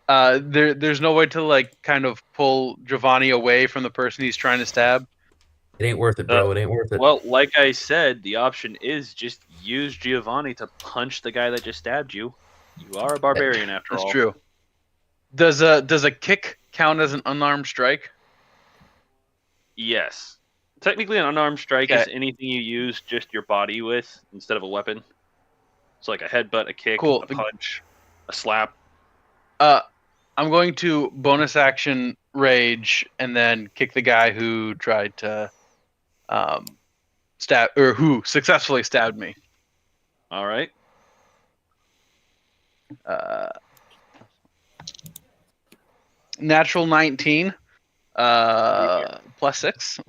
There's no way to like kind of pull Giovanni away from the person he's trying to stab. It ain't worth it, bro. It ain't worth it. Well, like I said, the option is just use Giovanni to punch the guy that just stabbed you. You are a barbarian after all. That's true. Does a kick count as an unarmed strike? Yes. Technically, an unarmed strike is Okay. anything you use just your body with instead of a weapon. It's like a headbutt, a kick, Cool. a punch, a slap. I'm going to bonus action rage and then kick the guy who tried to stab or who successfully stabbed me. All right. Natural 19 plus 6,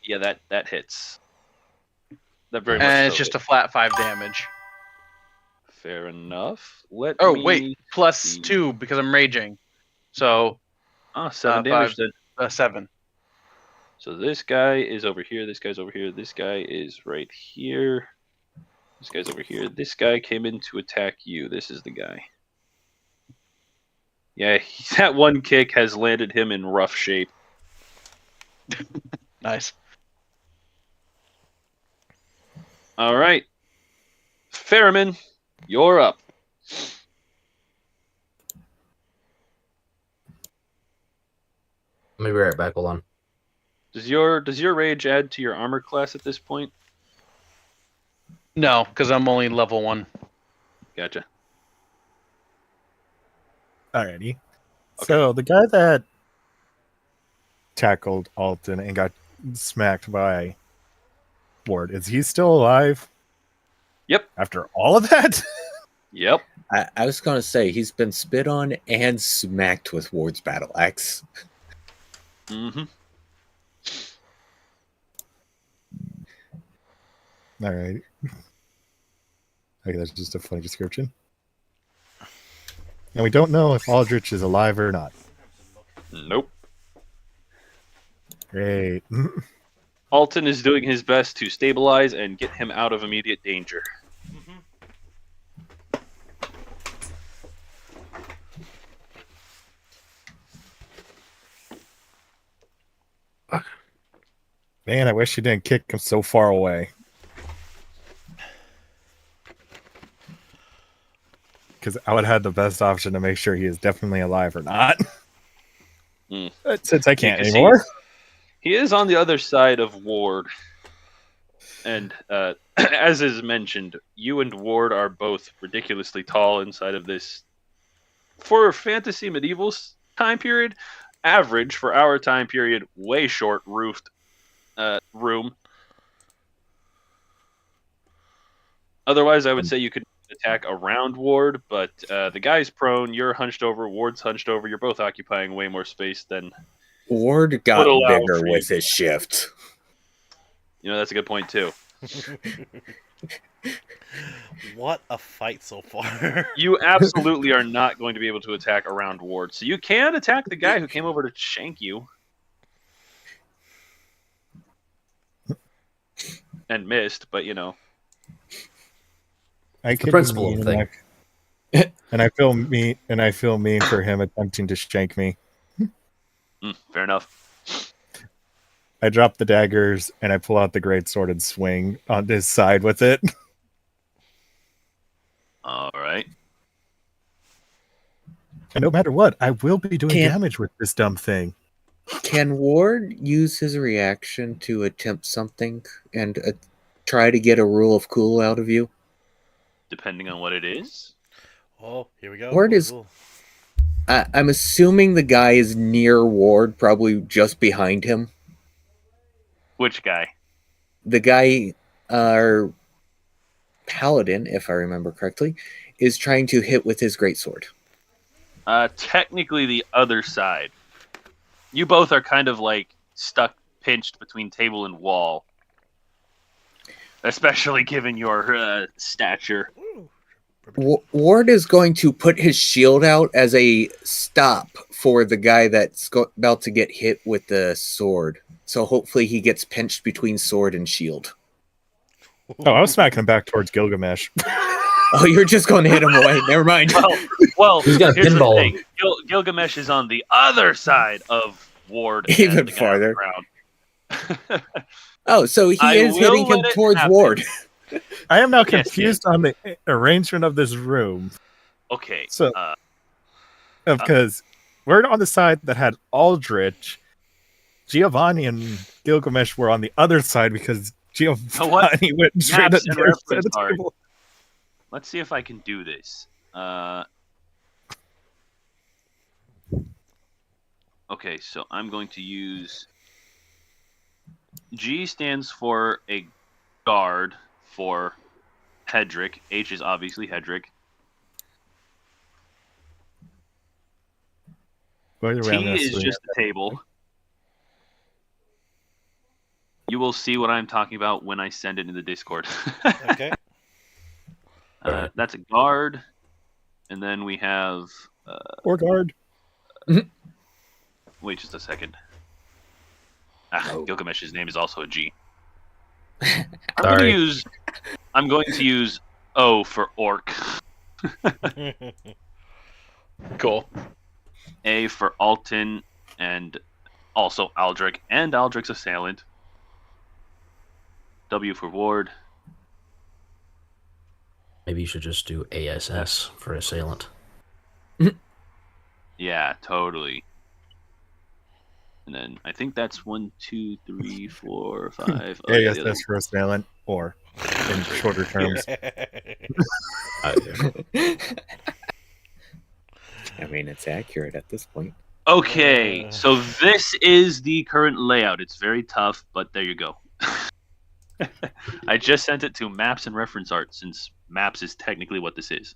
Yeah, that hits. That very much and it's so just a hits. flat 5 damage. Fair enough. Let Oh me... wait, plus see. 2 because I'm raging, so 7 damage 5. then. 7. So this guy is over here. This guy's over here. This guy is right here. This guy's over here. This guy came in to attack you. This is the guy. Yeah, that one kick has landed him in rough shape. Nice. All right. Ferriman, you're up. Let me be right back. Hold on. Does your rage add to your armor class at this point? No, because I'm only level 1. Gotcha. Alrighty. So the guy that tackled Alton and got smacked by Ward, is he still alive? Yep. After all of that? Yep. I was going to say, he's been spit on and smacked with Ward's battle axe. Mm-hmm. All right. Okay, that's just a funny description. And we don't know if Aldrich is alive or not. Nope. Great. Alton is doing his best to stabilize and get him out of immediate danger. Man, I wish you didn't kick him so far away. Because I would have had the best option to make sure he is definitely alive or not. Mm. But since I can't Because anymore. He is on the other side of Ward. And as is mentioned, you and Ward are both ridiculously tall inside of this. For fantasy medieval time period, average for our time period, way short roofed room. Otherwise, I would say you could attack around Ward, but the guy's prone, you're hunched over, Ward's hunched over, you're both occupying way more space than... Ward got Would allow bigger for you. with his shift. You know, that's a good point, too. What a fight so far. You absolutely are not going to be able to attack around Ward. So you can attack the guy who came over to shank you. And missed, but you know. I the could principle be of mean, and I feel mean for him attempting to shank me. Fair enough. I drop the daggers and I pull out the great sword and swing on his side with it. All right. And no matter what, I will be doing Can't- damage with this dumb thing. Can Ward use his reaction to attempt something and try to get a rule of cool out of you? Depending on what it is. Oh, here we go. Word is- Cool. I'm assuming the guy is near Ward, probably just behind him. Which guy? The guy, our paladin, if I remember correctly, is trying to hit with his greatsword. Technically the other side. You both are kind of like stuck, pinched between table and wall. Especially given your stature. Ward is going to put his shield out as a stop for the guy that's about to get hit with the sword. So hopefully he gets pinched between sword and shield. Oh, I was smacking him back towards Gilgamesh. Oh, you're just going to hit him away. Never mind. Well, He's got a here's the pinball thing. Gilgamesh is on the other side of Ward. and Even the guy on the farther. ground. Oh, so he I is will hitting him let it towards happen. Ward. I am now Yes, confused on the arrangement of this room. Okay. So, because we're on the side that had Aldrich, Giovanni and Gilgamesh were on the other side because Giovanni went straight Maps at and the other side of reference the art. table. Let's see if I can do this. Okay, so I'm going to use... G stands for a guard for Hedrick. H is obviously Hedrick. By the way, I'm T gonna is swing just the table. You will see what I'm talking about when I send it in the Discord. Okay. That's a guard. And then we have... Or guard. Wait just a second. Gilgamesh's name is also a G. Sorry. I'm going to use O for orc. Cool. A for Alton and also Aldrich and Aldrich's assailant. W for Ward. Maybe you should just do ASS for assailant. Yeah, totally. And then I think that's 1, 2, 3, 4, 5. Oh, yeah, the other ASS for assailant, or in shorter terms. I mean, it's accurate at this point. Okay, so this is the current layout. It's very tough, but there you go. I just sent it to Maps and Reference Art, since Maps is technically what this is.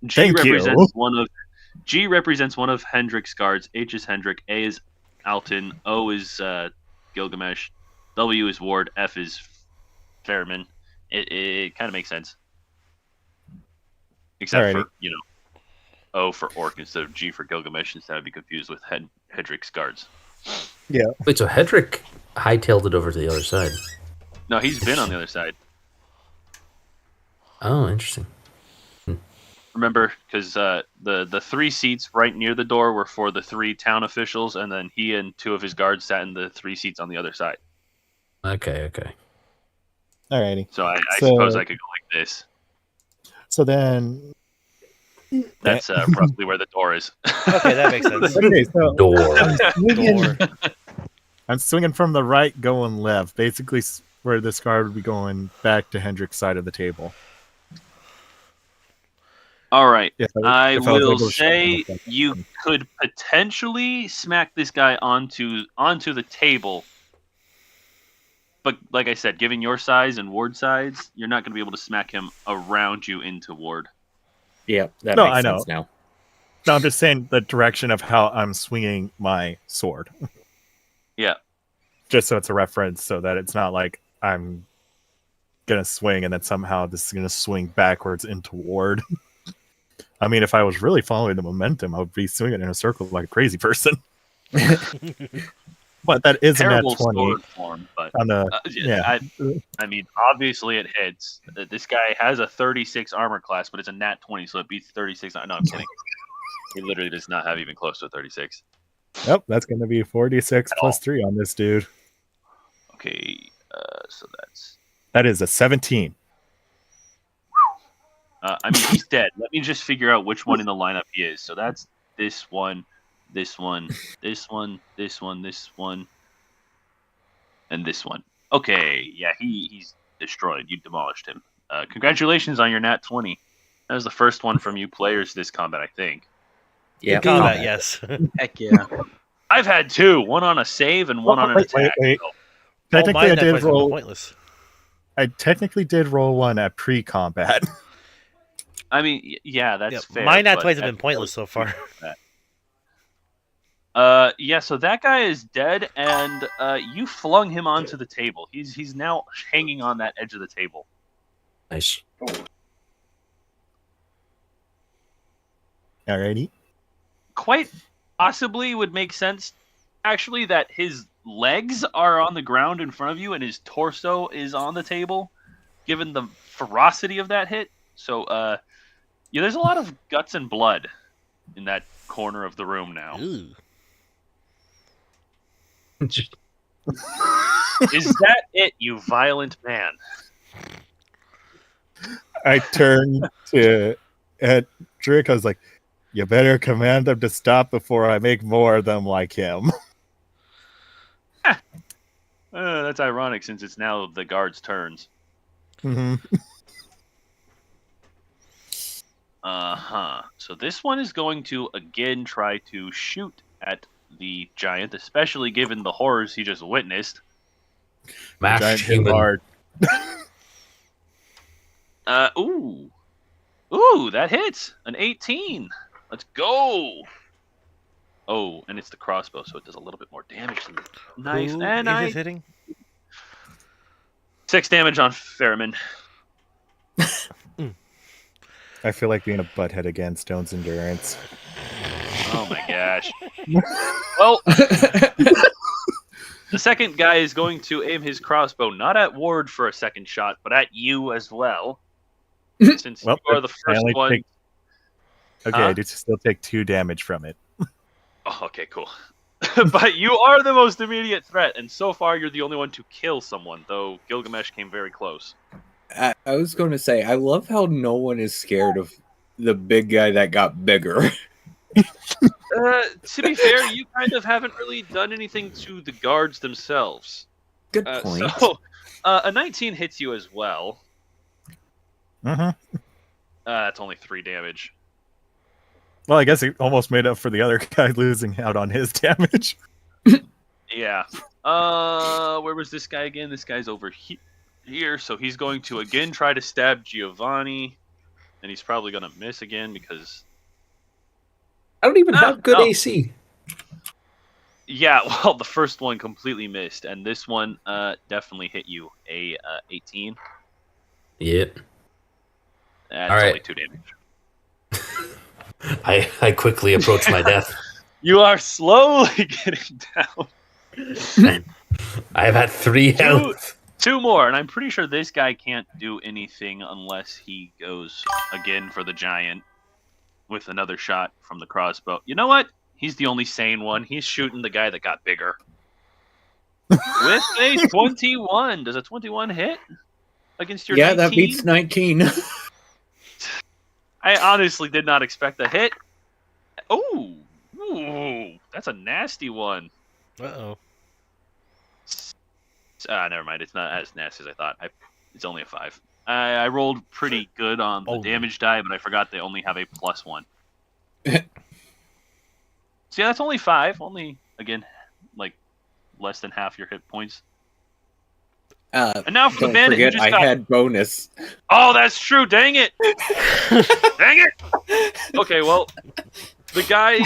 Thank you. G represents one of Hendrick's guards. H is Hendrick. A is Alton. O is Gilgamesh. W is Ward. F is Fairman. It kind of makes sense, except for O for Orc instead of G for Gilgamesh, instead I'd be confused with Hedrick's guards. Yeah. Wait, so Hedrick hightailed it over to the other side. No, he's been on the other side. Oh, interesting. Remember, because the 3 seats right near the door were for the 3 town officials, and then he and 2 of his guards sat in the 3 seats on the other side. Okay. Alrighty. So I suppose I could go like this. So then... That's roughly where the door is. Okay, that makes sense. Okay, so Door. I'm swinging from the right, going left. Basically, where this guard would be going back to Hendrick's side of the table. All right. I I was will able to show say them. you could potentially smack this guy onto the table. But like I said, given your size and Ward size, you're not going to be able to smack him around you into Ward. Yeah, that No, makes I know. sense now. No, I'm just saying the direction of how I'm swinging my sword. Yeah. Just so it's a reference, so that it's not like I'm gonna swing and then somehow this is gonna swing backwards into Ward. I mean, if I was really following the momentum, I would be swinging in a circle like a crazy person. But that is a nat Terrible 20 sword form, but on the I mean, obviously it hits. This guy has a 36 armor class, but it's a nat 20, so it beats 36. No, I'm kidding. He literally does not have even close to a 36. Yep, that's gonna be 46 plus 3 on this dude. Okay, so That is a 17. I mean, he's dead. Let me just figure out which one in the lineup he is. So that's this one, this one, this one, this one, this one, and this one. Okay, yeah, he's destroyed. You demolished him. Congratulations on your nat 20. That was the first one from you players this combat, I think. Yeah, Combat, yes. Heck yeah. I've had 2, one on a save and one on an attack. Wait. So- Technically, Mine, I that did was been roll. pointless. I technically did roll one at pre-combat. I mean, yeah, that's Yeah, fair. mine nat but 20s have been that's pointless so far. Yeah, so that guy is dead, and you flung him onto the table. He's now hanging on that edge of the table. Nice. Alrighty. Quite possibly would make sense, actually, that his legs are on the ground in front of you and his torso is on the table, given the ferocity of that hit. So, yeah, there's a lot of guts and blood in that corner of the room now. Ooh. Is that it, you violent man? I turned to Hendrick. I was like, "You better command them to stop before I make more of them like him." That's ironic since it's now the guards' turns. hmm So this one is going to again try to shoot at the giant, especially given the horrors he just witnessed. Mashed Giant hit human. hard. Ooh, that hits an 18. Let's go. Oh, and it's the crossbow, so it does a little bit more damage than the knife. Who And is it hitting? 6 damage on Fairman. I feel like being a butthead again. Stone's endurance. Oh my gosh. Well, the second guy is going to aim his crossbow not at Ward for a second shot, but at you as well. Since Well, you are the I first only one. take- Okay, Huh? I do still take 2 damage from it. Oh, okay, cool. But you are the most immediate threat, and so far you're the only one to kill someone, though Gilgamesh came very close. I was going to say, I love how no one is scared of the big guy that got bigger. To be fair, you kind of haven't really done anything to the guards themselves. Good point. So, a 19 hits you as well. That's only 3 damage. Well, I guess it almost made up for the other guy losing out on his damage. Yeah. Where was this guy again? This guy's over here, so he's going to again try to stab Giovanni, and he's probably going to miss again because... I don't even have good no. AC. Yeah, well, the first one completely missed, and this one definitely hit you. A 18. Yep. That's All right. only 2 damage. I quickly approach my death. You are slowly getting down. I've had 3 health. 2 more, and I'm pretty sure this guy can't do anything unless he goes again for the giant with another shot from the crossbow. You know what? He's the only sane one. He's shooting the guy that got bigger. With a 21. Does a 21 hit against your 19? That beats 19. I honestly did not expect a hit. Ooh, that's a nasty one. Uh-oh. Never mind. It's not as nasty as I thought. It's only a 5. I rolled pretty good on the damage die, but I forgot they only have a +1. So yeah, that's only 5. Only, again, like, less than half your hit points. And now for the Don't bandit who forget, just I got... had bonus. Oh, that's true. Dang it. Dang it. Okay, well, the guy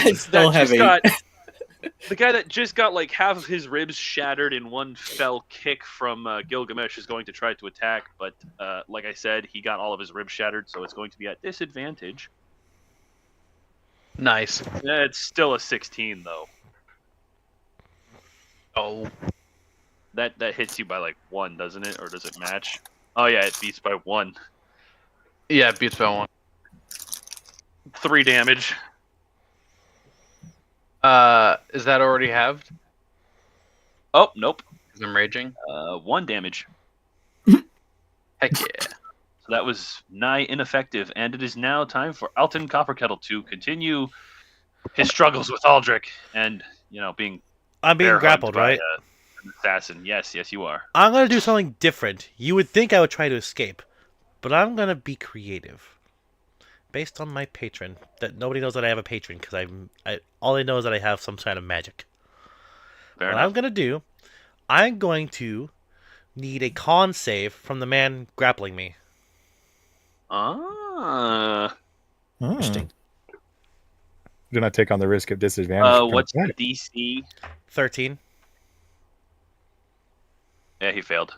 the guy that just got like half of his ribs shattered in one fell kick from Gilgamesh is going to try to attack, but like I said, he got all of his ribs shattered, so it's going to be at disadvantage. Nice. It's still a 16 though. Oh. That hits you by like 1, doesn't it? Or does it match? Oh yeah, it beats by 1. Yeah, it beats by 1. 3 damage. Is that already halved? Oh, nope. Because I'm raging. 1 damage. Heck yeah. So that was nigh ineffective, and it is now time for Alton Copperkettle to continue his struggles with Aldrich and, being... I'm being grappled, right? An assassin. Yes, you are. I'm going to do something different. You would think I would try to escape, but I'm going to be creative. Based on my patron. That nobody knows that I have a patron, because all they know is that I have some kind of magic. Fair what enough. I'm going to do, I'm going to need a con save from the man grappling me. Interesting. Do not take on the risk of disadvantage. What's the DC? 13. Yeah, he failed.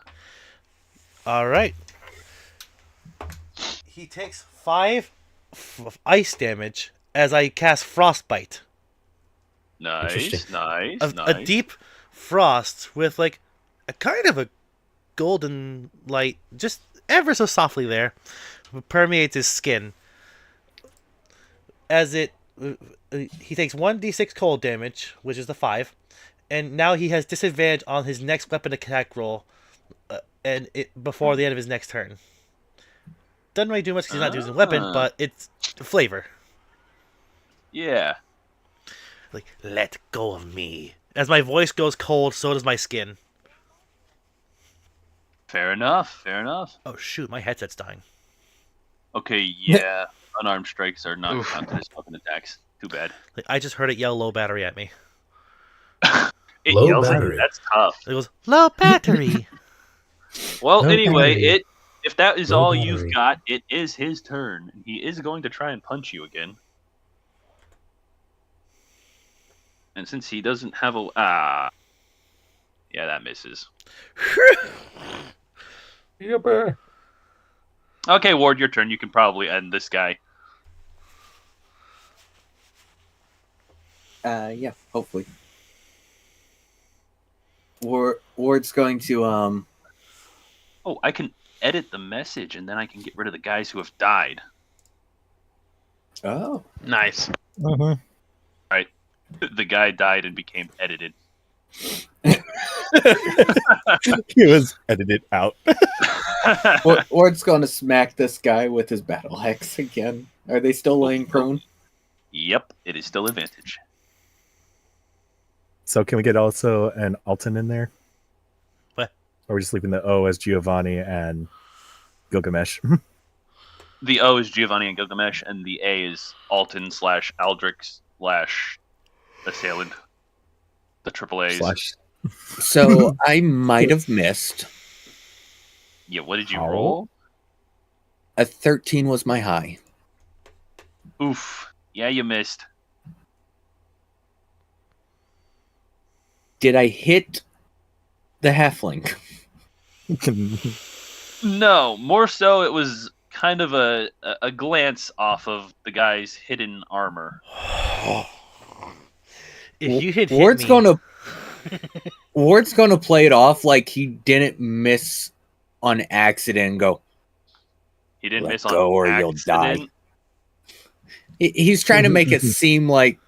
All right. He takes 5 ice damage as I cast Frostbite. Nice. A deep frost with like a kind of a golden light, just ever so softly there, permeates his skin. As he takes 1d6 cold damage, which is the 5, and now he has disadvantage on his next weapon attack roll, before the end of his next turn. Doesn't really do much because he's not using a weapon, but it's flavor. Yeah. Like, let go of me. As my voice goes cold, so does my skin. Fair enough. Oh shoot, my headset's dying. Okay, yeah. Unarmed strikes are not counted as weapon attacks. Too bad. Like, I just heard it yell low battery at me. It Low yells battery. At you. That's tough. It goes, low battery. Well, Low anyway, battery. if that is Low all battery. you've got, it is his turn. He is going to try and punch you again. And since he doesn't have a... yeah, that misses. Okay, Ward, your turn. You can probably end this guy. Yeah, hopefully. Ward's going to Oh, I can edit the message, and then I can get rid of the guys who have died. Oh. Nice. The guy died and became edited. He was edited out. Ward's going to smack this guy with his battle axe again. Are they still laying prone? Yep, it is still advantage. So can we get also an Alton in there? What? Or are we just leaving the O as Giovanni and Gilgamesh? The O is Giovanni and Gilgamesh, and the A is Alton / Aldrich / Assailant. The triple A's. Slash. So I might have missed. Yeah, what did you Ow. roll? A 13 was my high. Oof. Yeah, you missed. Did I hit the halfling? No, more so it was kind of a glance off of the guy's hidden armor. If you hit Ward's me, gonna Ward's gonna play it off like he didn't miss on accident and go, He didn't Let miss on go or you'll accident. he's trying to make it seem like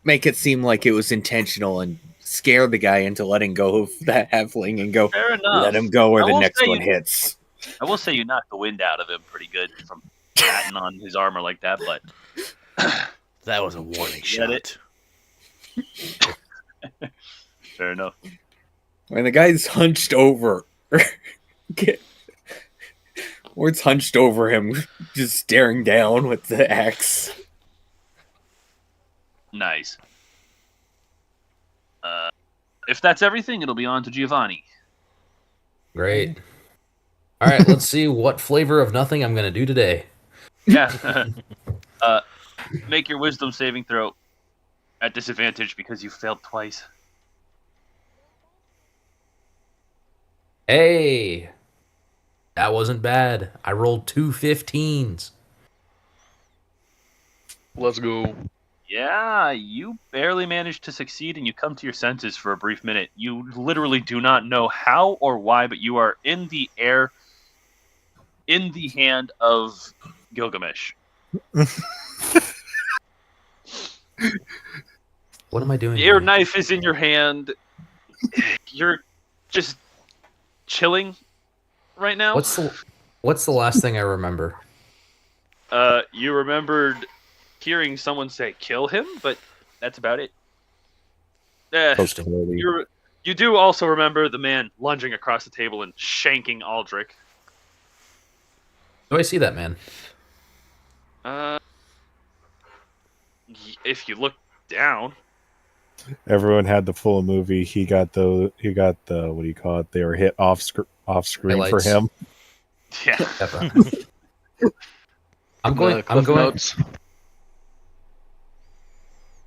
make it seem like it was intentional and scare the guy into letting go of that halfling and go, Fair enough. let him go where I the will next say one you- hits. I will say you knocked the wind out of him pretty good from patting on his armor like that, but that was a warning Get it? shot. fair enough. When the guy's hunched over, Ward's hunched over him, just staring down with the axe. Nice. If that's everything, it'll be on to Giovanni. Great. All right, let's see what flavor of nothing I'm going to do today. Yeah. Make your wisdom saving throw at disadvantage because you failed twice. Hey, that wasn't bad. I rolled 2 15s. Let's go. Yeah, you barely managed to succeed and you come to your senses for a brief minute. You literally do not know how or why, but you are in the air in the hand of Gilgamesh. What am I doing? Your here? knife is in your hand. You're just chilling right now. What's the last thing I remember? You remembered hearing someone say "kill him," but that's about it. Posting early. You do also remember the man lunging across the table and shanking Aldrich. Do I see that man? If you look down, Everyone had the full movie. He got the what do you call it? They were hit off screen for Highlights. him. yeah. I'm going. Cliff Notes.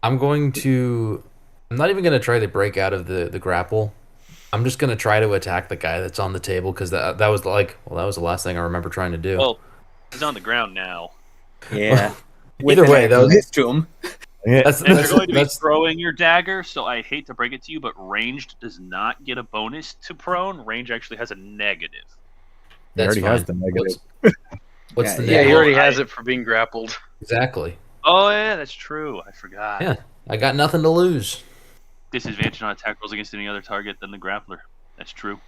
I'm going to. I'm not even going to try to break out of the grapple. I'm just going to try to attack the guy that's on the table because that was that was the last thing I remember trying to do. Well, he's on the ground now, Yeah. Either way, that was to him. Yeah. that's and you're that's, going to be that's throwing your dagger. So I hate to break it to you, but ranged does not get a bonus to prone. Range actually has a negative. He already fine. has the negative. What's the Yeah, negative? he already has it for being grappled. Exactly. Oh yeah, that's true. I forgot. Yeah. I got nothing to lose. Disadvantage on attack rolls against any other target than the grappler. That's true.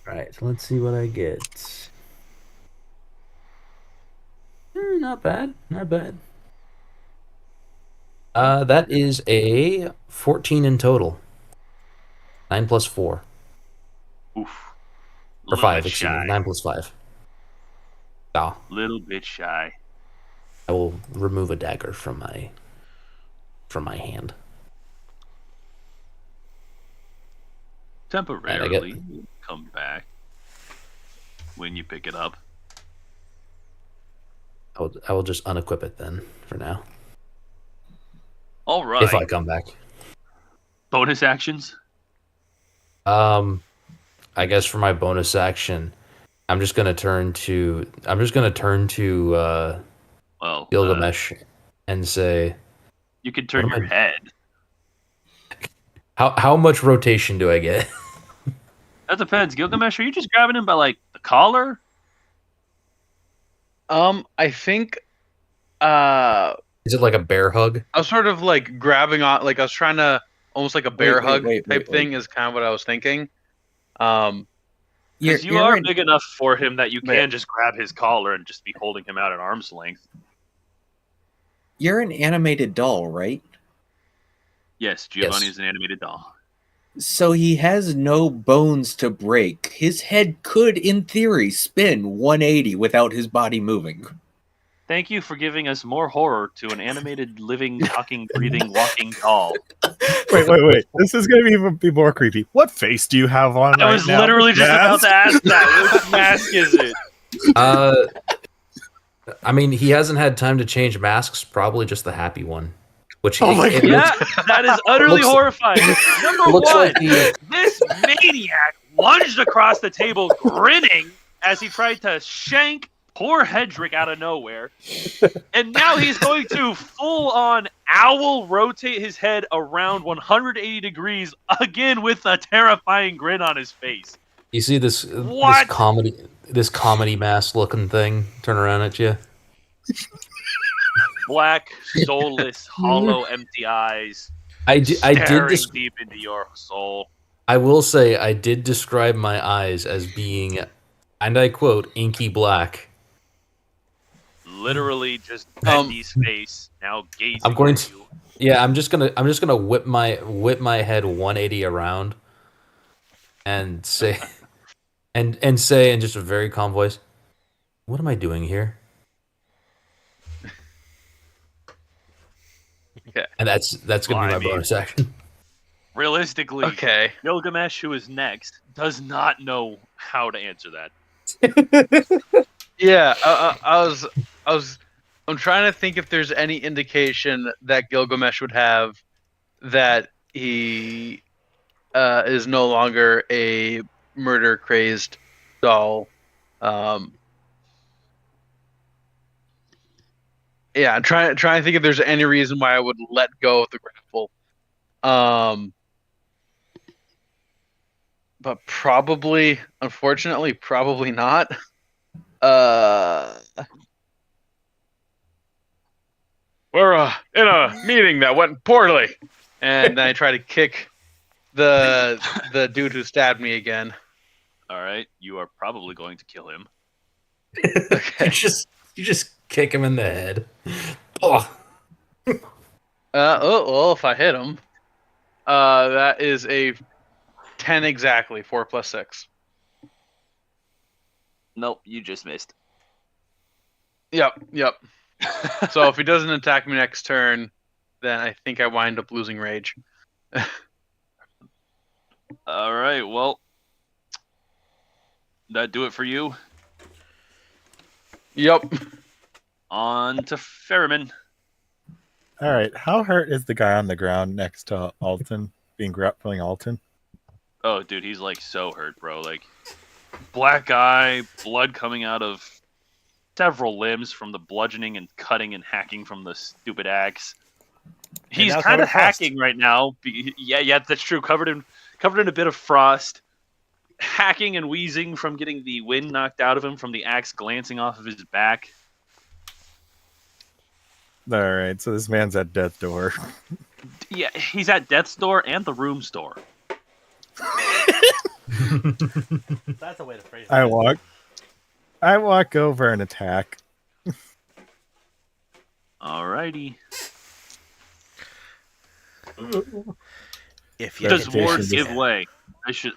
All right, so let's see what I get. Not bad. Not bad. That is a 14 in total. 9 plus 4. Oof. Or Little 5, bit excuse me. shy. 9 plus 5. Ah, Little bit shy. I will remove a dagger from my hand. Temporarily come back when you pick it up. I will just unequip it then for now. All right. If I come back. Bonus actions. I guess for my bonus action, I'm just gonna turn to Well, Gilgamesh and say, you could turn What am your head. how much rotation do I get? That depends. Gilgamesh, are you just grabbing him by like the collar? I think Is it like a bear hug? I was sort of like grabbing on, like I was trying to almost like a bear hug wait, type thing is kind of what I was thinking. Because you You're are an- big enough for him that you Yeah. can just grab his collar and just be holding him out at arm's length. You're an animated doll, right? Yes, Giovanni Yes. is an animated doll. So he has no bones to break. His head could, in theory, spin 180 without his body moving. Thank you for giving us more horror to an animated, living, talking, breathing, walking doll. Wait. This is going to even be more creepy. What face do you have on I right was now? literally just about Mask? to ask that. Which mask is it? I mean, he hasn't had time to change masks. Probably just the happy one. Which Oh my it God. Yeah, that is utterly Looks- horrifying. Number looks one, like he- this maniac lunged across the table, grinning as he tried to shank poor Hedrick out of nowhere. And now he's going to full-on owl rotate his head around 180 degrees again with a terrifying grin on his face. You see this What? this comedy mask looking thing turn around at you. Black, soulless, hollow, empty eyes. I did staring this. deep into your soul. I will say I did describe my eyes as being, and I quote, inky black. Literally just Bendy's face now gazing I'm going at to- you. Yeah, I'm just gonna whip my head 180 around, and say, and say in just a very calm voice, "What am I doing here?" Okay. And that's gonna be Well, my bonus action. Realistically, Okay. Gilgamesh, who is next, does not know how to answer that. Yeah, I'm trying to think if there's any indication that Gilgamesh would have that he is no longer a murder crazed doll. Yeah, I'm trying to think if there's any reason why I would let go of the grapple. But probably, unfortunately, probably not. We're in a meeting that went poorly, and then I try to kick the dude who stabbed me again. All right, you are probably going to kill him. Okay. You just kick him in the head. Oh, Well, if I hit him, that is a 10 exactly. 4 plus 6. Nope, you just missed. Yep. So if he doesn't attack me next turn, then I think I wind up losing rage. All right, well, that do it for you. Yep. On to Ferriman. All right. How hurt is the guy on the ground next to Alton, being grappling Alton? Oh, dude, he's like so hurt, bro. Like, black eye, blood coming out of several limbs from the bludgeoning and cutting and hacking from the stupid axe. He's now kind covered of in frost. hacking right now. Yeah, that's true. Covered in a bit of frost, hacking and wheezing from getting the wind knocked out of him from the axe glancing off of his back. All right. So this man's at death's door. Yeah, he's at death's door and the room store. That's a way to phrase it. I walk over and attack. Alrighty. If you Does Reputation Ward is- give way? I should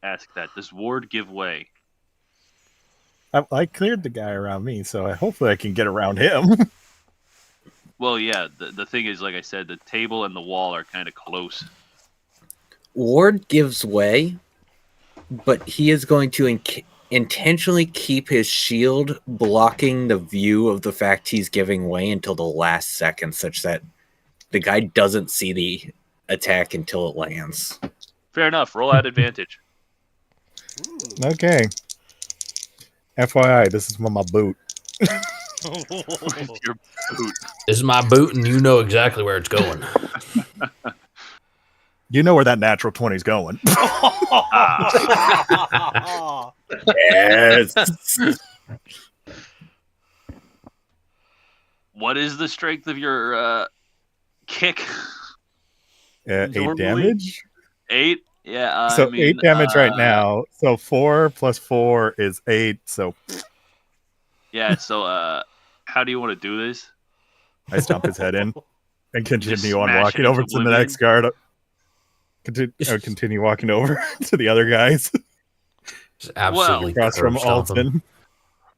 ask that. Does Ward give way? I cleared the guy around me, so hopefully I can get around him. Well, yeah. The thing is, like I said, the table and the wall are kind of close. Ward gives way, but he is going to intentionally keep his shield blocking the view of the fact he's giving way until the last second, such that the guy doesn't see the attack until it lands. Fair enough. Roll at advantage. Okay. FYI, this is my boot. With your boot. this is my boot, and you know exactly where it's going. You know where that natural 20 is going. Yes. What is the strength of your kick? 8 Normally- damage. 8. Yeah. So I mean, 8 damage right now. So 4 plus 4 is 8. So Yeah. So, how do you want to do this? I stomp his head in and continue on smash it walking over into to the next guard. Continue walking over to the other guys Just absolutely across from curb stomp him. Alton.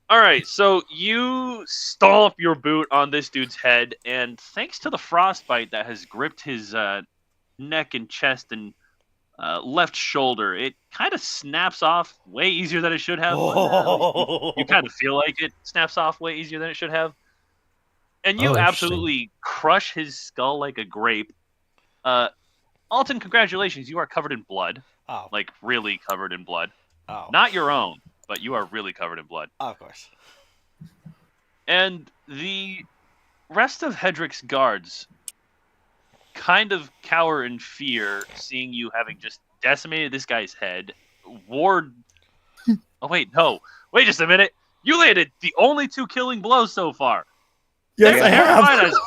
All right, so you stomp your boot on this dude's head, and thanks to the frostbite that has gripped his neck and chest and left shoulder, it kind of snaps off way easier than it should have. You kind of feel like it snaps off way easier than it should have. And you Oh, interesting. absolutely crush his skull like a grape. Alton, congratulations, you are covered in blood. Oh, Like, really covered in blood. oh, Not your own, but you are really covered in blood. of course. And the rest of Hedrick's guards kind of cower in fear, seeing you having just decimated this guy's head. Ward. Oh, wait, no. Wait just a minute. You landed the only 2 killing blows so far. Yes, They're I have. terrified as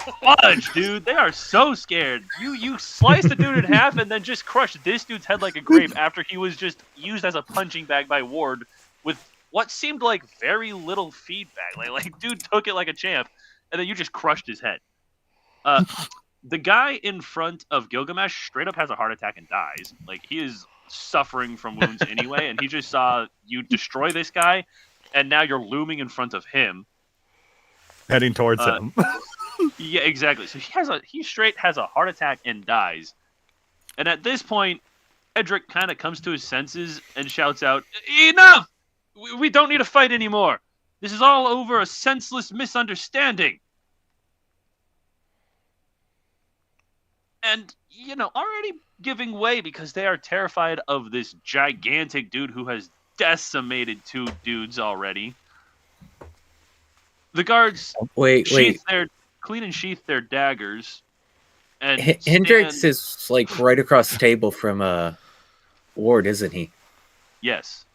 fudge, dude. They are so scared. You sliced the dude in half and then just crushed this dude's head like a grape after he was just used as a punching bag by Ward with what seemed like very little feedback. Like dude took it like a champ, and then you just crushed his head. The guy in front of Gilgamesh straight up has a heart attack and dies. Like, he is suffering from wounds anyway, and he just saw you destroy this guy, and now you're looming in front of him. Heading towards him. Yeah, exactly. So he straight has a heart attack and dies. And at this point, Edric kind of comes to his senses and shouts out, "Enough! We don't need to fight anymore. This is all over a senseless misunderstanding." And, already giving way because they are terrified of this gigantic dude who has decimated 2 dudes already. The guards Wait. clean and sheath their daggers. And Hendrix stand- is like right across the table from Ward, isn't he? Yes.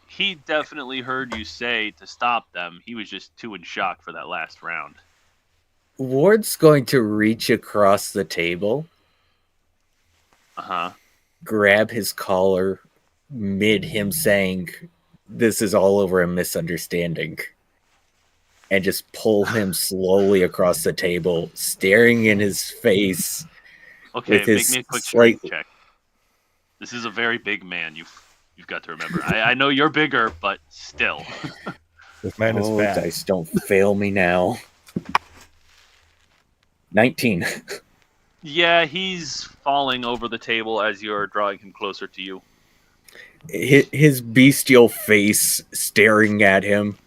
He definitely heard you say to stop them. He was just too in shock for that last round. Ward's going to reach across the table, Uh-huh. grab his collar mid him saying, "This is all over a misunderstanding," and just pull him slowly across the table, staring in his face. Okay, With make his me a quick slight- strength check. This is a very big man. You've got to remember. I know you're bigger, but still. This man is fat. Dice don't fail me now. 19. Yeah, he's falling over the table as you're drawing him closer to you. His bestial face staring at him.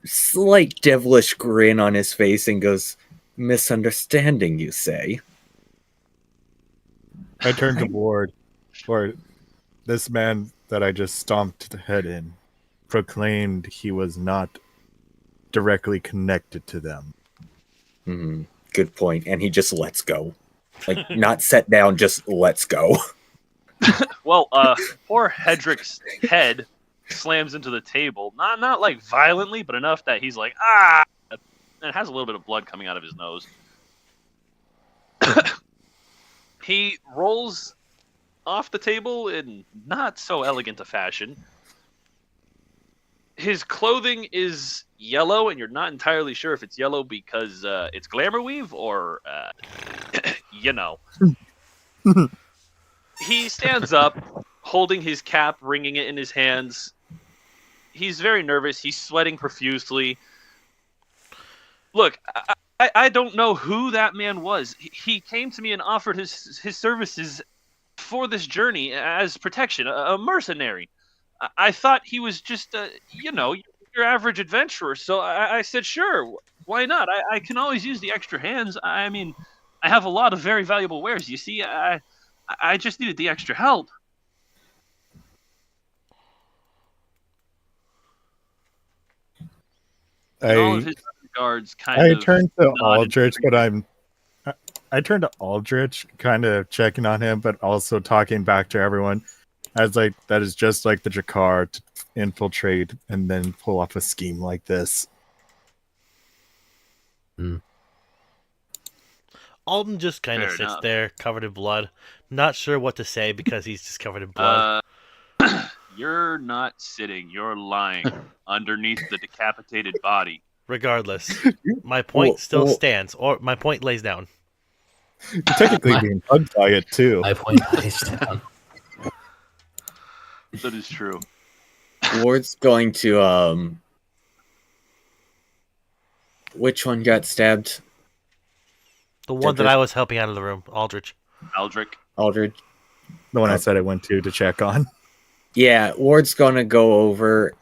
Slight devilish grin on his face and goes, "Misunderstanding, you say?" I turn to Ward. Ward, this man that I just stomped the head in proclaimed he was not directly connected to them. Good point. And he just lets go. Like, not set down, just lets go. Well, poor Hedrick's head slams into the table. Not like violently, but enough that he's like, ah! And has a little bit of blood coming out of his nose. He rolls off the table in not so elegant a fashion. His clothing is yellow, and you're not entirely sure if it's yellow because it's glamour weave or, He stands up, holding his cap, wringing it in his hands. He's very nervous. He's sweating profusely. Look, I don't know who that man was. He came to me and offered his services for this journey as protection, a mercenary. I thought he was just, your average adventurer. So I said, sure, why not? I can always use the extra hands. I mean, I have a lot of very valuable wares. You see, I just needed the extra help. And all of his guards I turn to Aldrich, but I turn to Aldrich, kind of checking on him, but also talking back to everyone. As like, that is just like the Jakar to infiltrate and then pull off a scheme like this. Alden just kind of Fair sits enough. there, covered in blood, not sure what to say because he's just covered in blood. You're not sitting. You're lying underneath the decapitated body. Regardless, my point still well- stands, or my point lays down. You're technically being hugged by it too. My point lays down. That is true. Ward's going to which one got stabbed? The one that Joker. I was helping out of the room, Aldrich. Aldrich. Aldridge. The one I said I went to check on. Yeah, Ward's gonna go over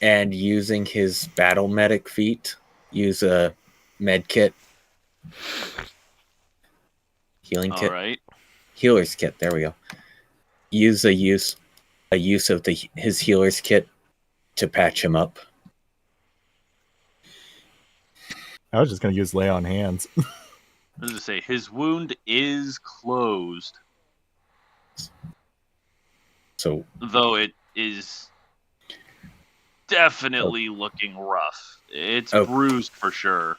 and using his battle medic feat, use a med kit. Healing All kit. right. Healer's kit, there we go. Use a use of his healer's kit to patch him up. I was just gonna use lay on hands. What does it say? His wound is closed, So though it is definitely looking rough. It's Oh. bruised for sure.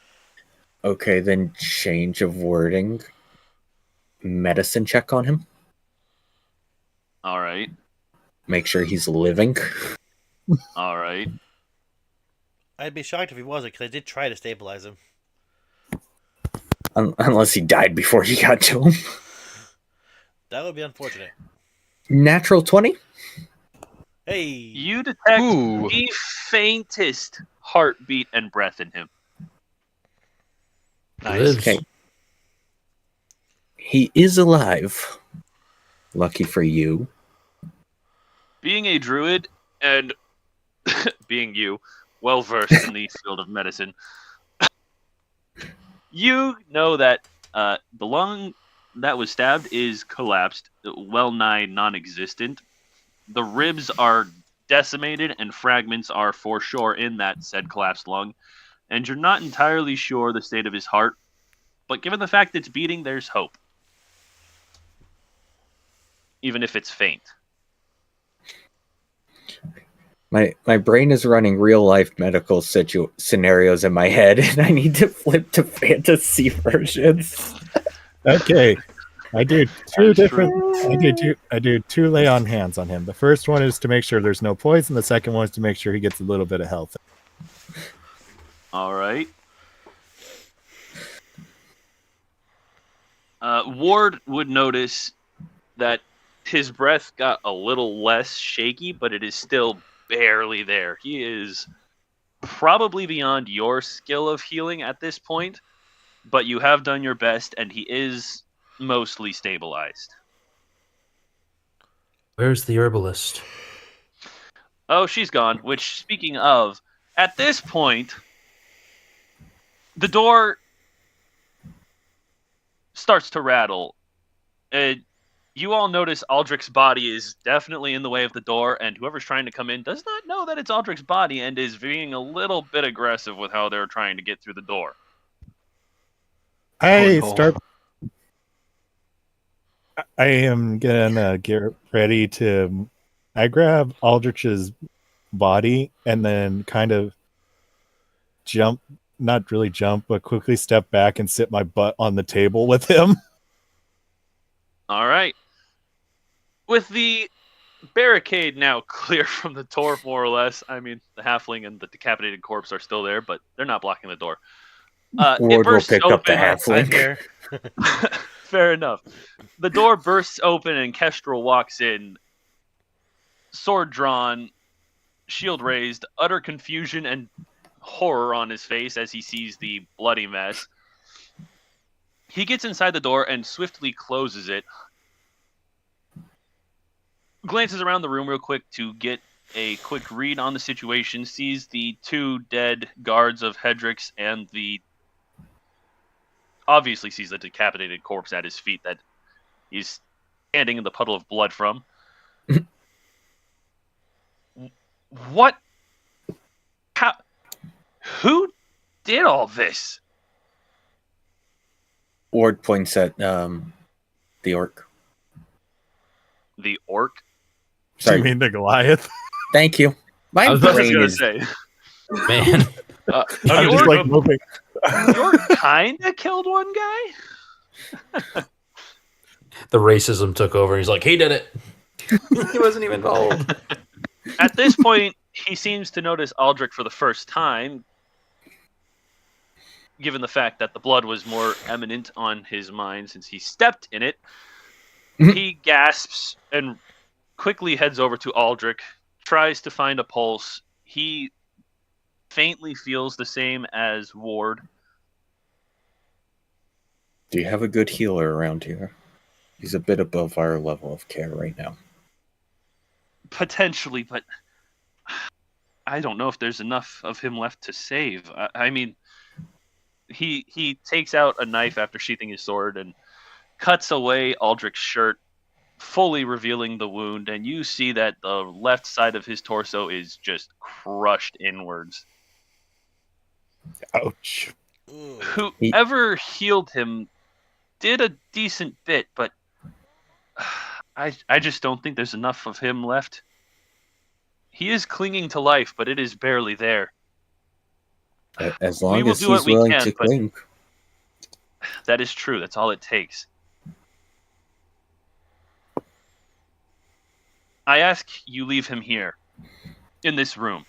okay, then change of wording. Medicine check on him. All right. Make sure he's living. All right. I'd be shocked if he wasn't, because I did try to stabilize him. Unless he died before he got to him. That would be unfortunate. Natural 20? Hey, You detect Ooh. the faintest heartbeat and breath in him. He lives. Okay. He is alive. Lucky for you. Being a druid and being you, well versed in the field of medicine, you know that the lung that was stabbed is collapsed, well nigh non-existent. The ribs are decimated and fragments are for sure in that said collapsed lung, and you're not entirely sure the state of his heart, but given the fact it's beating, there's hope. Even if it's faint. My brain is running real life medical scenarios in my head, and I need to flip to fantasy versions. Okay. I do two That's different. I do two lay on hands on him. The first one is to make sure there's no poison. The second one is to make sure he gets a little bit of health. All right. Ward would notice that his breath got a little less shaky, but it is still barely there. He is probably beyond your skill of healing at this point, but you have done your best, and he is mostly stabilized. Where's the herbalist? Oh, she's gone. Which, speaking of, at this point, the door starts to rattle. You all notice Aldrich's body is definitely in the way of the door, and whoever's trying to come in does not know that it's Aldrich's body and is being a little bit aggressive with how they're trying to get through the door. I Oh, no. start. I am gonna get ready to. I grab Aldrich's body and then kind of jump, not really jump, but quickly step back and sit my butt on the table with him. All right. With the barricade now clear from the door, more or less. I mean, the halfling and the decapitated corpse are still there, but they're not blocking the door. It Ward will bursts pick up the open. I'm halfling. here. Fair enough. The door bursts open and Kestrel walks in, sword drawn, shield raised, utter confusion and horror on his face as he sees the bloody mess. He gets inside the door and swiftly closes it. Glances around the room real quick to get a quick read on the situation, sees the two dead guards of Hedrix and obviously sees the decapitated corpse at his feet that he's standing in the puddle of blood from. What? How? Who did all this? Ward points at the orc. The orc? Sorry. You mean the Goliath? Thank you. My I was about to brain I is say. Man, I'm The just orc, like moving. the orc kinda killed one guy? The racism took over. He's like, he did it. He wasn't even involved. At this point, he seems to notice Aldrich for the first time, given the fact that the blood was more eminent on his mind since he stepped in it. He gasps and quickly heads over to Aldrich, tries to find a pulse. He faintly feels the same as Ward. Do you have a good healer around here? He's a bit above our level of care right now. Potentially, but I don't know if there's enough of him left to save. I mean, he takes out a knife after sheathing his sword and cuts away Aldrich's shirt, fully revealing the wound, and you see that the left side of his torso is just crushed inwards. Ouch. Whoever healed him did a decent bit, but I just don't think there's enough of him left. He is clinging to life, but it is barely there. As We long will as do what he's we willing can, to but- cling. That is true. That's all it takes. I ask you leave him here, in this room.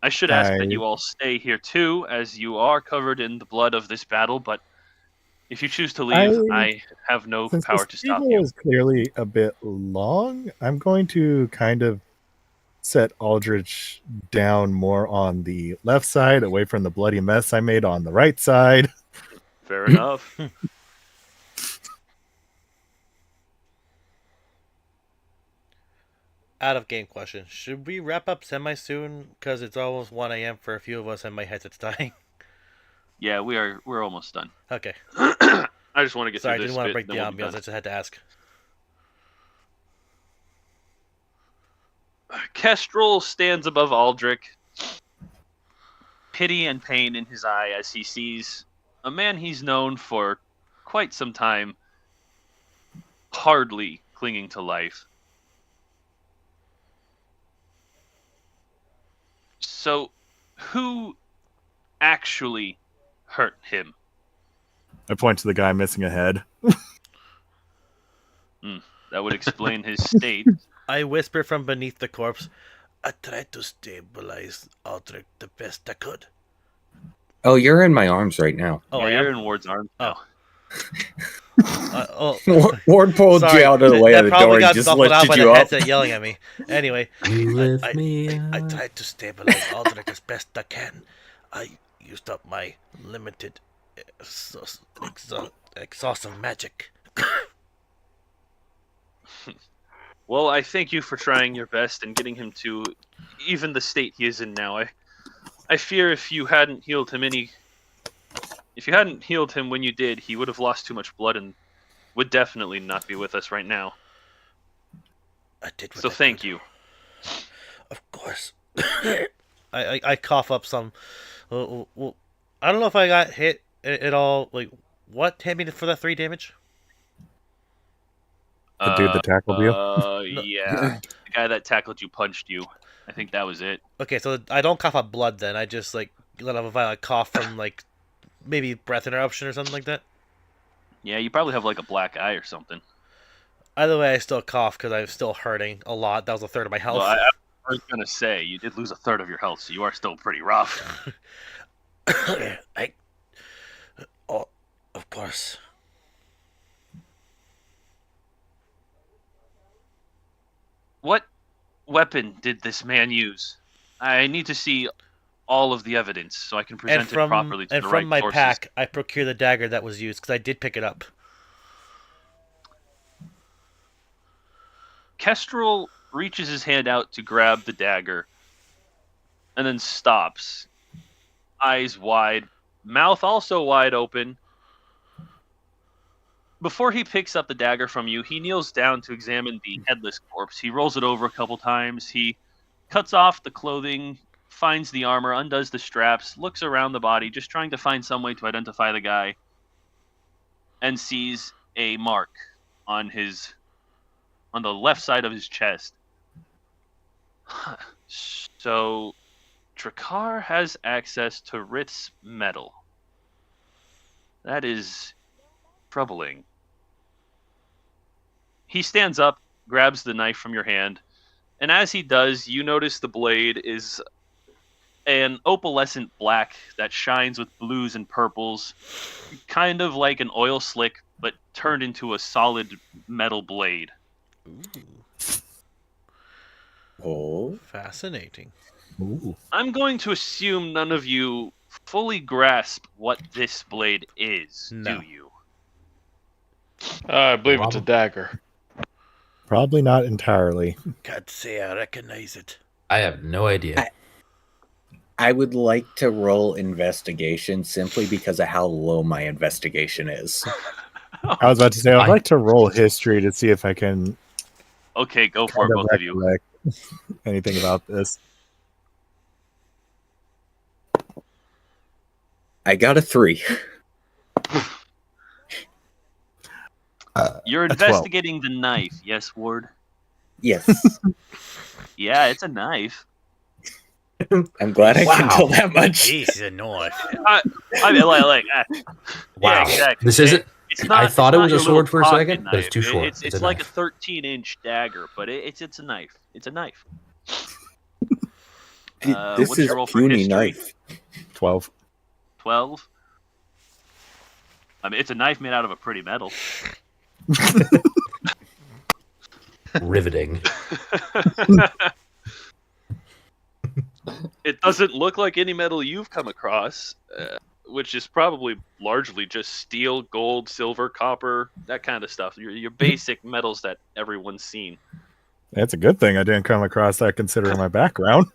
I should ask that you all stay here too, as you are covered in the blood of this battle, but if you choose to leave, I have no Since power this to stop table you. is clearly a bit long, I'm going to kind of set Aldrich down more on the left side, away from the bloody mess I made on the right side. Fair enough. Out of game question. Should we wrap up semi soon? Because it's almost 1 a.m. for a few of us and my headset's dying. Yeah, we're almost done. Okay. I just want to get Sorry, I through didn't this want to bit, break the then we'll be ambiance. I done. just had to ask. Kestrel stands above Aldrich, pity and pain in his eye as he sees a man he's known for quite some time hardly clinging to life. So, who actually hurt him? I point to the guy missing a head. That would explain his state. I whisper from beneath the corpse. I tried to stabilize Aldrich the best I could. Oh, you're in my arms right now. Oh, yeah, I you're am? in Ward's arms now. Ward pulled Sorry, you out of the way of the probably door and got just muffled out by lifted the you up. headset yelling at me. Anyway, You lift I me I up. tried to stabilize Aldrich as best I can. I used up my limited exhaustive magic. Well, I thank you for trying your best and getting him to even the state he is in now. I fear if you hadn't healed him when you did, he would have lost too much blood and would definitely not be with us right now. I did. So thank you. Of course. I cough up some. Well, I don't know if I got hit at all. Like, what hit me for that 3 damage? The dude that tackled you. Yeah. The guy that tackled you punched you. I think that was it. Okay, so I don't cough up blood then. I just like let out a violent cough from like maybe breath interruption or something like that. Yeah, you probably have like a black eye or something. Either way, I still cough because I'm still hurting a lot. That was a third of my health. Well, I was gonna say you did lose a third of your health, so you are still pretty rough. Oh, of course. What weapon did this man use? I need to see all of the evidence so I can present it properly to the right from my sources. pack, I procure the dagger that was used because I did pick it up. Kestrel reaches his hand out to grab the dagger and then stops. Eyes wide, mouth also wide open. Before he picks up the dagger from you, he kneels down to examine the headless corpse. He rolls it over a couple times. He cuts off the clothing, finds the armor, undoes the straps, looks around the body, just trying to find some way to identify the guy, and sees a mark on the left side of his chest. So, Drakkar has access to Rit's metal. That is troubling. He stands up, grabs the knife from your hand, and as he does, you notice the blade is an opalescent black that shines with blues and purples, kind of like an oil slick, but turned into a solid metal blade. Oh, Fascinating. Ooh. I'm going to assume none of you fully grasp what this blade is, No. do you? I believe it's a Rob- dagger. Probably not entirely. Can't say I recognize it. I have no idea. I would like to roll investigation simply because of how low my investigation is. I was about to say I'd I- like to roll history to see if I can Okay, go for it, kind of both of you. recollect anything about this. I got a 3. You're a 12. investigating the knife, yes, Ward? Yes, Yeah, it's a knife. I'm glad I can Wow. tell that much. Jeez, a knife. I mean, Wow. yeah, exactly. This isn't. It's not, I thought it's it not was a your little sword for a pocket second, but it's knife. too short. It's It's a like knife. a 13-inch dagger, but it's a knife. It's a knife. This what's is your roll for puny history? knife. 12. 12. I mean, it's a knife made out of a pretty metal. Riveting. It doesn't look like any metal you've come across, which is probably largely just steel, gold, silver, copper, that kind of stuff. Your basic metals that everyone's seen. It's a good thing I didn't come across that considering my background.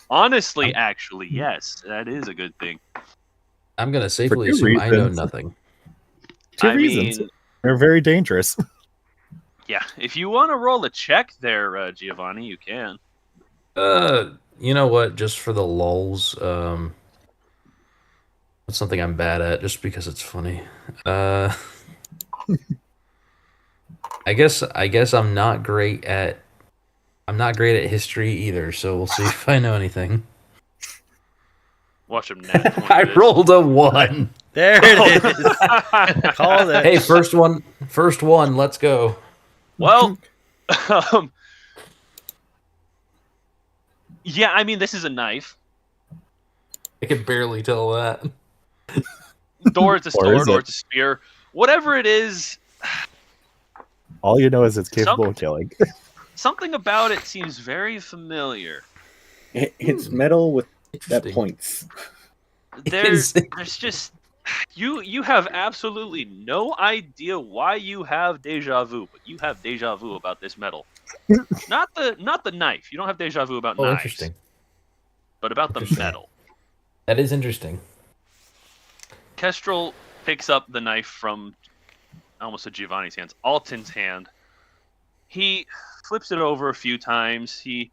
Honestly, actually, yes, that is a good thing. I'm gonna safely two assume I know reasons. nothing. Two I reasons. mean, They're very dangerous. yeah, if you want to roll a check there, Giovanni, you can. You know what? Just for the lulz, that's something I'm bad at, just because it's funny. I guess I'm not great at history either. So we'll see if I know anything. Watch him nat 20 I this. rolled a 1. There it is. Called it. Hey, first one. Let's go. Well, yeah, I mean, this is a knife. I can barely tell that. Or it's a Or is sword, or it? it's a spear. Whatever it is, All you know is it's capable of killing. something about it seems very familiar. It's metal with that Interesting. points. There's just you have absolutely no idea why you have deja vu, but you have deja vu about this metal. Not the knife. You don't have deja vu about Oh, knives, interesting. but about the Interesting. metal. That is interesting. Kestrel picks up the knife from, I almost said Giovanni's hands, Alton's hand. He flips it over a few times. He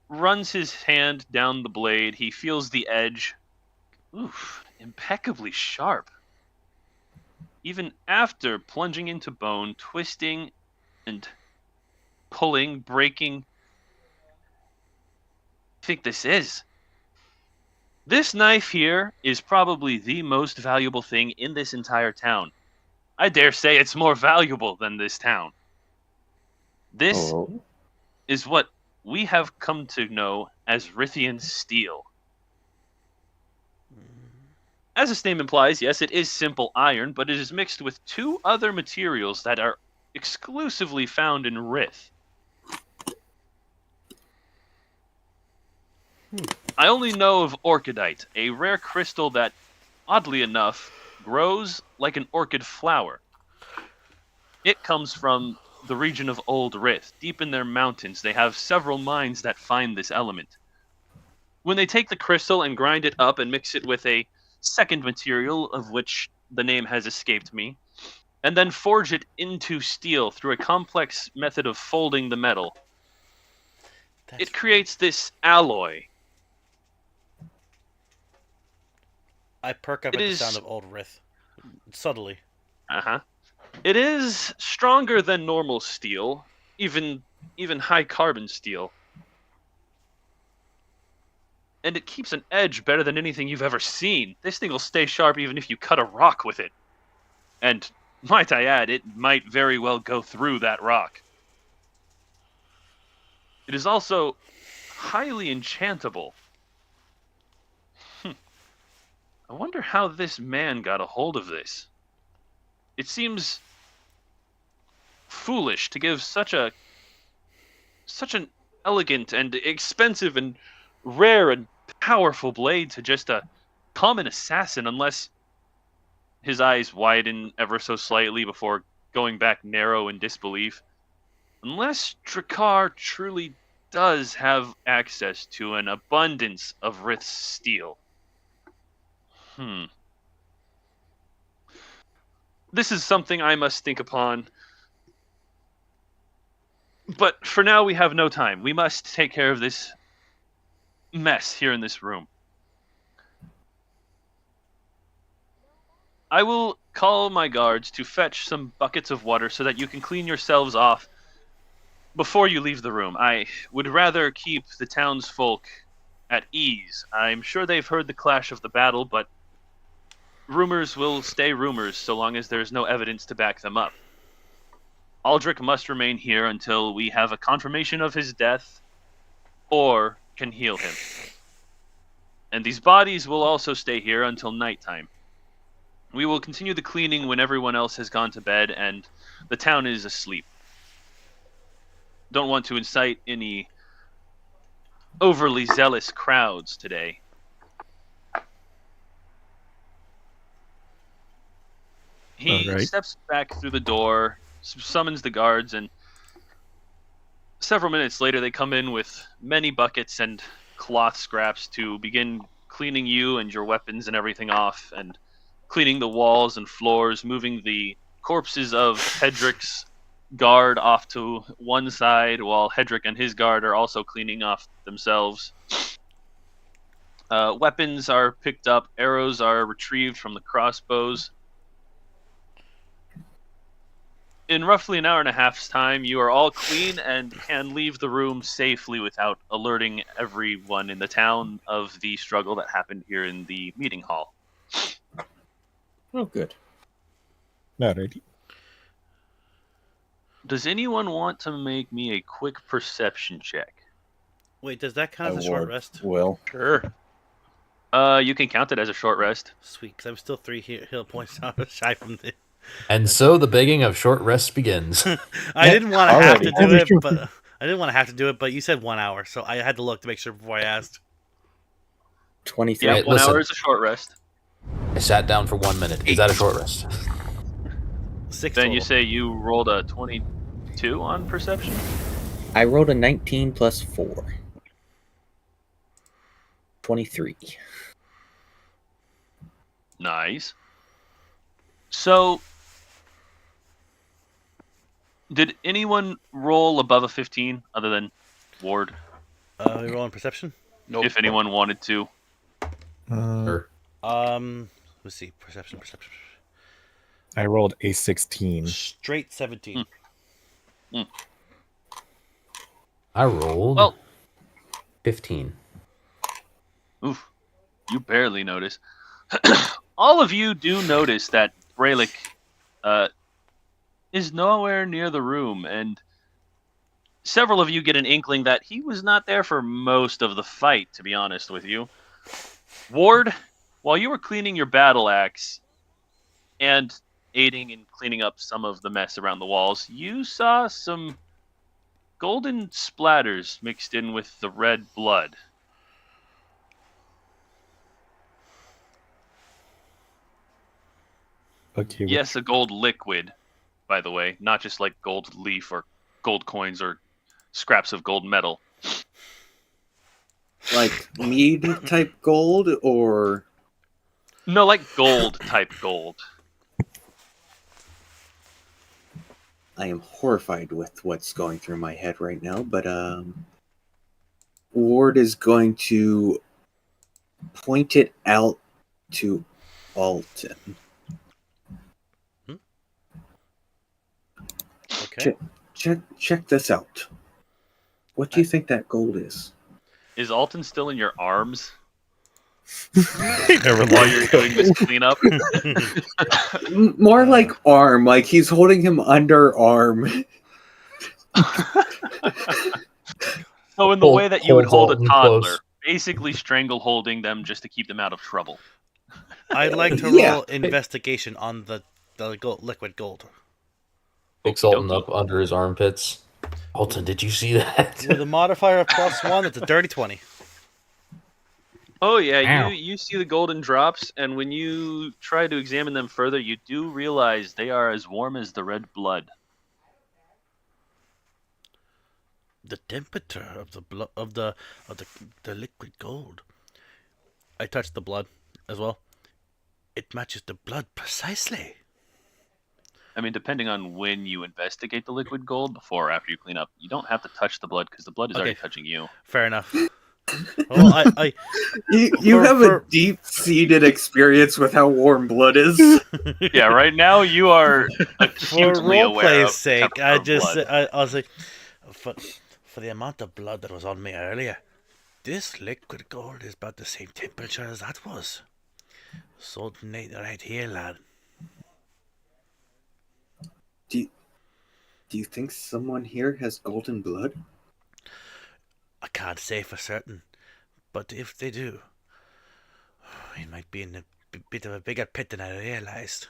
runs his hand down the blade. He feels the edge. Oof, impeccably sharp. Even after plunging into bone, twisting and pulling, breaking. I think this is. This knife here is probably the most valuable thing in this entire town. I dare say it's more valuable than this town. This Oh. is what we have come to know as Rithian steel. As its name implies, yes, it is simple iron, but it is mixed with 2 other materials that are exclusively found in Rith. I only know of orchidite, a rare crystal that, oddly enough, grows like an orchid flower. It comes from the region of Old Rith. Deep in their mountains, they have several mines that find this element. When they take the crystal and grind it up and mix it with a second material, of which the name has escaped me, and then forge it into steel through a complex method of folding the metal, it creates this alloy. I perk up It at the is- sound of old Rith. Subtly. Uh-huh. It is stronger than normal steel, even high carbon steel. and it keeps an edge better than anything you've ever seen. This thing will stay sharp even if you cut a rock with it. And, might I add, it might very well go through that rock. It is also highly enchantable. I wonder how this man got a hold of this. It seems foolish to give such an elegant and expensive and rare and powerful blade to just a common assassin, unless his eyes widen ever so slightly before going back narrow in disbelief. Unless Drakkar truly does have access to an abundance of Rith's steel. This is something I must think upon. But for now, we have no time. We must take care of this mess here in this room. I will call my guards to fetch some buckets of water so that you can clean yourselves off before you leave the room. I would rather keep the townsfolk at ease. I'm sure they've heard the clash of the battle, but rumors will stay rumors so long as there's no evidence to back them up. Aldrich must remain here until we have a confirmation of his death or can heal him. And these bodies will also stay here until nighttime. We will continue the cleaning when everyone else has gone to bed and the town is asleep. Don't want to incite any overly zealous crowds today. He All right. steps back through the door, summons the guards, and several minutes later they come in with many buckets and cloth scraps to begin cleaning you and your weapons and everything off, and cleaning the walls and floors, moving the corpses of Hedrick's guard off to one side, while Hedrick and his guard are also cleaning off themselves. Weapons are picked up, arrows are retrieved from the crossbows. In roughly an hour and a half's time, you are all clean and can leave the room safely without alerting everyone in the town of the struggle that happened here in the meeting hall. Oh, good. Alrighty. Does anyone want to make me a quick perception check? Wait, does that count as a short rest? Will. Sure. You can count it as a short rest. Sweet, because I'm still 3 heal points shy from the. And so the begging of short rests begins. I didn't want to have to do Already. it, but I didn't want to have to do it. But you said 1 hour, so I had to look to make sure before I asked. 23. Yeah, Right, 1 listen. hour is a short rest. I sat down for 1 minute. Is that a short rest? 6 Then you total. say you rolled a 22 on perception? I rolled a 19 plus 4. 23. Nice. So, did anyone roll above a 15 other than Ward, We rolling perception. Nope. if anyone wanted to? Or Let's see, perception. I rolled a 16. Straight 17. I rolled Well, 15. oof, you barely notice. All of you do notice that Braylick is nowhere near the room, and several of you get an inkling that he was not there for most of the fight, to be honest with you. Ward, while you were cleaning your battle axe and aiding in cleaning up some of the mess around the walls, you saw some golden splatters mixed in with the red blood. Okay. Yes, a gold liquid, by the way, not just like gold leaf or gold coins or scraps of gold metal. Like mead type gold or No, like gold type gold. I am horrified with what's going through my head right now, but Ward is going to point it out to Alton. Okay. Check this out. What do you think that gold is? Is Alton still in your arms He never while left. you're doing this cleanup? More like arm, like he's holding him underarm. So in the way that you would hold a Alton toddler, close. basically strangle holding them just to keep them out of trouble. I'd like to Yeah. roll investigation on the liquid gold. Picks Alton up under his armpits. Alton, did you see that? With a modifier of +1, it's a dirty 20. Oh yeah, Ow. you see the golden drops, and when you try to examine them further, you do realize they are as warm as the red blood. The temperature of the blood of the liquid gold. I touched the blood as well. It matches the blood precisely. I mean, depending on when you investigate the liquid gold, before or after you clean up, you don't have to touch the blood because the blood is already Okay. touching you. Fair enough. Well, You have a deep-seated experience with how warm blood is. Yeah, right now you are for acutely aware of roleplay's sake, temperature I of just blood. I was like, for the amount of blood that was on me earlier, this liquid gold is about the same temperature as that was. So right here, lad. Do you think someone here has golden blood? I can't say for certain, but if they do, we might be in a bit of a bigger pit than I realized.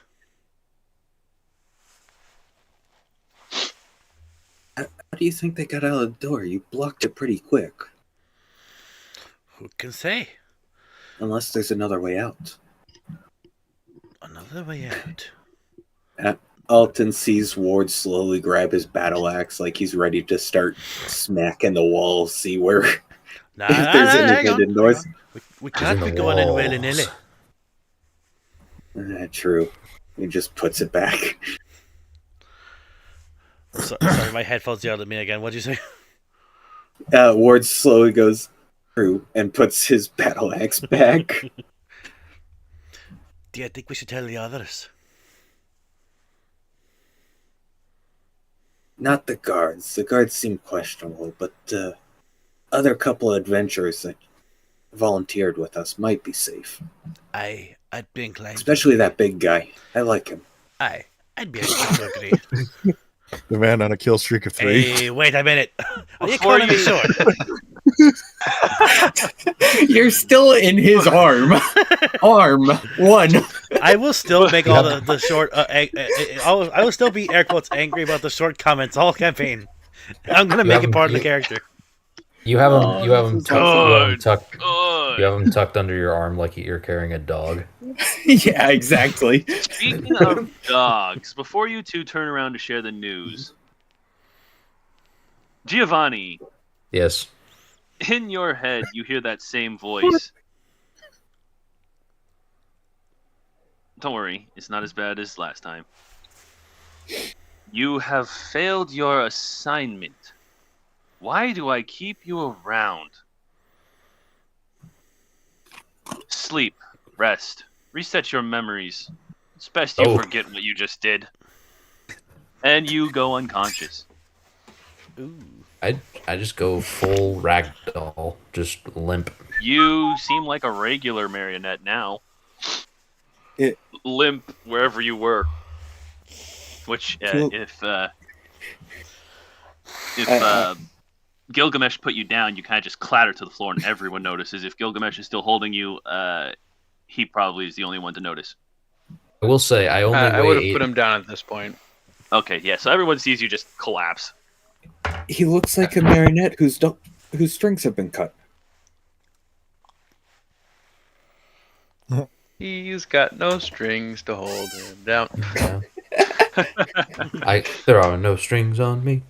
How do you think they got out of the door? You blocked it pretty quick. Who can say? Unless there's another way out. Another way out. Alton sees Ward slowly grab his battle axe like he's ready to start smacking the wall, see where Nah, if there's any hang on, hidden doors. hang on. We can't in be the going in walls. willy-nilly. True. He just puts it back. Sorry, my headphones yelled at me again. What'd you say? Ward slowly goes through and puts his battle axe back. Do you think we should tell the others? Not the guards. The guards seem questionable, but the other couple of adventurers that volunteered with us might be safe. I'd be inclined. Especially that big guy. I like him. I'd be inclined to agree. The man on a kill streak of 3. Hey, wait a minute. Are you Before calling me you- short? You're still in his arm. Arm. One. I will still make all the short. I will still be air quotes angry about the short comments all campaign. I'm gonna make it part of the character. You have him. You have him tucked. Good. You have him tucked under your arm like you're carrying a dog. Yeah, exactly. Speaking of dogs, before you two turn around to share the news, Giovanni, Yes. in your head, you hear that same voice. Don't worry, it's not as bad as last time. You have failed your assignment. Why do I keep you around? Sleep, rest, reset your memories. It's best you Oh. forget what you just did. And you go unconscious. Ooh. I just go full ragdoll, just limp. You seem like a regular marionette now. It- Limp wherever you were. Which, Cool. if Gilgamesh put you down, you kind of just clatter to the floor, and everyone notices. If Gilgamesh is still holding you, he probably is the only one to notice. I will say I only I weigh would have 8. put him down at this point. Okay, yeah. So everyone sees you just collapse. He looks like a marionette whose strings have been cut. He's got no strings to hold him down. Yeah. There are no strings on me.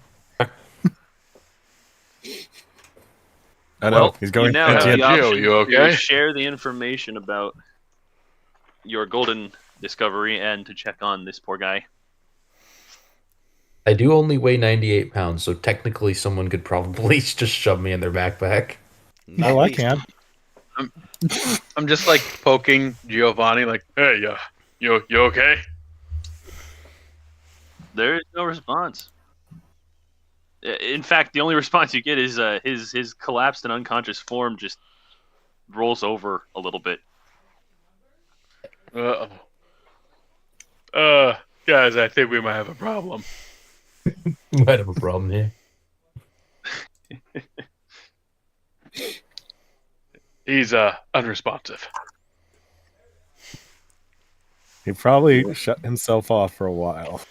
I know. He's going you now have empty the handed. Gio, option you to okay? share the information about your golden discovery and to check on this poor guy. I do only weigh 98 pounds, so technically someone could probably just shove me in their backpack. Oh, I can. I'm just like poking Giovanni, like, Hey, you okay? There is no response. In fact, the only response you get is his collapsed and unconscious form just rolls over a little bit. Guys, I think we might have a problem. Might have a problem here. He's unresponsive. He probably shut himself off for a while.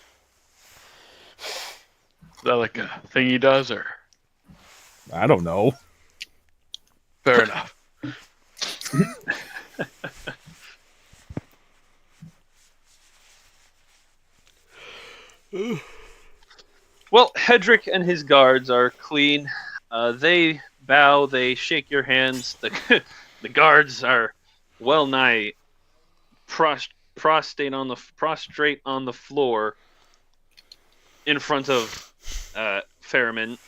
Is that like a thing he does, or I don't know. fair enough? Well, Hedrick and his guards are clean. They bow, they shake your hands. The guards are well nigh prostrate on the floor in front of Fairman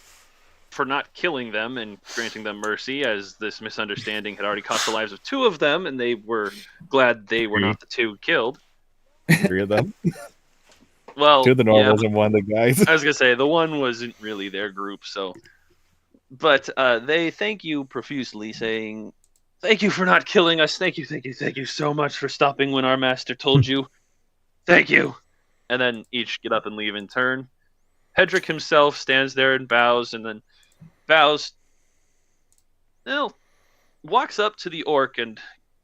for not killing them and granting them mercy, as this misunderstanding had already cost the lives of 2 of them, and they were glad they were not the 2 killed. 3 of them. Well, 2 of the normals and 1 of the guys. I was gonna say the one wasn't really their group, so. But they thank you profusely, saying, "Thank you for not killing us. Thank you so much for stopping when our master told you. Thank you." And then each get up and leave in turn. Hedrick himself stands there and bows, and then walks up to the orc and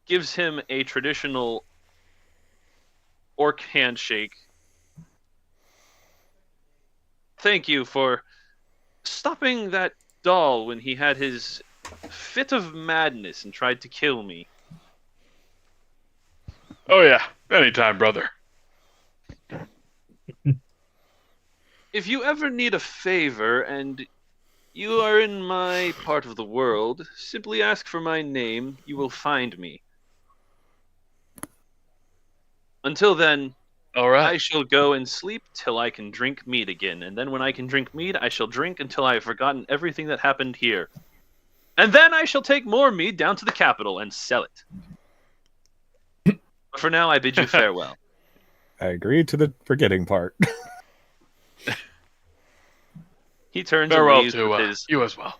gives him a traditional orc handshake. Thank you for stopping that doll when he had his fit of madness and tried to kill me. Oh yeah, anytime, brother. If you ever need a favor and you are in my part of the world, simply ask for my name. You will find me. Until then, All right. I shall go and sleep till I can drink mead again, and then when I can drink mead, I shall drink until I have forgotten everything that happened here. And then I shall take more mead down to the capital and sell it. But for now, I bid you farewell. I agree to the forgetting part. He turns Farewell and leaves to with his... you as well.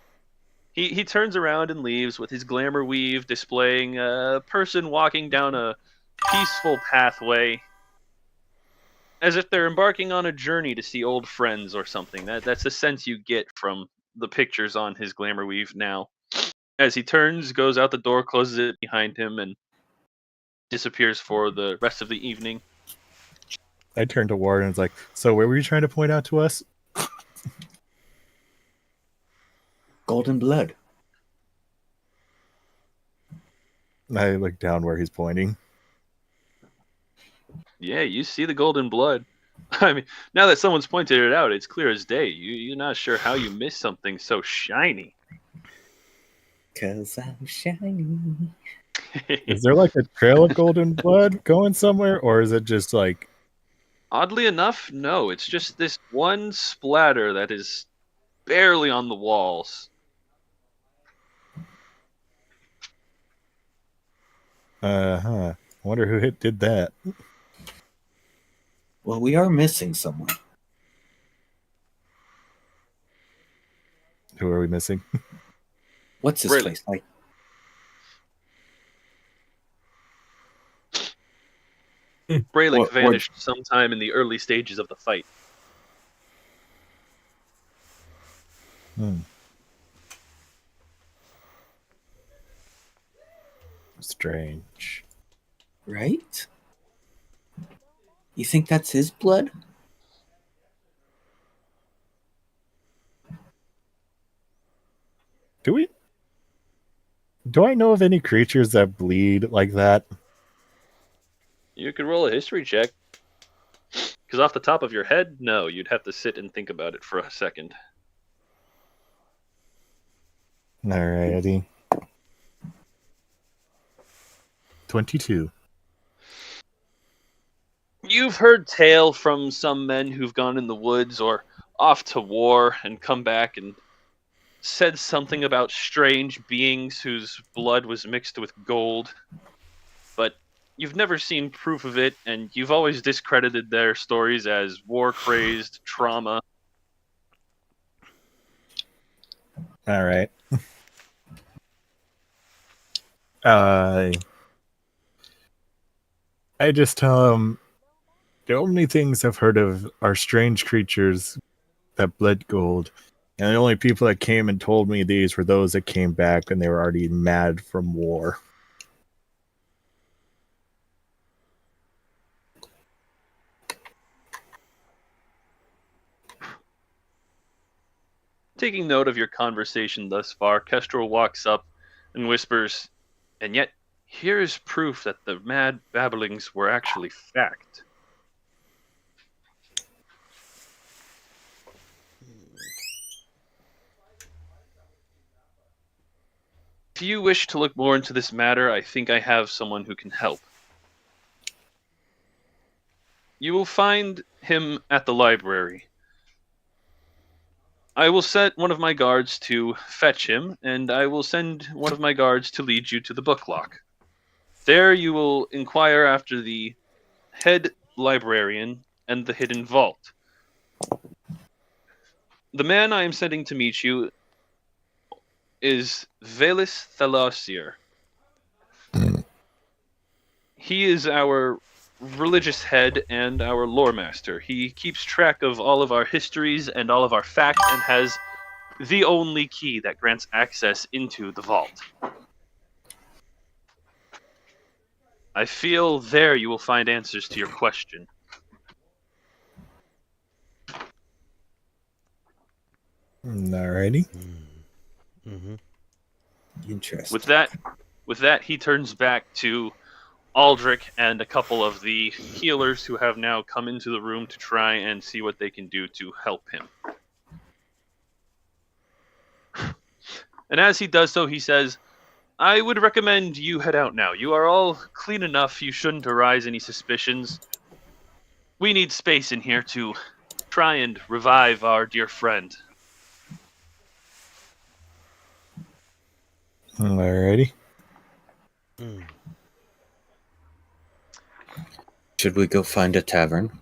He turns around and leaves with his glamour weave displaying a person walking down a peaceful pathway, as if they're embarking on a journey to see old friends or something. That's the sense you get from the pictures on his glamour weave now. As he turns, goes out the door, closes it behind him, and disappears for the rest of the evening. I turned to Ward and was like, "So where were you trying to point out to us?" Golden blood. I look down where he's pointing. Yeah, you see the golden blood. I mean, now that someone's pointed it out, it's clear as day. You're not sure how you missed something so shiny. 'Cause I'm shiny. Is there like a trail of golden blood going somewhere, or is it just like... Oddly enough, no. It's just this one splatter that is barely on the walls. I wonder who did that. Well, we are missing someone. Who are we missing? What's his Rayleigh. face? Like, Braylick What- vanished sometime in the early stages of the fight. Strange. right? You think that's his blood? Do I know of any creatures that bleed like that? You could roll a history check. Because off the top of your head, no. You'd have to sit and think about it for a second. Alrighty. 22. You've heard tale from some men who've gone in the woods or off to war and come back and said something about strange beings whose blood was mixed with gold. But you've never seen proof of it, and you've always discredited their stories as war-crazed trauma. All right. I just tell him the only things I've heard of are strange creatures that bled gold. And the only people that came and told me these were those that came back when they were already mad from war. Taking note of your conversation thus far, Kestrel walks up and whispers, "And yet, here is proof that the mad babblings were actually fact." If you wish to look more into this matter, I think I have someone who can help. You will find him at the library. I will set one of my guards to fetch him, and I will send one of my guards to lead you to the book lock. There you will inquire after the head librarian and the hidden vault. The man I am sending to meet you is Velis Thalausier. He is our religious head and our lore master. He keeps track of all of our histories and all of our facts and has the only key that grants access into the vault. I feel there you will find answers to your question. Alrighty. Mm-hmm. Interesting. With that, he turns back to Aldrich and a couple of the healers who have now come into the room to try and see what they can do to help him. And as he does so, he says, "I would recommend you head out now. You are all clean enough. You shouldn't arise any suspicions. We need space in here to try and revive our dear friend." Alrighty. Mm. Should we go find a tavern?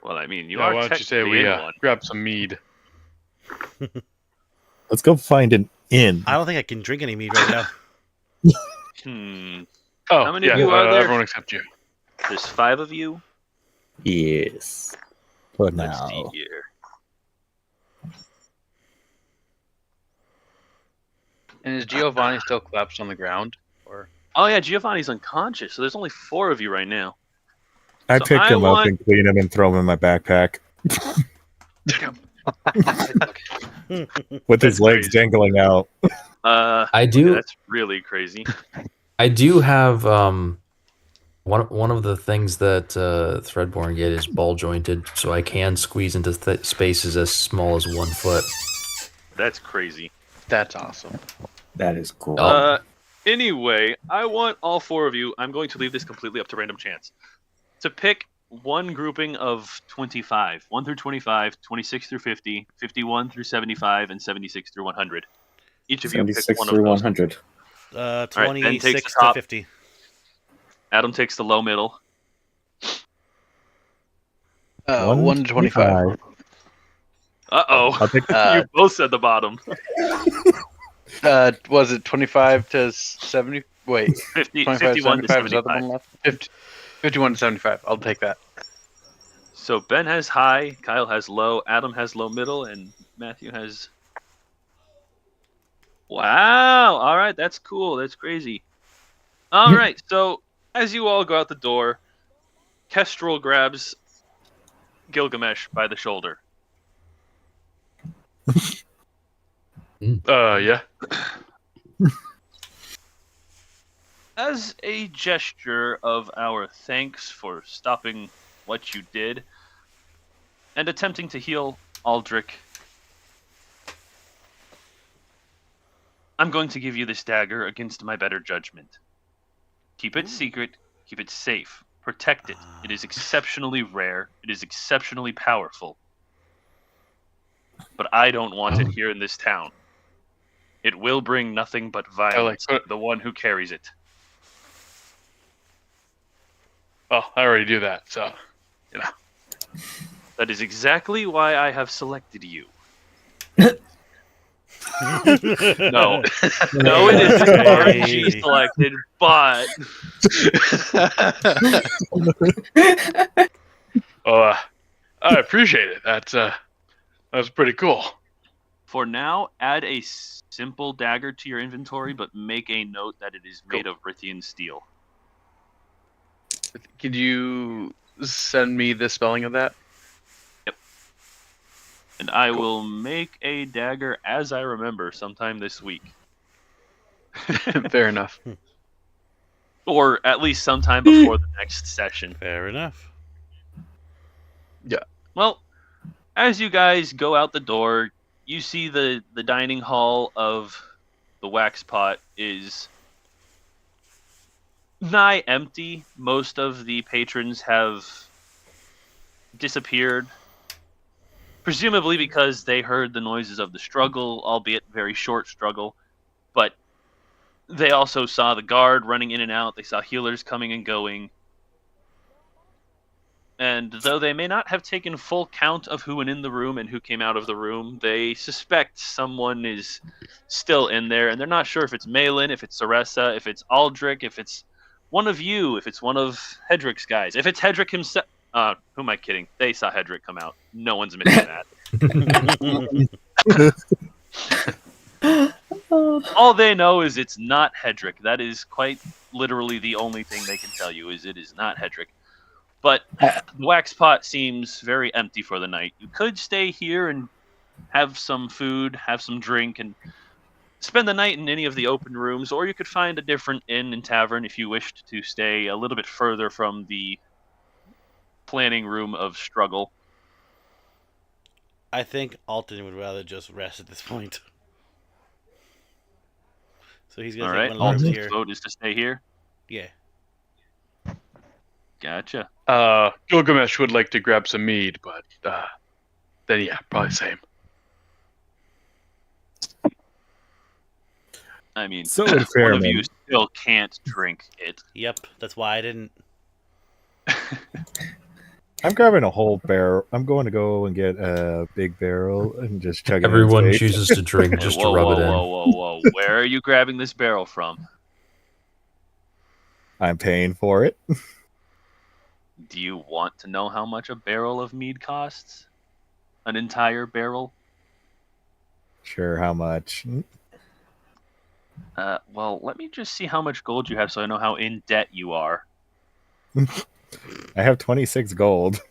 Well, I mean, you Yeah, are why don't you say technically we in one. grab some mead? Let's go find an inn. I don't think I can drink any mead right now. Oh, How many yeah, of you are there? everyone except you. There's 5 of you. Yes. For Let's now. see here. And is Giovanni still collapsed on the ground? Or Oh yeah, Giovanni's unconscious, so there's only 4 of you right now. I So pick I him up want- and clean him and throw him in my backpack with That's his legs crazy. dangling out. I do. That's really crazy. I do have one of the things that Threadborn get is ball jointed, so I can squeeze into spaces as small as 1 foot. That's crazy. that's awesome. That is cool. Anyway, I want all 4 of you. I'm going to leave this completely up to random chance to pick one grouping of 25, 1 through 25, 26 through 50, 51 through 75, and 76 through 100. Each of you pick 76 one of through those. 100. Ben 26 takes the to top. 50. Adam takes the low middle. 1 to 25. Uh-oh. I'll take You both said the bottom. Was it 25 to 70? Wait, 50, 25 to 51 to 75 is the other 75. one left? 51 to 75. I'll take that. So Ben has high, Kyle has low, Adam has low middle, and Matthew has... Wow! Alright, that's cool. That's crazy. Alright, so as you all go out the door, Kestrel grabs Gilgamesh by the shoulder. Yeah. As a gesture of our thanks for stopping what you did and attempting to heal Aldrich, I'm going to give you this dagger against my better judgment. Keep it secret, keep it safe, protect it. It is exceptionally rare, it is exceptionally powerful. But I don't want it here in this town. It will bring nothing but violence to the one who carries it. Well, I already do that, so That is exactly why I have selected you. No, no, it isn't RNG Crazy. selected, but Oh, I appreciate it. That's pretty cool. for now, add a simple dagger to your inventory, but make a note that it is made of Rithian steel. Could you send me the spelling of that? And I will make a dagger as I remember sometime this week. Fair enough. Or at least sometime before the next session. Fair enough. Well, as you guys go out the door, you see the dining hall of the wax pot is nigh empty. Most of the patrons have disappeared, presumably because they heard the noises of the struggle, albeit very short struggle. But they also saw the guard running in and out. They saw healers coming and going. And though they may not have taken full count of who went in the room and who came out of the room, they suspect someone is still in there, and they're not sure if it's Malin, if it's Saressa, if it's Aldrich, if it's one of you, if it's one of Hedrick's guys. If it's Hedrick himself... who am I kidding? They saw Hedrick come out. No one's missing that. All they know is it's not Hedrick. That is quite literally the only thing they can tell you, is it is not Hedrick. But the wax pot seems very empty for the night. You could stay here and have some food, have some drink, and spend the night in any of the open rooms, or you could find a different inn and tavern if you wished to stay a little bit further from the planning room of struggle. I think Alton would rather just rest at this point. So he's All gonna right, take one of the rooms Alton's here. vote is to stay here. Yeah. Gotcha. Gilgamesh would like to grab some mead, but then yeah, probably same. I mean, So would one of Fairman. you still can't drink it. Yep. That's why I didn't. I'm grabbing a whole barrel. I'm going to go and get a big barrel and just chug it. in Everyone his face. chooses to drink just whoa, to rub whoa, it in. whoa. Where are you grabbing this barrel from? I'm paying for it. Do you want to know how much a barrel of mead costs? An entire barrel? Sure, how much? Well, let me just see how much gold you have so I know how in debt you are. I have 26 gold.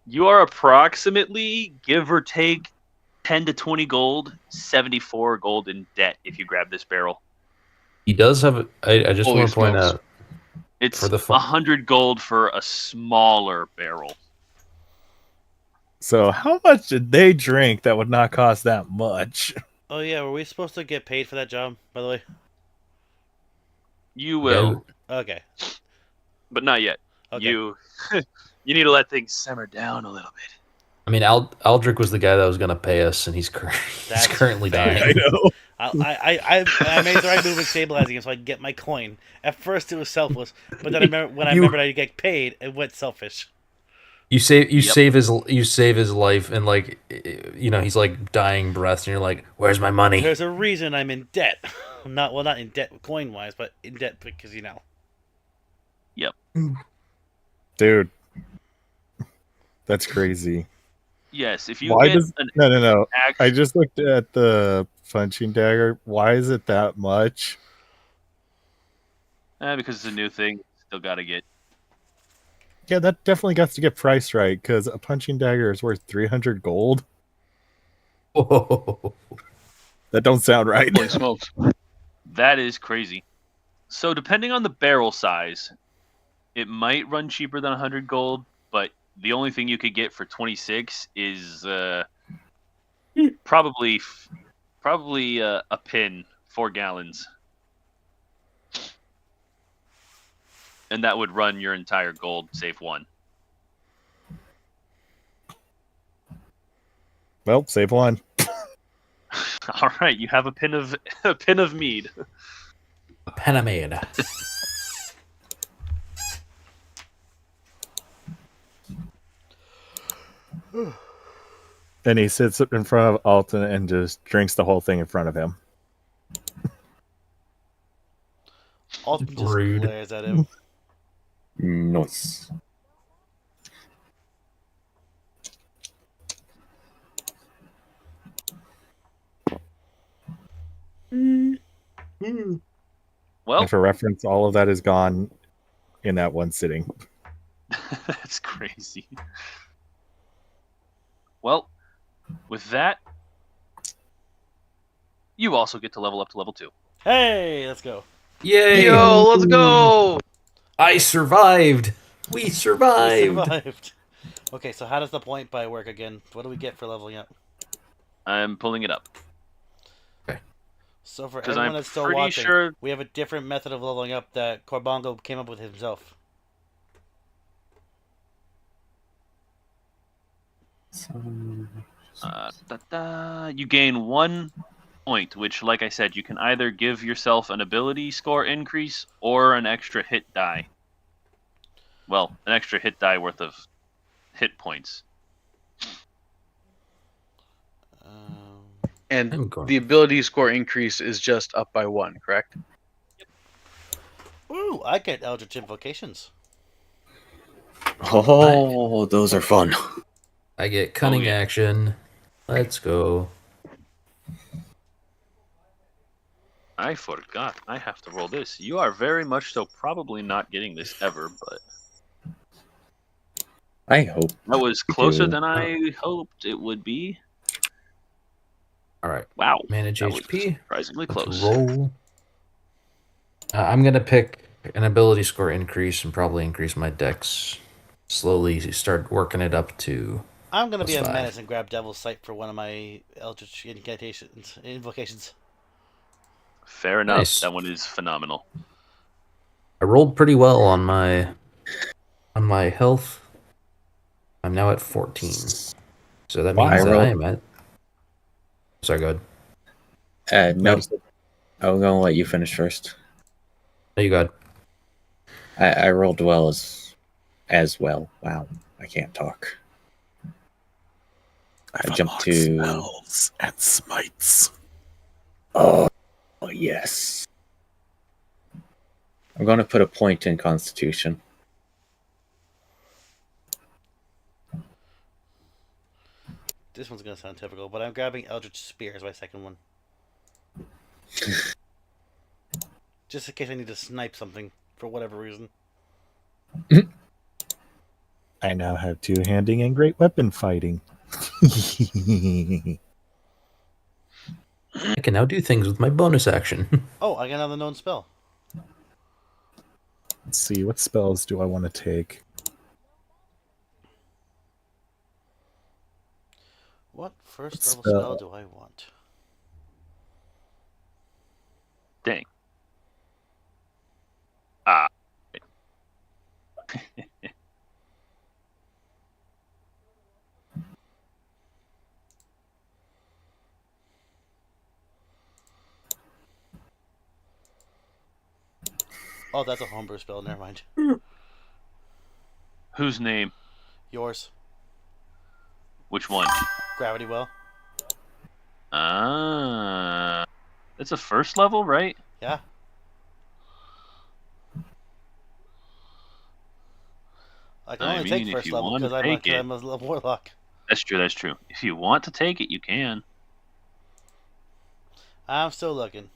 You are approximately, give or take, 10 to 20 gold, 74 gold in debt if you grab this barrel. He does have. I just Holy want to point smokes. out. It's For the 100 gold for a smaller barrel. So how much did they drink that would not cost that much? Oh yeah, were we supposed to get paid for that job, by the way? You will, Okay. but not yet. Okay. You you need to let things simmer down a little bit. I mean, Aldrich was the guy that was going to pay us, and he's That's currently fair. dying. know. I made the right move in stabilizing him so I could get my coin. At first it was selfless, but then I remembered I'd get paid, it went selfish. You save Yep. save his life, and like he's like dying breaths, and you're like, "Where's my money?" There's a reason I'm in debt. Not in debt coin wise, but in debt because Dude. That's crazy. Yes, if you Why get does an no. act, I just looked at the punching dagger. Why is it that much? because it's a new thing, still got to get. Yeah, that definitely got to get priced right because a punching dagger is worth 300 gold. Whoa. That don't sound right. Holy smokes. That is crazy. So depending on the barrel size, it might run cheaper than 100 gold, but the only thing you could get for 26 is probably a pin, 4 gallons. And that would run your entire gold, save 1. Well, save one. All right, you have a pin of mead. Penamade. And he sits in front of Alton and just drinks the whole thing in front of him. Alton just Rude. glares at him. Nice. Well, And for reference, all of that is gone in that one sitting. that's crazy. Well, with that, you also get to level up to level 2. Hey, let's go. Yay! Yo, let's go! I survived. We We survived. survived. Okay, so how does the point buy work again? What do we get for leveling up? I'm pulling it up So for because everyone I'm that's still pretty watching, sure. we have a different method of leveling up that Corbongo came up with himself. You gain 1 point, which, like I said, you can either give yourself an ability score increase or an extra hit die. Well, an extra hit die worth of hit points. And I'm going. the ability score increase is just up by 1, correct? Ooh, I get Eldritch Invocations. Oh, those are fun. I get cunning yeah. action. Let's go. I forgot. I have to roll this. You are very much so probably not getting this ever, but I hope. that was closer do. than I hoped it would be. All right. Wow. Manage That was HP. surprisingly Let's close. roll. I'm gonna pick an ability score increase and probably increase my dex. Slowly start working it up to. I'm gonna be a +5. menace and grab Devil's Sight for one of my Eldritch invocations. Fair enough. Nice. That one is phenomenal. I rolled pretty well on my health. I'm now at 14. So that Wow. means I that rolled- I am at. Sorry, go ahead. No, I'm gonna let you finish first. No, you go ahead. I rolled well as well. Wow, I can't talk. I jumped to spells and smites. oh yes. I'm gonna put a point in Constitution. This one's gonna sound typical, but I'm grabbing Eldritch Spear as my second one. Just in case I need to snipe something for whatever reason. I now have two-handing and great weapon fighting. I can now do things with my bonus action. Oh, I got another known spell. Let's see, what spells do I want to take? What first What level spell? spell do I want? Dang. Ah. Oh, that's a homebrew spell. Never mind. Whose name? Yours. Which one? Gravity Well. Ah. It's a first level, right? Yeah. I can I only mean, take if first you level wanna because take it. I'm a warlock. That's true, that's true. If you want to take it, you can. I'm still looking.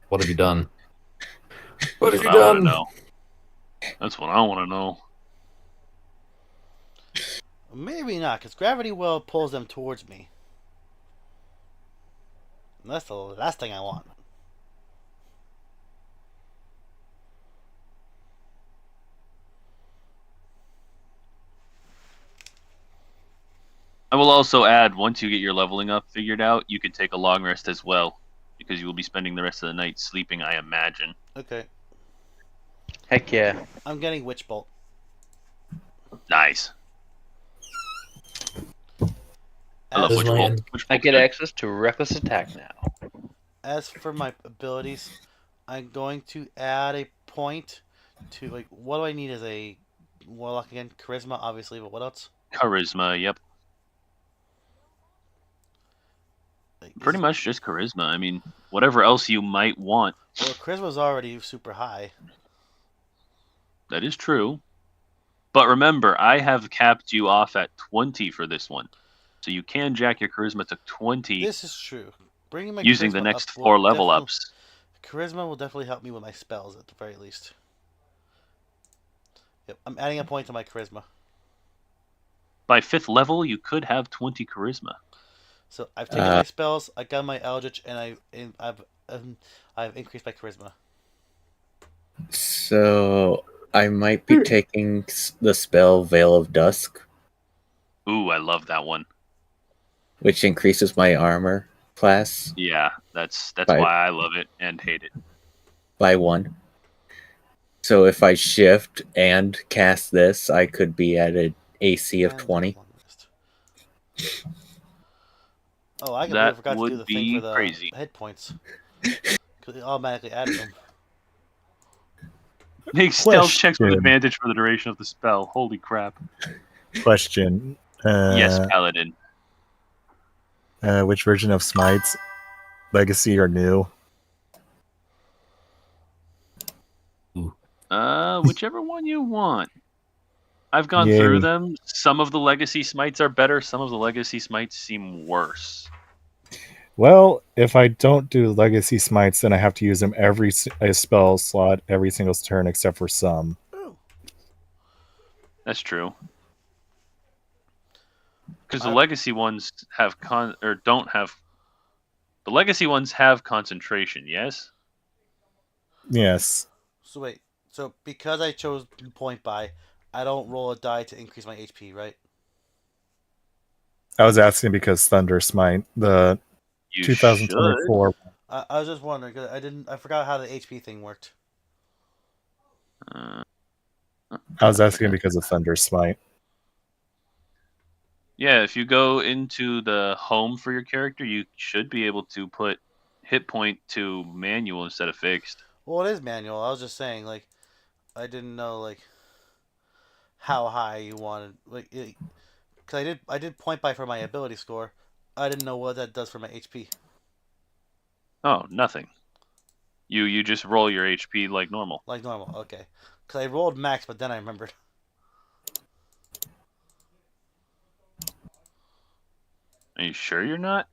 What have you done? What have That's you what I want to done? know. That's what I want to know. Maybe not, because Gravity Well pulls them towards me. And that's the last thing I want. I will also add, once you get your leveling up figured out, you can take a long rest as well, because you will be spending the rest of the night sleeping, I imagine. Okay. Heck yeah. I'm getting Witch Bolt. Nice. I love Does Witch my Bolt. end- Witch I Bolt's get good. access to reckless attack now. as for my abilities, I'm going to add a point to like what do I need as a warlock again? Charisma, obviously, but what else? Charisma, yep. Like, Pretty much just charisma. I mean, whatever else you might want. Well, charisma's already super high. That is true. But remember, I have capped you off at 20 for this one. So you can jack your charisma to 20 This is true. Bringing my using the charisma next up will 4 level definitely- ups. Charisma will definitely help me with my spells at the very least. Yep, I'm adding a point to my charisma. By 5th level, you could have 20 charisma. So I've taken my spells, I got my Eldritch, and I've increased my charisma. So I might be taking the spell Veil of Dusk, Ooh, I love that one. which increases my armor class Yeah, that's By- why I love it and hate it. by 1. So if I shift and cast this, I could be at an AC of And 20. long rest. Oh, I That forgot to do would the thing be for the crazy. hit points. Because it automatically added them. Make stealth checks with Question. advantage for the duration of the spell. Holy crap. Question. Yes, Paladin. Which version of Smites? Legacy or new? Whichever one you want. I've gone Yay. through them. Some of the legacy smites are better. Some of the legacy smites seem worse. Well, if I don't do Legacy Smites, then I have to use them every a spell slot every single turn except for some. Ooh. That's true. Because the legacy ones have don't have. The legacy ones have concentration. Yes. Yes. So wait, so because I chose point by, I don't roll a die to increase my HP, right? I was asking because Thunder Smite, the You 2024. I was just wondering because I forgot how the HP thing worked. should. I was asking because of Thunder Smite. Yeah, if you go into the home for your character, you should be able to put hit point to manual instead of fixed. Well, it is manual. I was just saying, like, I didn't know like how high you wanted, like, because I did point by for my ability score. I didn't know what that does for my HP. Oh, nothing. You just roll your HP like normal. Like normal, okay. Because I rolled max, but then I remembered. Are you sure you're not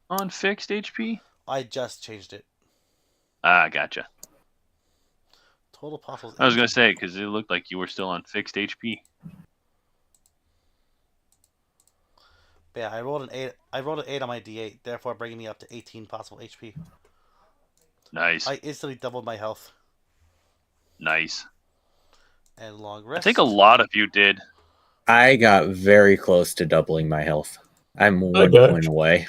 on fixed HP? I just changed it. Ah, gotcha. Total apostles. I was gonna say because it looked like you were still on fixed HP. But yeah, I rolled an 8. I rolled an 8 on my D8, therefore bringing me up to 18 possible HP. Nice, I instantly doubled my health nice. and long I rest. think a lot of you did. I got very close to doubling my health. I'm 1 got point away.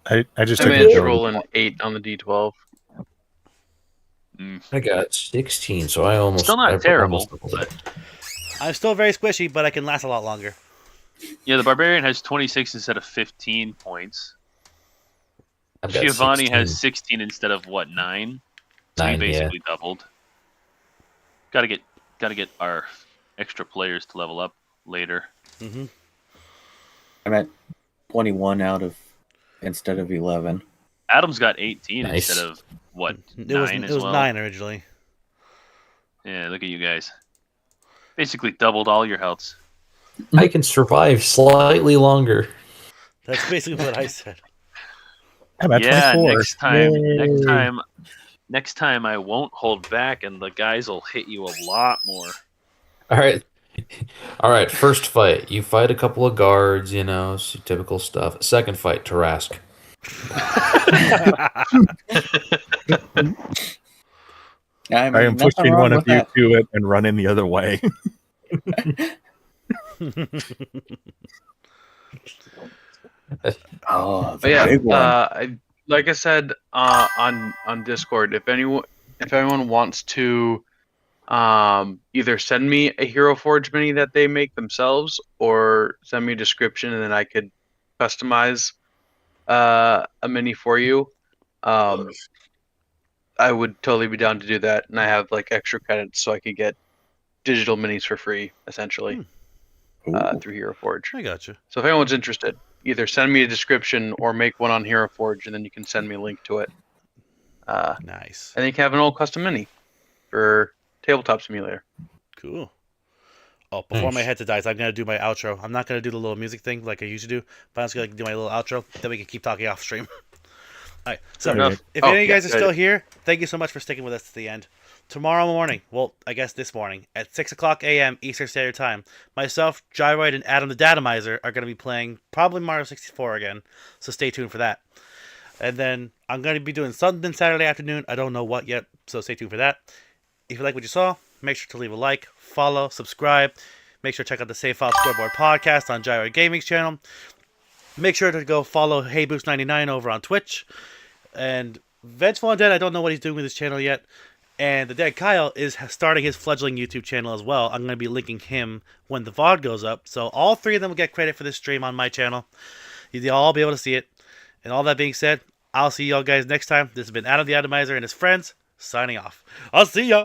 I just I took managed to ability. roll an 8 on the D12. I got 16, so I almost Still not I terrible, almost doubled it. I'm still very squishy, but I can last a lot longer. Yeah, the barbarian has 26 instead of 15 points. I've got Giovanni 16. has 16 instead of what, 9? So you 9, yeah. basically doubled. Gotta get our extra players to level up later. Mm-hmm. I'm at 21 instead of 11. Adam's got 18 Nice. instead of what, It was 9 it as was well. 9 originally. Yeah, look at you guys. Basically doubled all your healths. I can survive slightly longer. That's basically what I said. I'm at Yeah, 24. Yay. next time I won't hold back and the guys will hit you a lot more. All right. First fight, you fight a couple of guards, typical stuff. Second fight, Tarask. I am pushing one of you to it and running the other way. Oh, the But yeah, big one. like I said on Discord, if anyone wants to either send me a Hero Forge mini that they make themselves, or send me a description and then I could customize a mini for you, I would totally be down to do that. And I have like extra credits so I could get digital minis for free, essentially, through Hero Forge. I gotcha. So if anyone's interested, either send me a description or make one on Hero Forge, and then you can send me a link to it. Nice. And you can have an old custom mini for Tabletop Simulator. Cool. Oh, before my Nice. headset dies, I'm gonna do my outro. I'm not gonna do the little music thing like I usually do, but I'm just gonna do my little outro. Then we can keep talking off stream. All right. So Fair enough. if Oh, any of you guys yeah, are still here, thank you so much for sticking with us to the end. Tomorrow morning, well, I guess this morning at 6:00 a.m. Eastern Standard Time, myself, Gyroid, and Adam the Datomizer are gonna be playing probably Mario 64 again. So stay tuned for that. And then I'm gonna be doing something Saturday afternoon. I don't know what yet, so stay tuned for that. If you like what you saw, make sure to leave a like, follow, subscribe. Make sure to check out the Save File Scoreboard podcast on Gyro Gaming's channel. Make sure to go follow HeyBoost99 over on Twitch. And Vengeful Undead, I don't know what he's doing with his channel yet. And the Dead Kyle is starting his fledgling YouTube channel as well. I'm going to be linking him when the VOD goes up. So all three of them will get credit for this stream on my channel. You'll all be able to see it. And all that being said, I'll see y'all guys next time. This has been Adam the Atomizer and his friends, signing off. I'll see ya!